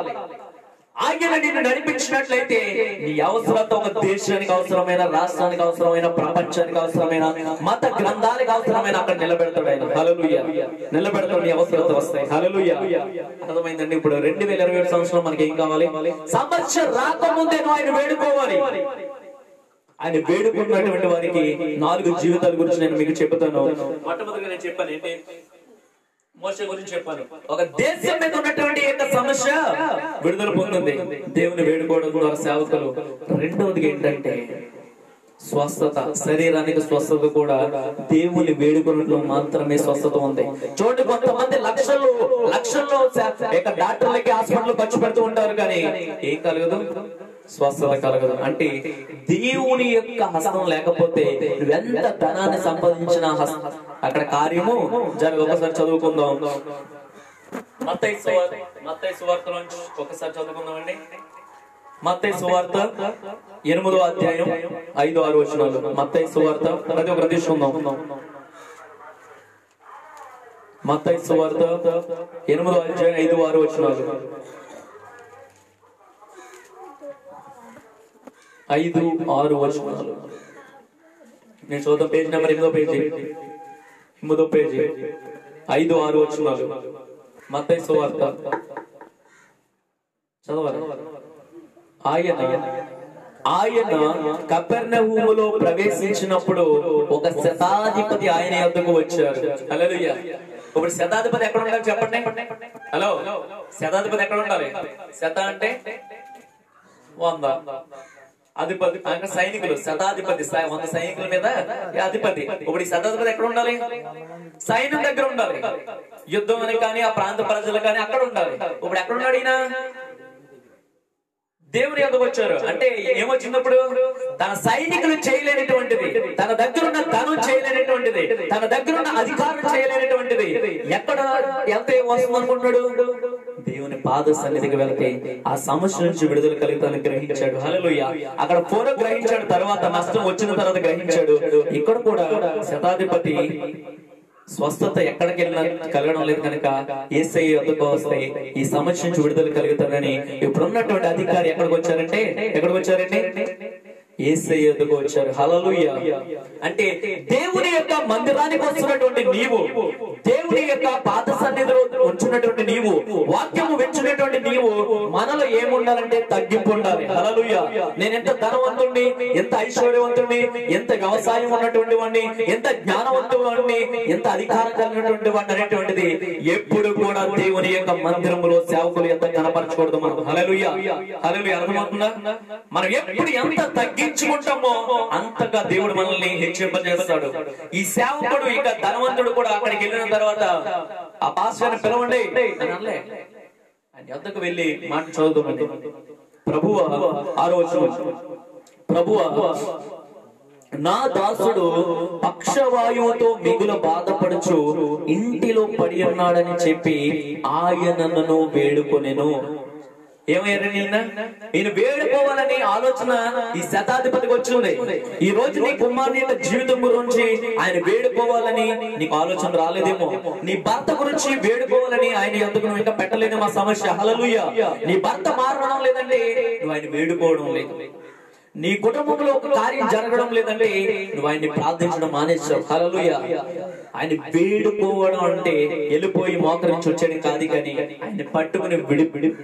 ఆయన నిన్ను నడిపించినట్లయితే నీ అవసరత ఒక దేశానికి అవసరమైన, రాష్ట్రానికి అవసరమైన, ప్రపంచానికి అవసరమైన, మత గ్రంథాలకు అవసరమైన అక్కడ నిలబెడతాడు ఆయన. హల్లెలూయా. నిలబెడతాడు, నీ అవసరత వస్తాయి. హల్లెలూయా. అర్థమైందండి? ఇప్పుడు 2027 సంవత్సరం మనకి ఏం కావాలి? సమస్య రాకముందే నువ్వు ఆయన వేడుకోవాలి. ఆయన వేడుకున్నటువంటి వారికి 4 జీవితాల గురించి నేను మీకు చెప్తాను. మొట్టమొదటిగా నేను చెప్పాను ఏంటి? మోషే గురించి చెప్పాను. ఒక దేశం మీద ఉన్నటువంటి సమస్య విడుదల పొందుతుంది దేవుని వేడుకోవడం ద్వారా సేవకులు. రెండవది ఏంటంటే స్వస్థత. శరీరానికి స్వస్థత కూడా దేవుని వేడుకోవడంలో మాత్రమే స్వస్థత ఉంది. చూడండి, కొంతమంది లక్షల్లో డాక్టర్లకి, హాస్పిటల్ ఖర్చు పెడుతూ ఉంటారు, కానీ ఏం కలగదు? స్వస్థత కలగదు. అంటే దేవుని యొక్క హస్తం లేకపోతే నువ్వెంత ధనాన్ని సంపాదించిన అక్కడ కార్యము జరగదు. ఒకసారి చదువుకుందాం. మత్తయి సువార్త నుంచి ఒకసారి చదువుకుందామండి. మత్తయి సువార్త 8వ అధ్యాయం 5-6 వచనాలు. మత్తయి సువార్త ప్రతి ఒక్కరు తీసుకుందాం. మత్తయి సువార్త 8వ అధ్యాయం 5-6 వచనాలు. 5-6 వచనాలు నేను చూద్దాం. పేజ్ నెంబర్ 8వ పేజీ, 5-6 వచనాలు. మత్తయి సువార్త చదవాలి. ఆయన కపెర్నహూములో ప్రవేశించినప్పుడు ఒక శతాధిపతి ఆయన యొద్దకు వచ్చారు. హల్లెలూయా. ఇప్పుడు శతాధిపతి ఎక్కడ ఉండాలి చెప్పండి? హలో, శతాధిపతి ఎక్కడ ఉండాలి? శత అంటే 100, అధిపతి అంటే సైనికులు. శతాధిపతి 100 సైనికుల మీద అధిపతి. ఇప్పుడు ఈ శతాధిపతి ఎక్కడ ఉండాలి? సైన్యం దగ్గర ఉండాలి. యుద్ధం అని కానీ, ఆ ప్రాంత ప్రజలు కానీ అక్కడ ఉండాలి. ఇప్పుడు ఎక్కడ ఉన్నాడు ఈయన? దేవుని యొద్దకు వచ్చారు. అంటే ఏమొచ్చినప్పుడు తన సైనికులు చేయలేనటువంటిది, తన దగ్గరున్న ధనం చేయలేనటువంటిది, తన దగ్గరున్న అధికారం చేయలేనటువంటిది ఎక్కడ ఎంత వస్తుంది అనుకుంటున్నాడు? దేవుని పాద సన్నిధికి వెళ్తే ఆ సమస్య నుంచి విడుదల కలుగుతాను గ్రహించాడు. హల్లెలూయా. అక్కడ పూర్వ గ్రహించాడు, తర్వాత నష్టం వచ్చిన తర్వాత గ్రహించాడు. ఇక్కడ కూడా శతాధిపతి స్వస్థత ఎక్కడికి వెళ్ళినా కలగడం లేదు కనుక యేసయ్య యొద్దకు వస్తే ఈ సమస్య నుంచి విడుదల కలుగుతారని ఇప్పుడున్నటువంటి అధికారి ఎక్కడికి వచ్చారంటే యేసయ్య యొద్దకు వచ్చారు. హల్లెలూయా. అంటే దేవుని యొక్క మందిరానికి వస్తున్నటువంటి నీవు, దేవుని యొక్క పాద సన్నిధిలో ఉంచున్నటువంటి నీవు, వాక్యము వింటున్నటువంటి నీవు, మనలో ఏముండాలంటే తగ్గింపు ఉండాలి. హల్లెలూయా. నేను ఎంత ధనవంతుడిని, ఎంత ఐశ్వర్యవంతుడిని, ఎంత వ్యవసాయం ఉన్నటువంటి వాడిని, ఎంత జ్ఞానవంతుడిని, ఎంత అధికారం కలిగినటువంటి వాడిని అనేటువంటిది ఎప్పుడు కూడా దేవుని యొక్క మందిరములో సేవకులు ఎంత కనపరచకూడదు మనం. హల్లెలూయా. హల్లెలూయా. అర్థమవుతుందా? మనం ఎప్పుడు ఎంత తగ్గించుకుంటామో అంతగా దేవుడు మనల్ని హెచ్చింపజేస్తాడు. ఈ సేవకుడు ఇక ధనవంతుడు కూడా అక్కడికి వెళ్ళిన తర్వాత ఆ పాస్టర్ని పిలవండి అని అనలే. ఆయన యొద్దకు వెళ్ళి మాట చదువుతామండి. ప్రభువా, 6వ వచనం, ప్రభువా, నా దాసుడు పక్షవాయువుతో మిగులు బాధపడుచు ఇంటిలో పడి ఉన్నాడని చెప్పి ఆయనను వేడుకొనెను. ఏమయ్యారు? ఈయన వేడుకోవాలని ఆలోచన ఈ శతాధిపతికి వచ్చింది. ఈ రోజు నీ కుమారుని యొక్క జీవితం గురించి ఆయన వేడుకోవాలని నీకు ఆలోచన రాలేదేమో. నీ భర్త గురించి వేడుకోవాలని ఆయన ఎందుకు నువ్వు ఇంకా పెట్టలేదేమో సమస్య. హల్లెలూయా. నీ భర్త మారడం లేదంటే నువ్వు ఆయన వేడుకోవడం లేదు. నీ కుటుంబంలో ఒక కార్యం జరగడం లేదంటే నువ్వు ఆయన్ని ప్రార్థించడం మానేశావు. హల్లెలూయా. ఆయన వేడుకోవడం అంటే వెళ్ళిపోయి మోకరించి వచ్చాడు కాదు, కానీ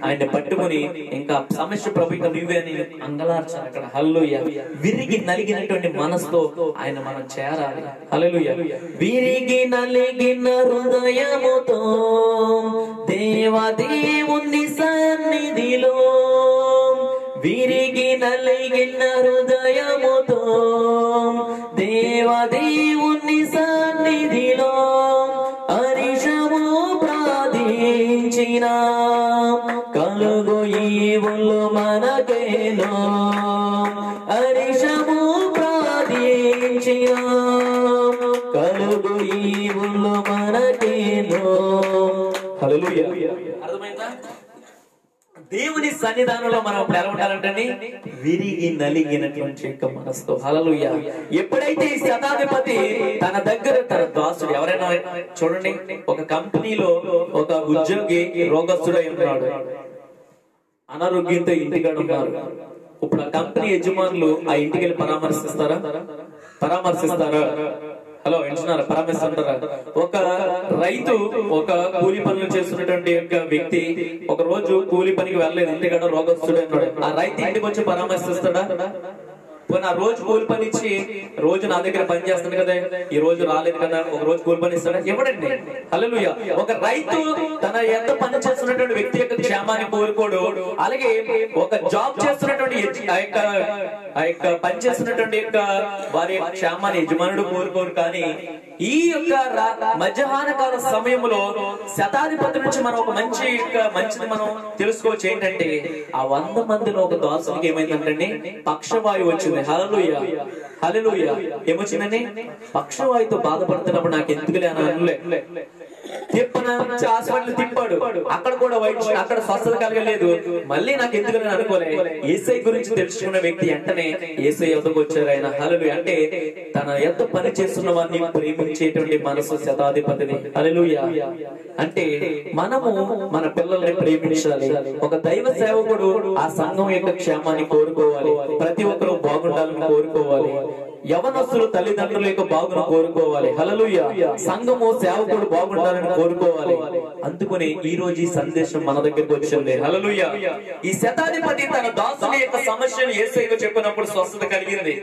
ఆయన పట్టుకుని ఇంకా సమస్య ప్రభు ఇంకా నువ్వే అని అంగలార్చాలి అక్కడ. హల్లెలూయా. విరిగి నలిగినటువంటి మనసుతో ఆయన మనం చేరాలి. హల్లెలూయా. విరిగి నలిగిన హృదయముతో దేవదేవుని సన్నిధిలో, విరిగి నలిగిన హృదయముతో దేవదేవుని సన్నిధిలో హర్షము ప్రార్థించిన కలుగు ఈవులు మనకేనో. హర్షము ప్రార్థించిన కలుగు ఈవులు మనకేనో. హల్లెలూయా. అర్థమైందా? దేవుని సన్నిధానంలో మనం ఎలా ఉండాలంటే విరిగి నలిగినటువంటి యొక్క మనసుతో. హల్లెలూయా. ఎప్పుడైతే ఈ శతాధిపతి తన దగ్గర తన దాసుడు, ఎవరైనా చూడండి, ఒక కంపెనీలో ఒక ఉద్యోగి రోగస్తుడై ఉన్నాడు, అనారోగ్యంతో ఇంటికాడ ఉన్నారు. ఇప్పుడు ఆ కంపెనీ యజమానులు ఆ ఇంటికి వెళ్ళి పరామర్శిస్తారా? హలో, వింటున్నారా? పరామర్శిస్తారా? ఒక రైతు ఒక కూలి పనులు చేస్తున్నటువంటి యొక్క వ్యక్తి ఒక రోజు కూలి పనికి వెళ్ళలేదు, ఇంటికాడ రోగస్తుడు అన్నాడు. ఆ రైతు ఇంటికి వచ్చి పరామర్శిస్తాడా? ఆ రోజు కూలి పని ఇచ్చి, రోజు నా దగ్గర పని చేస్తాను కదా, ఈ రోజు రాలేదు కదా, ఒక రోజు కూలి పని ఇస్తాడా? ఇవ్వడండి. హల్లెలూయా. ఒక రైతు తన ఎంత పని చేస్తున్నటువంటి వ్యక్తి యొక్క క్షేమాన్ని కోరుకోడు. అలాగే ఒక జాబ్ చేస్తున్నటువంటి ఆ యొక్క పని చేస్తున్నటువంటి యొక్క వారి క్షేమాన్ని యజమానుడు కోరుకోరు. కానీ ఈ యొక్క మధ్యాహ్న కాల సమయంలో శతాధిపతి నుంచి మనం ఒక మంచిది మనం తెలుసుకోవచ్చు. ఏంటంటే ఆ 100 మందిలో ఒక దాసునికి ఏమైందంటే పక్షవాయువు వచ్చింది. హల్లెలూయా, హల్లెలూయా. ఏమొచ్చిందండి? పక్షవాయువుతో బాధపడుతున్నప్పుడు నాకు ఎందుకులే అని అనలే, హాస్పిటల్ తిప్పాడు, అక్కడ కూడా అక్కడ స్వస్థత కలగలేదు, మళ్ళీ నాకు ఎందుకని అనుకోలే. యేసయ్య గురించి తెలుసుకున్న వ్యక్తి వెంటనే యేసయ్య యొద్దకు వచ్చారు ఆయన. హల్లెలూయా. అంటే తన యొద్ద పని చేస్తున్న వారిని ప్రేమించేటువంటి మనసు శతాధిపతిని. హల్లెలూయా. అంటే మనము మన పిల్లల్ని ప్రేమించాలి. ఒక దైవ సేవకుడు ఆ సంఘం యొక్క క్షేమాన్ని కోరుకోవాలి. ప్రతి ఒక్కరూ బాగుండాలని కోరుకోవాలి. యవనస్తులు తల్లిదండ్రుల యొక్క బాగును కోరుకోవాలి. హల్లెలూయా. సంఘము సేవకుడు బాగుండాలని కోరుకోవాలి. అందుకని ఈ రోజు ఈ సందేశం మన దగ్గరకు వచ్చింది. హల్లెలూయా. ఈ శతాధిపతి తన దాసుని యొక్క సమస్యను యేసయ్యకు చెప్పినప్పుడు స్వస్థత కలిగింది.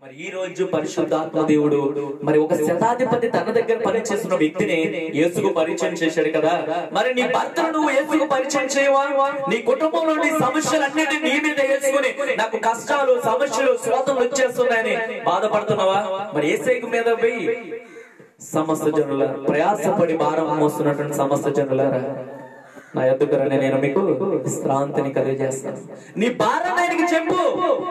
మరి ఈ రోజు పరిశుద్ధాత్మ దేవుడు మరి ఒక శతాధిపతి తన దగ్గర పనిచేస్తున్న వ్యక్తిని యేసుకు పరిచయం చేశాడు కదా. మరి నీ భర్తను నువ్వు యేసుకు పరిచయం చేయవా? నీ కుటుంబంలో నీ సమస్యలన్నిటిని నీ మీద వేసుకుని నాకు కష్టాలు, సమస్యలు, శోధనలు వచ్చేస్తున్నాయని బాధపడుతున్నావా? మరి యేసయ్య మీద పోయి సమస్త జనుల ప్రయాసపడి భారం మోస్తున్నటువంటి సమస్త జనులారా, నా ఎద్దుకరని నేను మీకు విశ్రాంతిని కలిగజేస్తాను. నీ భారాన్ని ఆయనకి చెప్పు.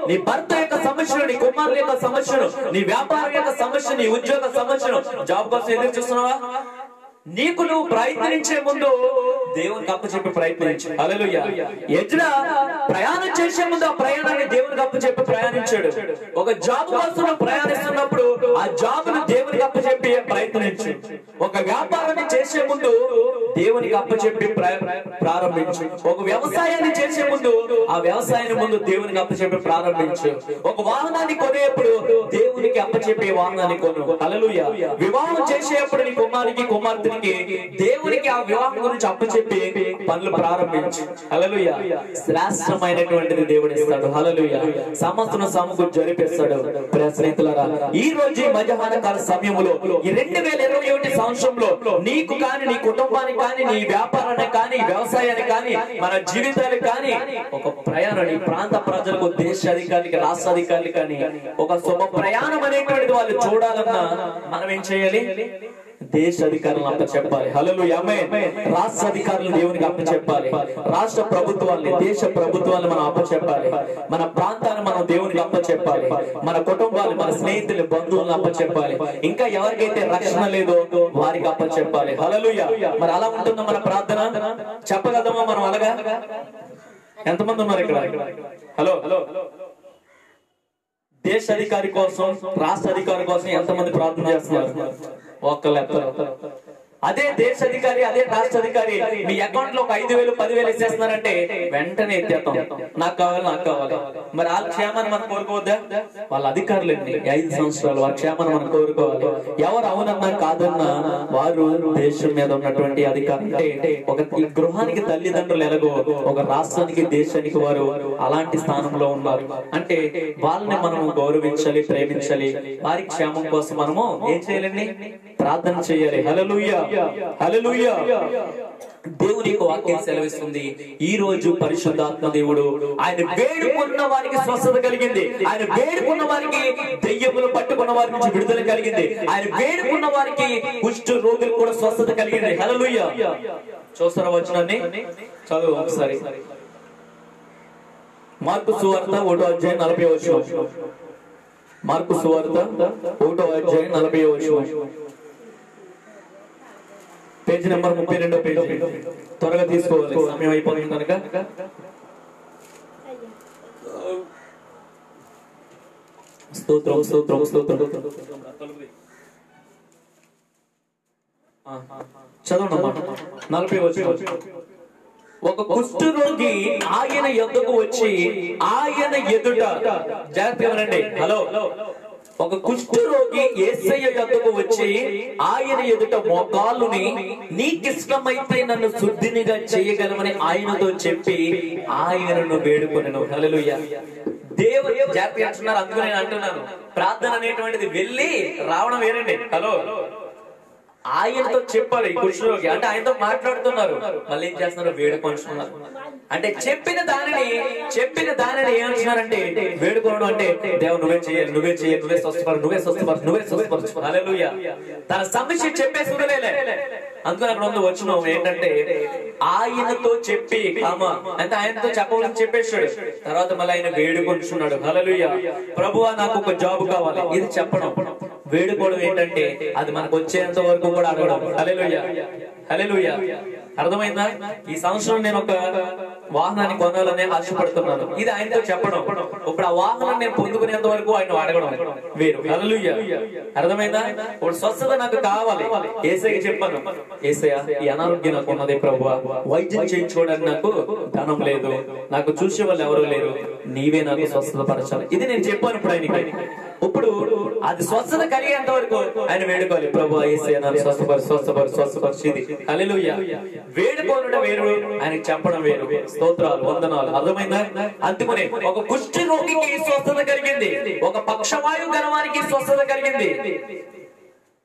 నీ భర్త యొక్క సమస్యలు, నీ కుమారుల యొక్క సమస్యలు, నీ వ్యాపారం యొక్క సమస్య, నీ ఉద్యోగ సమస్యలు, జాబ్ కోసం ఎదురు చూస్తున్నావా? నీకు నువ్వు ప్రయత్నించే ముందు దేవునికి అప్పచెప్పి ప్రయత్నించు. హల్లెలూయా. ఎజ్రా ప్రయాణం చేసే ముందు ఆ ప్రయాణాన్ని దేవునికి అప్పచెప్పి ప్రయాణించాడు. ఒక జాబ్ కోసం ప్రయాణిస్తున్నప్పుడు ఆ జాబ్ ను దేవునికి అప్పచెప్పి ప్రయత్నించు. ఒక వ్యాపారాన్ని చేసే ముందు దేవునికి అప్పచెప్పి ప్రారంభించు. ఒక వ్యవసాయాన్ని చేసే ముందు ఆ వ్యవసాయాన్ని ముందు దేవునికి అప్పచెప్పి ప్రారంభించు. ఒక వాహనాన్ని కొనేప్పుడు దేవునికి అప్పచెప్పి వాహనాన్ని కొను. హల్లెలూయా. వివాహం చేసేప్పుడు నీ కుమారునికి, కుమార్తెనికి దేవునికి ఆ వివాహం గురించి అప్పచెప్పి పనులు ప్రారంభించు. హల్లెలూయా. శ్రేష్టమైనటువంటిది దేవుడు ఇస్తాడు. హల్లెలూయా. సమస్తను సమకూర్చి జరిపిస్తాడు. ప్రియ స్నేహితులారా, ఈ రోజు మధ్యాహ్న కాల సమయంలో ఈ 2021 సంవత్సరంలో నీకు కానీ, నీ కుటుంబానికి కానీ, నీ వ్యాపారానికి కానీ, వ్యవసాయానికి కానీ, మన జీవితానికి కానీ ఒక ప్రయాణం, నీ ప్రాంత ప్రజలకు, దేశాధికారికి, రాష్ట్రాధికారులు కానీ ఒక శుభ ప్రయాణం అనేటువంటిది వాళ్ళు చూడాలన్నా మనం ఏం చేయాలి? దేశ అధికారులను అప్పచెప్పాలి. హల్లెలూయా. ఆమేన్. రాష్ట్ర అధికారులను దేవునికి అప్పచెప్పాలి. రాష్ట్ర ప్రభుత్వాన్ని, దేశ ప్రభుత్వాన్ని మనం అప్పచెప్పాలి. మన ప్రాంతాన్ని మనం దేవునికి అప్పచెప్పాలి. మన కుటుంబాలు, మన స్నేహితులు, బంధువులను అప్పచెప్పాలి. ఇంకా ఎవరికైతే రక్షణ లేదో వారికి అప్పచెప్పాలి. హల్లెలూయా. మరి అలా ఉంటుందో మన ప్రార్థన? చెప్పగలమా మనం అలాగా? ఎంతమంది ఉన్నారు ఇక్కడ? హలో, దేశ అధికారి కోసం, రాష్ట్ర అధికారి కోసం ఎంతమంది ప్రార్థన చేస్తున్నారు? ఒక్కరు. అదే దేశ అధికారి, అదే రాష్ట్ర అధికారి మీ అకౌంట్ లో ఒక 5,000, 10,000 వేసేస్తున్నారంటే వెంటనే ఎత్తేస్తాం, నాకు కావాలి, నాకు కావాలి. మరి వాళ్ళ క్షేమాన్ని మనం కోరుకోవద్దా? వాళ్ళ అధికారులండి 5 సంవత్సరాలు వాళ్ళ క్షేమాన్ని మనం కోరుకోవాలి. ఎవరు అవునన్నా కాదన్నా వారు దేశం మీద ఉన్నటువంటి అధికారులు. అంటే ఒక గృహానికి తల్లిదండ్రులు ఎలాగో ఒక రాష్ట్రానికి, దేశానికి వారు అలాంటి స్థానంలో ఉన్నారు. అంటే వాళ్ళని మనం గౌరవించాలి, ప్రేమించాలి. వారి క్షేమం కోసం మనము ఏం చేయాలండి? ప్రార్థన చేయాలి. హల్లెలూయా, హల్లెలూయా. దేవుని యొక్క వాక్యం సెలవిస్తుంది, ఈ రోజు పరిశుద్ధాత్మ దేవుడు ఆయన వేడుకున్న వారికి స్వస్థత కలిగింది. ఆయన వేడుకున్న వారికి దెయ్యములు పట్టుకున్న వారి నుంచి విడుదల కలిగింది. ఆయన వేడుకున్న వారికి కుష్ఠ రోగులు కూడా స్వస్థత కలిగింది. హల్లెలూయా. చూస్తారా వచనాన్ని? చదువు ఒకసారి. మార్కు సువార్త 1వ అధ్యాయం 40వ వచనం. మార్కు సువార్త 1వ అధ్యాయం 40వ వచనం. Page number 32 page. త్వరగా తీసుకోవాలి, సమయం అయిపోతుంది కనుక. స్తోత్రం స్తోత్రం స్తోత్రం. చదవండి. 40 వచనం. ఒక కుష్ఠరోగి ఆయన యొద్దకు వచ్చి ఆయన ఎదుట, జాగ్రత్తగా వినండి, హలో, ఒక కుష్ఠరోగి యేసయ్య యొద్దకు వచ్చి ఆయన ఎదుట మోకాళ్ళుని నీకిష్టమైతే నన్ను శుద్ధినిగా చేయగలమని ఆయనతో చెప్పి ఆయనను వేడుకొనెను. హల్లెలూయా. దేవుడు జాగ్రత్తగా అంటున్నారు, అందుకు నేను అంటున్నాను, ప్రార్థన అనేటువంటిది వెళ్ళి రావడం వేరండి. హలో, ఆయనతో చెప్పారు ఈ కుష్ఠరోగి, అంటే ఆయనతో మాట్లాడుతున్నారు, మళ్ళీ ఏం చేస్తున్నారు, వేడుకొంటున్నారు. అంటే చెప్పిన దానిని ఏమంటున్నారంటే వేడుకోవడం అంటే దేవుడు నువ్వే చేయాలి, నువ్వే చేయాలి, నువ్వే స్వస్థపరచు, నువ్వే స్వస్థపరచు, నువ్వే స్వస్థపరచు. హల్లెలూయా. తన సమస్య చెప్పేసి వదిలేలే. అందుకని అక్కడ ముందు వచ్చినాం ఏంటంటే ఆయనతో చెప్పి అంటే ఆయనతో చెప్పవలసి చెప్పేశాడు. తర్వాత మళ్ళీ ఆయన వేడుకొంటున్నాడు. హల్లెలూయా. ప్రభువా నాకు ఒక జాబ్ కావాలి, ఇది చెప్పడం. వేడుకోవడం ఏంటంటే అది మనకు వచ్చేంత వరకు కూడా అడగడం. హల్లెలూయా హల్లెలూయా. అర్థమైందా? ఈ సంవత్సరం నేను ఒక వాహనాన్ని కొనాలని ఆశపడుతున్నాను, ఇది ఆయనతో చెప్పడం. ఇప్పుడు ఆ వాహనం నేను పొందుకునేంత వరకు ఆయన అడగడం వేరు. హల్లెలూయా. అర్థమైందా? ఇప్పుడు స్వస్థత నాకు కావాలి, యేసయ్యకి చెప్పాను, యేసయ్య ఈ అనారోగ్యం నాకు ఉన్నది ప్రభువా, వైద్యం చేయించుకోవడానికి నాకు ధనం లేదు, నాకు చూసే వాళ్ళు ఎవరు లేరు, నీవే నాకు స్వస్థత పరచాలి. ఇది నేను చెప్పాను ఇప్పుడు ఆయనకి. ఇప్పుడు అది స్వస్థత కలిగేంత వరకు ఆయన వేడుకోవాలి, ప్రభువా యేసయ్య నన్ను స్వస్థపరిచి. హల్లెలూయా. వేడుకోవడం వేరు, ఆయనకి చెప్పడం వేరు. స్తోత్రాలు, వందనాలు. అర్థమైందా? అందుకనే ఒక కుష్ఠ రోగికి స్వస్థత కలిగింది, ఒక పక్షవాయు గలవానికి స్వస్థత కలిగింది.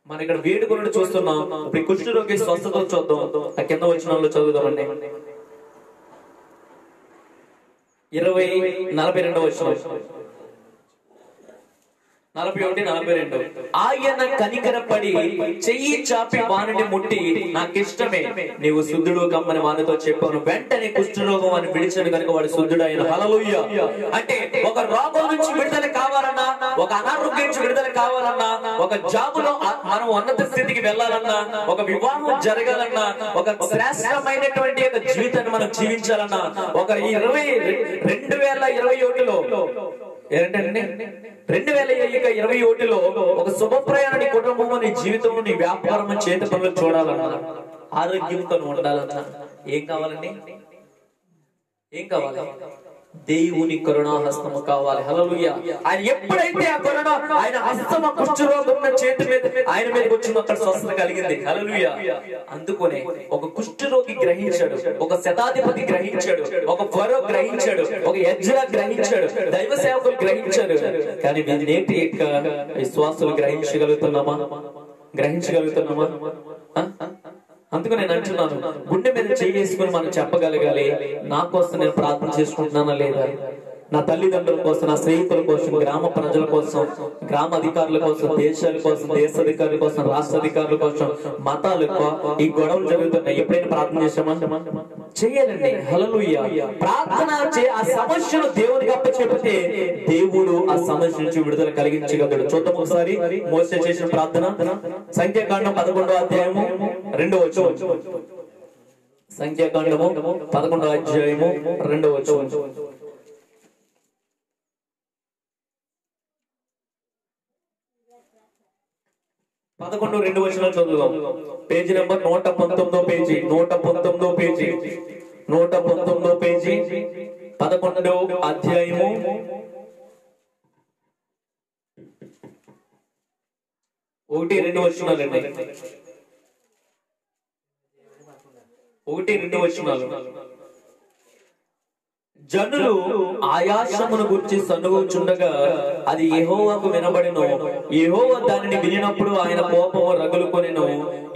మనం ఇక్కడ వేడుకొనుడు చూస్తున్నాం. ఇప్పుడు కుష్ఠ రోగి స్వస్థత చూద్దాం. ఆ కింద వచనంలో చదువుదామండి. 42 వచనం. 41, 42. ఆయన కనికరపడి చెయ్యి చాపి వానిని ముట్టి నాకిష్టమే, నీవు శుద్ధుడు కమ్మని వానితో చెప్పాను. వెంటనే కుష్ఠరోగం అని విడిచాడు కనుక వాడు శుద్ధుడు అయిన. హల్లెలూయా. అంటే ఒక రోగం నుంచి విడుదల కావాలన్నా, ఒక అనారోగ్యం నుంచి విడుదల కావాలన్నా, ఒక జాబులో మనం ఉన్నత స్థితికి వెళ్ళాలన్నా, ఒక వివాహం జరగాలన్నా, ఒక శ్రేష్టమైనటువంటి ఒక జీవితాన్ని మనం జీవించాలన్నా, ఒక 2021లో ఏంటంటే 2021లో ఒక శుభప్రయాణ నీ కుటుంబం, నీ జీవితం, నీ వ్యాపారం, చేతి పనులు చూడాలన్నా, ఆరోగ్యంతో ఉండాలన్నా ఏం కావాలండి? ఏం కావాలి? దేవుని కరుణా హస్తము కావాలి. హల్లెలూయా. ఆయన ఎప్పుడైతే ఆ కరుణ, ఆయన హస్తము కుష్ఠరోగం చేతి మీద ఆయన మీదకి వచ్చిందో అక్కడ స్వస్థత కలిగింది. హల్లెలూయా. అందుకనే ఒక కుష్ఠరోగి గ్రహించాడు, ఒక శతాధిపతి గ్రహించాడు, ఒక ఫరో గ్రహించాడు, ఒక ఎజ్రా గ్రహించాడు, దైవ సేవకులు గ్రహించాడు. కానీ నేటి యొక్క విశ్వాసులు గ్రహించగలుగుతున్నామా? అందుకు నేను అంటున్నాను, గుండె మీద చేసుకుని మనం చెప్పగలగాలి, నా కోసం నేను ప్రార్థన చేసుకుంటున్నానా లేదా, నా తల్లిదండ్రుల కోసం, నా స్నేహితుల కోసం, గ్రామ ప్రజల కోసం, గ్రామ అధికారుల కోసం, దేశాల కోసం, దేశ అధికారుల కోసం, రాష్ట్ర అధికారుల కోసం, మతాలకు ఈ గొడవలు జరుగుతున్నాయి, ఎప్పుడైనా ప్రార్థన చేసామా? చేయాలండి. హల్లెలూయా. ప్రార్థన ఆ సమస్యను దేవునికి అప్పచెప్పితే దేవుడు ఆ సమస్య నుంచి విడుదల కలిగించగలడు. చూద్దాం ఒకసారి మోసే చేసిన ప్రార్థన. సంఖ్యాకాండం 11వ అధ్యాయము 2వ వచనం. సంఖ్యాకాండము 11వ అధ్యాయము 2వ వచనం. 11, 2 వచనాలు చదువుదాం. Page number 119 page, 119 page, 119 page, 11వ అధ్యాయము 1-2 వచనాలండి. 1-2 వచనాలు. జనులు ఆయాసమును గురించి సన్నుగూచుండగా అది యెహోవాకు వినబడెను. యెహోవా దానిని వినినప్పుడు ఆయన కోపము రగులుకొనెను.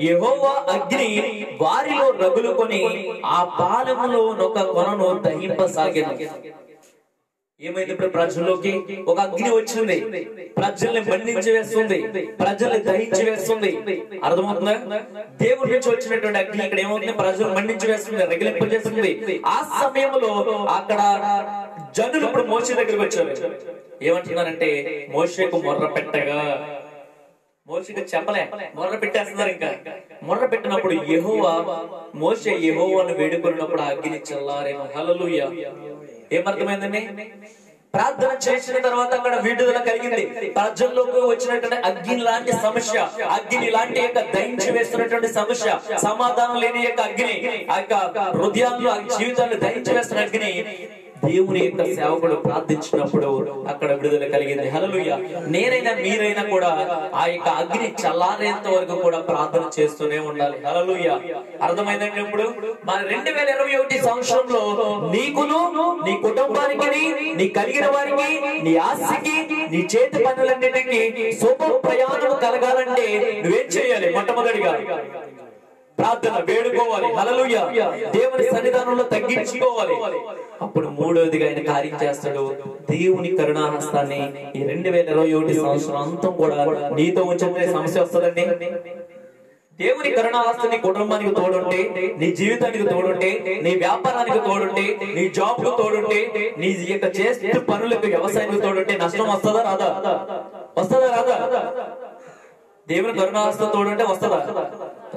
యెహోవా అగ్ని వారిలో రగులుకొని ఆ పాలెములో ఒక కొనను దహింపసాగెను. ఏమైంది? ఇప్పుడు ప్రజల్లోకి ఒక అగ్ని వచ్చింది, ప్రజల్ని మండించి వేస్తుంది, ప్రజల్ని దహించి వేస్తుంది. అర్థమవుతుందా? దేవుడి నుంచి వచ్చినటువంటి అగ్ని ఇక్కడ ఏమవుతుంది? ప్రజలు మండించి వేస్తుంది, రగిలింపజేస్తుంది. ఆ సమయంలో అక్కడ జనులు ఇప్పుడు మోషే దగ్గరికి వచ్చారు. ఏమంటున్నారంటే, మోషేకు మొర్ర పెట్టగా మోషేకి చెప్పలే, మొర్ర పెట్టేస్తున్నారు. ఇంకా మొర్ర పెట్టినప్పుడు మోషే యెహోవాను వేడుకున్నప్పుడు ఆ అగ్ని చల్లారేను. హల్లెలూయా. ఏమర్థమైందండి? ప్రార్థన చేసిన తర్వాత అక్కడ విడుదల కలిగింది. ప్రజల్లోకి వచ్చినటువంటి అగ్ని లాంటి సమస్య, అగ్ని లాంటి యొక్క దహించి వేస్తున్నటువంటి సమస్య, సమాధానం లేని యొక్క అగ్ని, ఆ యొక్క హృదయాల్లో జీవితాన్ని దహించి వేస్తున్న అగ్ని దేవుని యొక్క సేవకుడు ప్రార్థించినప్పుడు అక్కడ విడుదల కలిగింది. హల్లెలూయా. నేనైనా మీరైనా కూడా ఆ యొక్క అగ్ని చల్లారేంత వరకు కూడా ప్రార్థన చేస్తూనే ఉండాలి. హల్లెలూయా. అర్థమైందండి? ఇప్పుడు మన 2021 సంవత్సరంలో నీకును, నీ కుటుంబానికి, నీ కలిగిన వారికి, నీ ఆస్తికి, నీ చేతి పనులన్నిటికీ శుభ ప్రయాణం కలగాలంటే నువ్వేం చేయాలి? మొట్టమొదటిగా ప్రార్థన, వేడుకోవాలి. హల్లెలూయా. దేవుని సన్నిధానంలో తగ్గించుకోవాలి. అప్పుడు మూడవదిగా ఆయన కార్యం చేస్తాడు. దేవుని కరుణాహస్తాన్ని ఈ 2021 సంవత్సరం అంతం కూడా నీతో ఉంచే సమస్య వస్తుందండి. దేవుని కరుణాహస్తాన్ని కుటుంబానికి తోడుంటే, నీ జీవితానికి తోడుంటే, నీ వ్యాపారానికి తోడుంటే, నీ జాబ్ కు తోడుంటే, నీ యొక్క చేసే పనులకు, వ్యవసాయానికి తోడుంటే నష్టం వస్తుందా రాదా? వస్తుందా రాదా? దేవుని కరుణాహస్తం తోడుంటే వస్తుందా?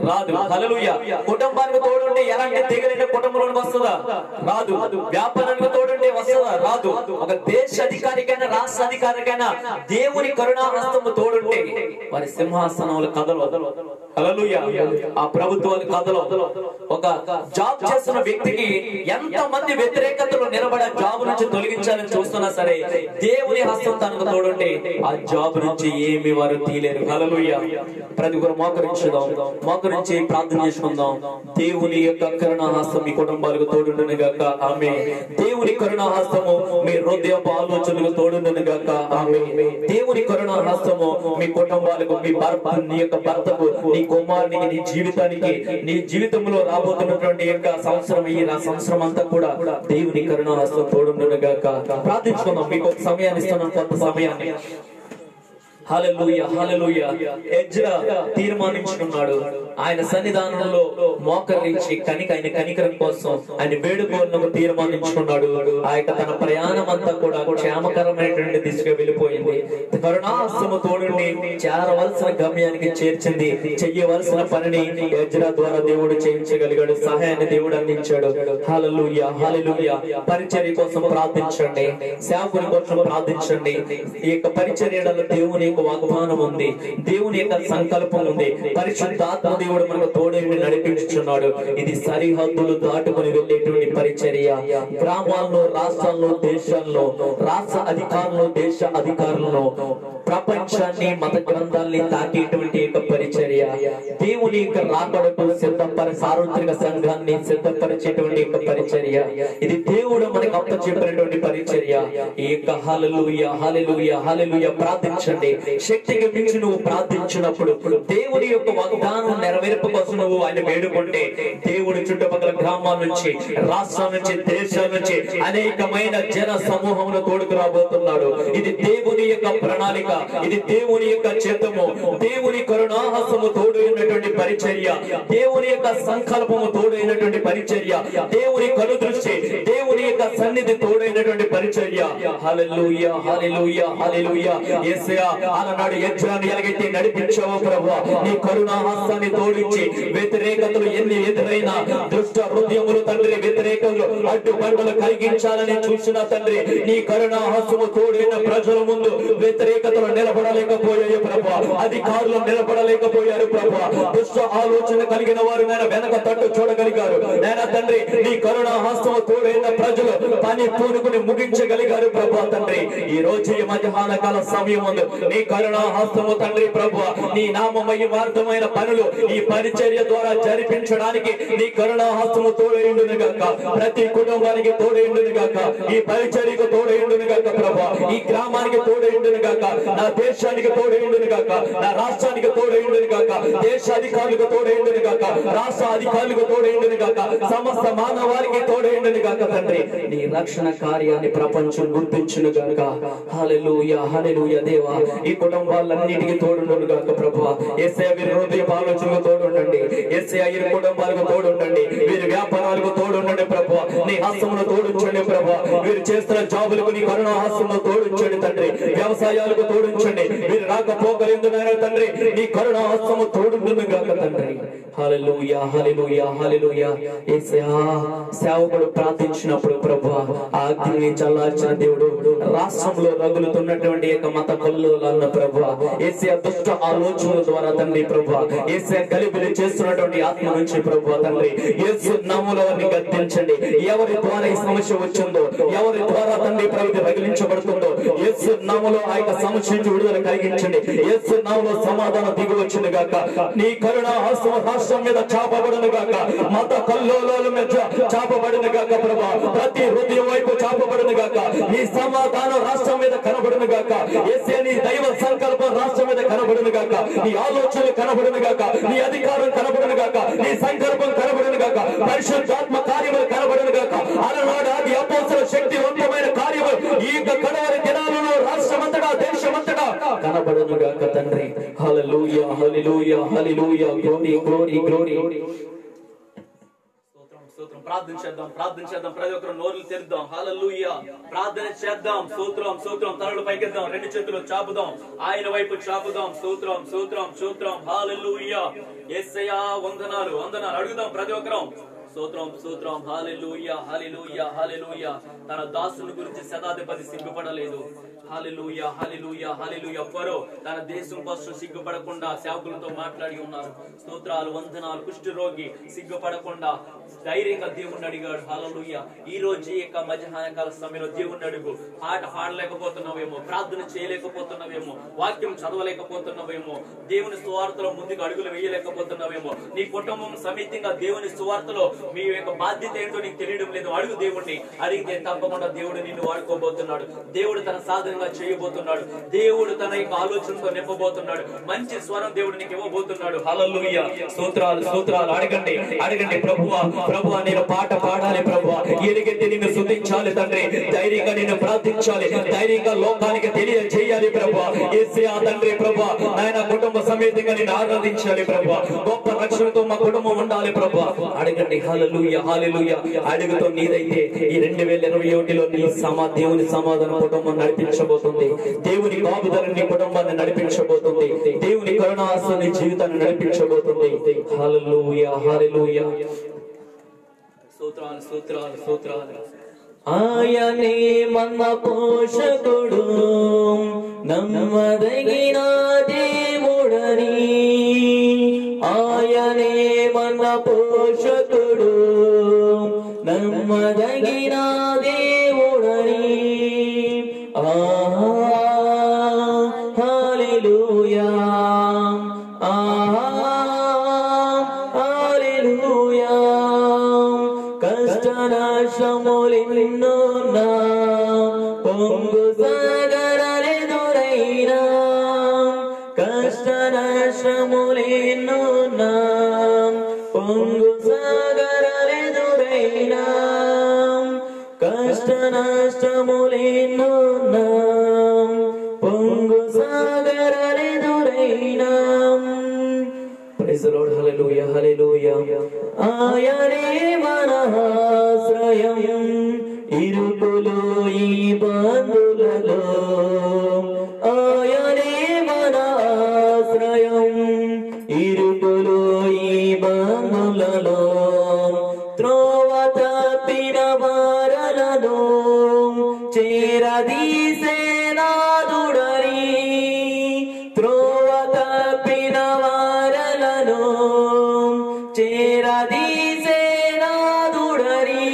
రాదు. హల్లెలూయా. కుటుంబానికి తోడుంటే ఎలాంటి తెగలైన కుటుంబంలోకి వస్తుందా? రాదు. వ్యాపారానికి తోడుంటే వస్తుందా? రాదు. ఒక దేశ అధికారికైనా, రాష్ట్ర అధికారికైనా దేవుని కరుణాహస్తము తోడుంటే వారి సింహాసనములు కదలవు. హల్లెలూయా. ఆ ప్రభుత్వాలు కదలవు. ఒక జాబ్ చేస్తున్న వ్యక్తికి ఎంత మంది వ్యతిరేకతలు నిలబడే జాబ్ నుంచి తొలగించాలని చూస్తున్నా సరే, దేవుని హస్తం తనకు తోడుంటే ఆ జాబ్ నుంచి ఏమి వారు తీయలేరు. హల్లెలూయా. ప్రతి ఒక్కరు మోకరించి ప్రార్థన చేసుకుందాం. దేవుని యొక్క కరుణాహస్తం మీ కుటుంబాలకు తోడుండును గాక. ఆమేన్. దేవుని కరుణాహస్తము మీ హృదయపు ఆలోచనలకు తోడుండును గాక. ఆమేన్. దేవుని కరుణాహస్తము మీ కుటుంబాలకు, నీ యొక్క భర్తకు, నీ కుమారునికి, నీ జీవితానికి, నీ జీవితంలో రాబోతున్నటువంటి యొక్క సంవత్సరం, ఈ సంవత్సరం అంతా కూడా దేవుని కరుణాహస్తం తోడుండును గాక. ప్రార్థించుకుందాం. మీకు ఒక సమయాన్ని ఇస్తున్నాను, కొంత సమయాన్ని. హల్లెలూయా. హల్లెలూయా. ఎజ్రా తీర్మానించుకున్నాడు. ఆయన సన్నిధానంలో మోకరించి ఆయన కనికరం కోసం ఆయన వేడుకోవడం తీర్మానించుకున్నాడు. ఆ యొక్క తన ప్రయాణం అంతా కూడా క్షేమకరమైనటువంటి దిశగా వెళ్ళిపోయింది. కరుణాహస్తము తోడుండి చేరవలసిన గమ్యానికి చేర్చింది. చెయ్యవలసిన పనిని ఎజ్రా ద్వారా దేవుడు చేయించగలిగాడు. సహాయాన్ని దేవుడు అందించాడు. హల్లెలూయా. హల్లెలూయా. పరిచర్య కోసం ప్రార్థించండి. సేవకుని కోసం ప్రార్థించండి. ఈ యొక్క పరిచర్యలో దేవుని వాగ్దానం ఉంది, దేవుని యొక్క సంకల్పం ఉంది. పరిశుద్ధాత్మ దేవుడు మనకు తోడేని నడిపించుచున్నాడు. ఇది సరిహద్దులు దాటుకుని వెళ్ళేటువంటి పరిచర్య. గ్రామాల్లో, రాష్ట్రాల్లో, దేశాల్లో, రాష్ట్ర అధికారులు, దేశ అధికారులను, ప్రపంచాన్ని, మత గ్రంథాన్ని తాకేటువంటి యొక్క పరిచర్య. దేవుని యొక్క రాకడకు సార్వత్రిక సంఘాన్ని సిద్ధపరిచేటువంటి యొక్క పరిచర్య. ఇది దేవుడు మనకు అప్పచెప్పినటువంటి పరిచర్య. ఈ యొక్క హల్లెలూయా. హల్లెలూయా. హల్లెలూయా. ప్రార్థించండి. శక్తికి మించి నువ్వు ప్రార్థించినప్పుడు, దేవుని యొక్క వాగ్దానం నెరవేర్పు కోసం నువ్వు ఆయన వేడుకుంటే, దేవుడి చుట్టుపక్కల గ్రామాల నుంచి, రాష్ట్రాల నుంచి, దేశాల నుంచి అనేకమైన జన సమూహములు తోడుకు రాబోతున్నాడు. ఇది దేవుని యొక్క ప్రణాళిక, ఇది దేవుని యొక్క చిత్తము. దేవుని కరుణాహస్తము తోడైనటువంటి పరిచర్య, దేవుని యొక్క సంకల్పము తోడైనటువంటి పరిచర్య, దేవుని కనుదృష్టి, దేవుని యొక్క సన్నిధి తోడైనటువంటి పరిచర్య. హల్లెలూయా. హల్లెలూయా. హల్లెలూయా. యేసయ్యా, ఆనాడు ఎజ్రాని ఎలాగైతే నడిపించావో ప్రభువా, నీ కరుణాహస్తాన్ని తోడించి వ్యతిరేకతలు ఎన్ని ఎదురైనా, దుష్ట హృదయములు తండ్రి, వ్యతిరేకతలు అడ్డుబండలు కలిగించాలని చూసిన తండ్రి, నీ కరుణాహస్తము తోడైన ప్రజల ముందు వ్యతిరేకతలు నిలబడలేకపోయాయి ప్రభువా. అధికారులు నిలబడలేకపోయారు ప్రభువా. దుష్ట ఆలోచన కలిగిన వారు నేను వెనక తట్టు చూడగలిగారు. నేను తండ్రి, నీ కరుణాహస్తము తోడైన ప్రజలు పని పూనుకుని ముగించగలిగారు ప్రభువా. తండ్రి, ఈ రోజు ఈ మధ్యాహ్న కాల సమయం ముందు నీ కరుణాహస్తము తండ్రి ప్రభువా, నీ నామమహిమార్థమైన పనులు ఈ పరిచర్య ద్వారా జరిపించడానికి నీ కరుణాహస్తము తోడైండును గాక. ప్రతి కుటుంబానికి తోడైండును గాక. ఈ పరిచర్యకు తోడైండును గాక ప్రభువా. ఈ గ్రామానికి తోడైండును గాక. నా దేశానికి తోడైండును గాక. నా రాష్ట్రానికి తోడైండును గాక. దేశ అధికారులకు తోడైండును గాక. రాష్ట్ర అధికారులకు తోడైండును గాక. సమస్త మానవాళికి తోడైండును గాక. తండ్రి, నీ రక్షణ కార్యాన్ని ప్రపంచం గుర్తించును గాక. హల్లెలూయా. హల్లెలూయా. దేవా, ఈ ఈ కుటుంబాలన్నిటికీ తోడుండును గాక ప్రభువా. యేసయ్య వీరి హృదయ ఆలోచనకు తోడుండండి. యేసయ్య వీరి కుటుంబాలకు తోడుండండి. వీరి వ్యాపారాలకు తోడుండండి ప్రభువా. నీ హస్తమును తోడుంచండి ప్రభువా. వీరు చేస్తున్న జాబులకు నీ కరుణ హస్తమును తోడుంచండి తండ్రి. వ్యవసాయాలకు తోడుంచండి. వీరు రాకపోకలేందునైనా తండ్రి నీ కరుణ హస్తము తోడుండును గాక తండ్రి. హల్లెలూయా హల్లెలూయా హల్లెలూయా. యేసయ్యా సేవకుడు ప్రార్థించినప్పుడు ప్రభువా ఆ అగ్నిని చల్లార్చిన దేవుడు, రాష్ట్రంలో రగులుతున్నటువంటి మత కల్లోలాలను ప్రభువా యేసయ్య దుష్ట ఆలోచనల ద్వారా తండ్రి ప్రభువా యేసయ్య గలిబిలి చేస్తున్నటువంటి ఆత్మ నుంచి ప్రభువా తండ్రి యేసు నామములో వారిని గద్దించండి. ఎవరి ద్వారా ఈ సమస్య వచ్చిందో, ఎవరి ద్వారా తండ్రి ప్రభుత్వం రగిలించబడుతుందో యేసు నామములో ఆ యొక్క సమస్య నుంచి విడుదల కలిగించండి. యేసు నామములో సమాధానం దిగి వచ్చింది గాక. నీ కరుణ హస్తం రాష్ట్రం మీద చాపబడును గాక. మత కల్లోలాల మీద చాపబడును గాక ప్రభువా. ప్రతి హృదయం వైపు చాపబడును గాక. నీ సమాధానం రాష్ట్రం మీద కనబడును గాక. యేసయ్య నీ దైవ సంకల్పం రాష్ట్రం మీద కనబడును గాక. నీ ఆలోచనలు కనబడును గాక. నీ అధికారం కనబడును గాక. నీ సంకల్పం కనబడును గాక. పరిశుద్ధాత్మ కార్యములు కనబడును గాక. అలనాడు ఆది అపోస్తలుల శక్తివంతమైన కార్యములు ఈ కడవరి దినాలలో రాష్ట్రమంతటా దేశమంతటా కనబడును గాక తండ్రి. హల్లెలూయా హల్లెలూయా హల్లెలూయా. Glory glory glory. ప్రార్థన చేద్దాం ప్రతి ఒక్కరు నోరులు తెరుద్దాం. హల్లెలూయా. ప్రార్థన చేద్దాం. స్తోత్రం తలలు పైకెద్దాం. రెండు చేతులు చాపుదాం. ఆయన వైపు చాపుదాం. స్తోత్రం. హల్లెలూయా. యేసయ్యా వందనాలు అడుగుదాం ప్రతి ఒక్కరం. స్తోత్రం హల్లెలూయా. తన దాసుని గురించి శతాధిపతి సిగ్గుపడలేదు. హల్లెలూయా. ఫరో తన దేశం కోసం సిగ్గుపడకుండా సేవకులతో మాట్లాడి ఉన్నారు. స్తోత్రాలు వందనాలు. కుష్ఠ రోగి సిగ్గుపడకుండా ధైర్యంగా దేవుణ్ణి అడిగాడు. హల్లెలూయా. ఈ రోజు ఈ యొక్క మధ్యాహ్నకాల సమయంలో దేవుణ్ణి అడుగు. పాట పాడలేకపోతున్నావేమో, ప్రార్థన చేయలేకపోతున్నావేమో, వాక్యం చదవలేకపోతున్నావేమో, దేవుని సువార్తలో ముందుకు అడుగులు వేయలేకపోతున్నావేమో, నీ కుటుంబం సమేతంగా దేవుని సువార్తలో మీ యొక్క బాధ్యత ఏంటో నీకు తెలియడం లేదు. అడుగు దేవుణ్ణి. అడిగితే తప్పకుండా దేవుడు నిన్ను వాడుకోబోతున్నాడు. దేవుడు తన సాధనంగా చేయబోతున్నాడు. దేవుడు తన యొక్క ఆలోచనతో నింపబోతున్నాడు. మంచి స్వరం దేవుడు నీకు ఇవ్వబోతున్నాడు. హల్లెలూయా. స్తోత్రాలు. అడగండి ప్రభువా నేను పాట పాడాలి ప్రభువా. ఎలుగెత్తి నిన్ను స్తుతించాలి తండ్రి. ధైర్యంగా నిన్ను ప్రార్థించాలి. ధైర్యంగా లోకానికి తెలియజేయాలి ప్రభువా. యేసయ్యా తండ్రి ప్రభువా నాయన కుటుంబ సమేతంగా నిన్ను ఆరాధించాలి ప్రభువా. గొప్ప రక్షణతో మా కుటుంబం ఉండాలి ప్రభువా. అడగండి. హల్లెలూయా. అడుగుతో నీదైతే ఈ 2021లో నీ దేవుని సమాధాన కుటుంబం నడిపించబోతుంది. దేవుని కాపుదల నీ కుటుంబాన్ని నడిపించబోతుంది. దేవుని కరుణాసు నీ జీవితాన్ని నడిపించబోతుంది. హల్లెలూయా. స్తోత్రాలు. ఆయనే మన పోషకుడు, నమ్మదగిన దేవుడని. ఆయనే మన పోషకుడు, నమ్మదగిన దేవుడని. హల్లెలూయా. హల్లెలూయా. కష్ట నష్టములెన్నున్నా, పొంగు సాగరాలెదురైనా, కష్ట నష్టములెన్నున్నా, పొంగు సాగరాలెదురైనా, కష్ట నష్టములెన్నున్నా, పొంగు సాగరాలెదురైనా. Praise the Lord. హల్లెలూయా. ఆయనే మన ఆశ్రయం ఇరుకులో ఈ బంధులలో. ఆయనే మన ఆశ్రయం ఇరుకులో ఈ బంధులలో. త్రోవ తప్పిన వారలను చేరదీసే నాదుడని. త్రోవ తప్పిన వారలను చేరదీసే నాదుడని.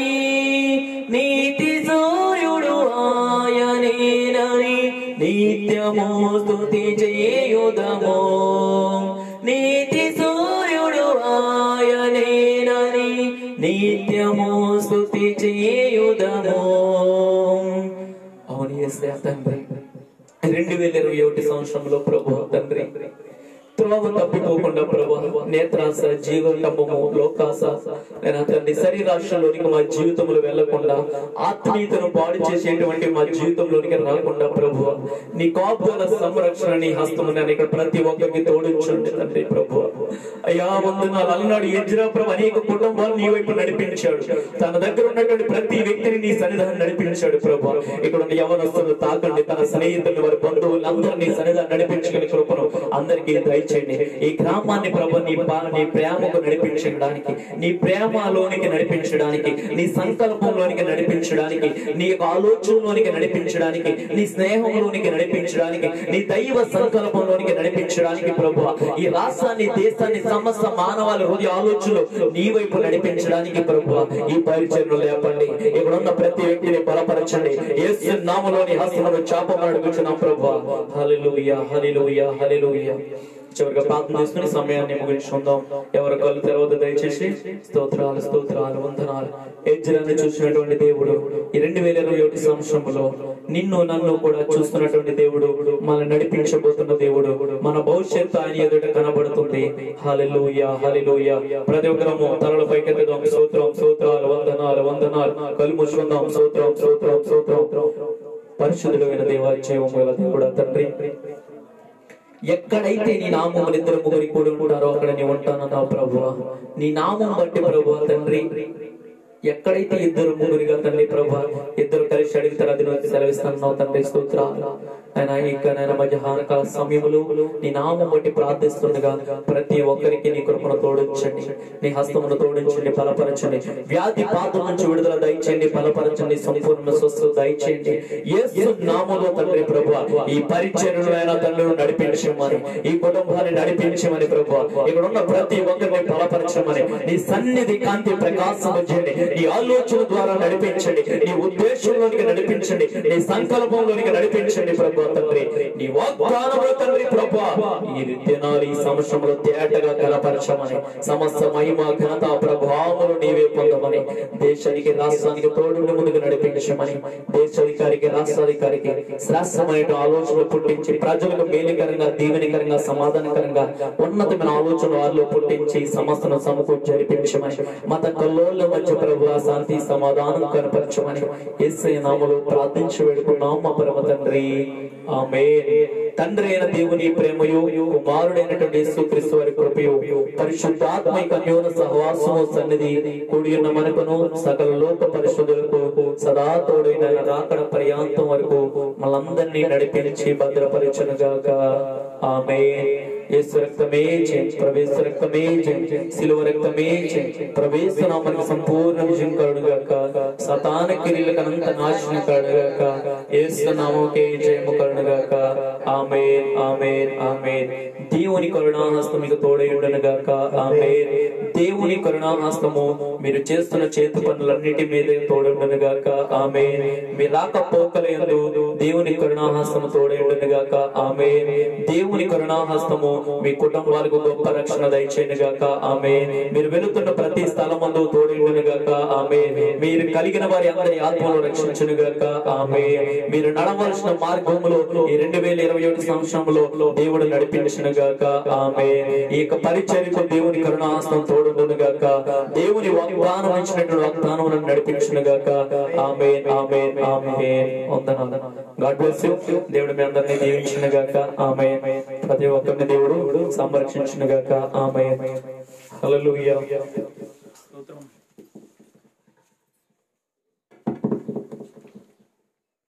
నీతి సూర్యుడు ఆయనేనని నిత్యము స్తుతి చేయుదము. నీతి సూర్యుడు ఆయనేనని నిత్యము స్తుతి చేయుదము. అవును యేసయ్యా తండ్రి. 2021 సంవత్సరంలో ప్రభువా తండ్రి త్రోవ తప్పిపోకుండా ప్రభా, నేత్రాస, జీవకమ్మము, లోకాస నేను తండ్రి శరీరాశలోనికి మా జీవితంలో వెళ్లకుండా, ఆత్మీయతను పాడు చేసేటువంటి మా జీవితంలోనికి రాకుండా ప్రభు నీ కాపుదల సంరక్షణ నీ హస్తము నేను ఇక్కడ ప్రతి ఒక్కరికి తోడించండి తండ్రి ప్రభు. అయ్యా వందనాలు. అలనాడు ఎజ్రా ప్రభు అనేక కుటుంబాలు నీ వైపు నడిపించాడు. తన దగ్గర ఉన్నటువంటి ప్రతి వ్యక్తిని నీ సన్నిధానం నడిపించాడు ప్రభు. ఇక్కడ ఉన్న యవనస్తులు తాకండి, తన స్నేహితులు, వారి బంధువులు అందరూ నీ సన్నిధానం నడిపించగలిగిన కృపను అందరికీ దయచేయండి. ఈ గ్రామాన్ని ప్రభు నీ ప్రేమకు నడిపించడానికి, నీ ప్రేమలోనికి నడిపించడానికి, నీ సంకల్పంలోనికి నడిపించడానికి, నీ యొక్క ఆలోచనలోనికి నడిపించడానికి, నీ స్నేహంలోనికి నడిపించడానికి, నీ దైవ సంకల్పంలోనికి నడిపించడానికి ప్రభు ఈ రాష్ట్రాన్ని, దేశాన్ని, సమస్త మానవాళి హృదయ ఆలోచనలు నీ వైపు నడిపించడానికి ప్రభు ఈ పరిచర్యను లేపండి. ఇక్కడ ఉన్న ప్రతి వ్యక్తిని బలపరచండి. యేసు నామములోని హస్తమును చాపమని అడుగుచున్నాం ప్రభు. హల్లెలూయా, హల్లెలూయా, హల్లెలూయా. చివరిగా ప్రార్థన చేసుకుని సమయాన్ని ముగించుకుందాం. ఎవరు కళ్ళు తెరవద్దు దయచేసి. స్తోత్రాలు, స్తోత్రాలు, వందనాలు. ఎజ్రాను చూసినటువంటి దేవుడు ఈ 2021 సంవత్సరంలో నిన్ను నన్ను కూడా చూస్తున్నటువంటి దేవుడు, మనల్ని నడిపించబోతున్న దేవుడు, మన భవిష్యత్తు ఆయన ఎదుట కనబడుతుంది. హల్లెలూయా, హల్లెలూయా. ప్రతి ఒక్కరము తలలు పైకెత్తుదాం. స్తోత్రం, స్తోత్రాలు, వందనాలు, వందనాలు. కళ్ళు మూసుకుందాం. స్తోత్రం, స్తోత్రం, స్తోత్రం. పరిశుద్ధుడైన దేవా, జీవము గల దేవుడా తండ్రి, ఎక్కడైతే నీ నామం ఇద్దరు ముగ్గురు కూడా ఉంటారో అక్కడ నీ ఉంటానన్నావు ప్రభువా. నీ నామం బట్టి ప్రభువా తండ్రి, ఎక్కడైతే ఇద్దరు ముగ్గురిగా తండ్రి ప్రభా, ఇద్దరు కలిసి అడిగితే అది నువ్వు సెలవిస్తున్నావు తండ్రి. స్తోత్రాలు ఆయన. ఇక మధ్యాహ్న కాల సమయంలో నీ నామం బట్టి ప్రార్థిస్తుండగా ప్రతి ఒక్కరికి నీ కృపను తోడించండి, నీ హస్తమును తోడించండి, బలపరచండి. వ్యాధి బాధల నుంచి విడుదల దయచేయండి, బలపరచండి, సంపూర్ణ స్వస్థత దయచేయండి. యేసు నామములో తండ్రి ప్రభువా ఈ పరిచర్యను తండ్రి నడిపించమని, ఈ కుటుంబాన్ని నడిపించమని ప్రభువా, ఇక్కడ ఉన్న ప్రతి ఒక్కరిని బలపరచమని, నీ సన్నిధి కాంతి ప్రకాశించండి, నీ ఆలోచన ద్వారా నడిపించండి, నీ ఉద్దేశంలోనికి నడిపించండి, నీ సంకల్పంలోనికి నడిపించండి ప్రభువా తండ్రి. నీ వాగ్దానములు తండ్రి ప్రభువా ఈ దినాలు ఈ సంవత్సరంలో తేటగా కనపరచమని, సమస్త మహిమ ఘనత ప్రభావములు నీవే పొందమని, దేశానికి రాష్ట్రానికి తోడుని ముందుకు నడిపించమని, దేశాధికారికి రాష్ట్రాధికారికి శ్రేష్టమైన ఆలోచనలు పుట్టించి ప్రజలకు మేలుకరంగా, దీవెనకరంగా, సమాధానకరంగా ఉన్నతమైన ఆలోచనలు వారిలో పుట్టించి సమస్యను సమకూర్చి జరిపించమని, మత కల్లోల మధ్య ప్రభువా శాంతి సమాధానం కనపరచమని యేసయ్య నామములో ప్రార్థించి వేడుకున్నాం మా పరమ తండ్రి. ఆమేన్. తండ్రి అయిన దేవుని ప్రేమయు, కుమారుడైనటువంటి యేసుక్రీస్తు వారి కృపయు, పరిశుద్ధాత్మ అన్యోన్య సహవాసము సన్నిధి కూడి ఉన్న మనకును సకల లోక పరిశుద్ధులకు సదా తోడైన రాకడ పర్యాంతం వరకు మనందరినీ నడిపించి భద్రపరచునుగాక. ఆమేన్. యేసు రక్తమే జయం, ప్రవేశ రక్తమే జయం, సిలువ రక్తమే జయం, ప్రవేశ నామమునకు సంపూర్ణ విజయం కలుగుగాక, సాతాన క్రియలకు అనంత నాశనం కలుగుగాక, యేసు నామముకే జయము కలుగుగాక. ఆమేన్, ఆమేన్, ఆమేన్. దేవుని కరుణాహస్తం మీకు తోడై ఉండునుగాక. ఆమేన్. దేవుని కరుణాహస్తము మీరు చేస్తున్న చేతి పనులన్నిటి మీద తోడుండునుగాక. ఆమేన్. మీ రాకపోకలందు దేవుని కరుణాహస్తము తోడై ఉండునుగాక. ఆమేన్. దేవుని కరుణాహస్తము మీ కుటుంబాలకు గొప్ప రక్షణ దయచేయునుగాక. ఆమేన్. మీరు వెళుతున్న ప్రతి స్థలమందు తోడై ఉండునుగాక. ఆమేన్. మీరు కలిగిన వారి అందరి ఆత్మను రక్షించునుగాక. ఆమేన్. మీరు నడవలసిన మార్గములో ఈ 2021 సంవత్సరంలో దేవుడు నడిపించునుగాక. ఆమేన్. ఈ యొక్క పరిచర్యకు దేవుని కరుణాహస్తం తోడుండునుగాక. దేవుని వాగ్దానం ఇచ్చినటువంటి వాగ్దానములను నడిపించునుగాక. ఆమేన్, ఆమేన్, ఆమేన్. వందనాలు. God bless you. దేవుడు మీ అందరినీ దీవించునుగాక. ఆమేన్. ప్రతి ఒక్కరిని దేవుడు సంరక్షించునుగాక. ఆమేన్. హల్లెలూయా.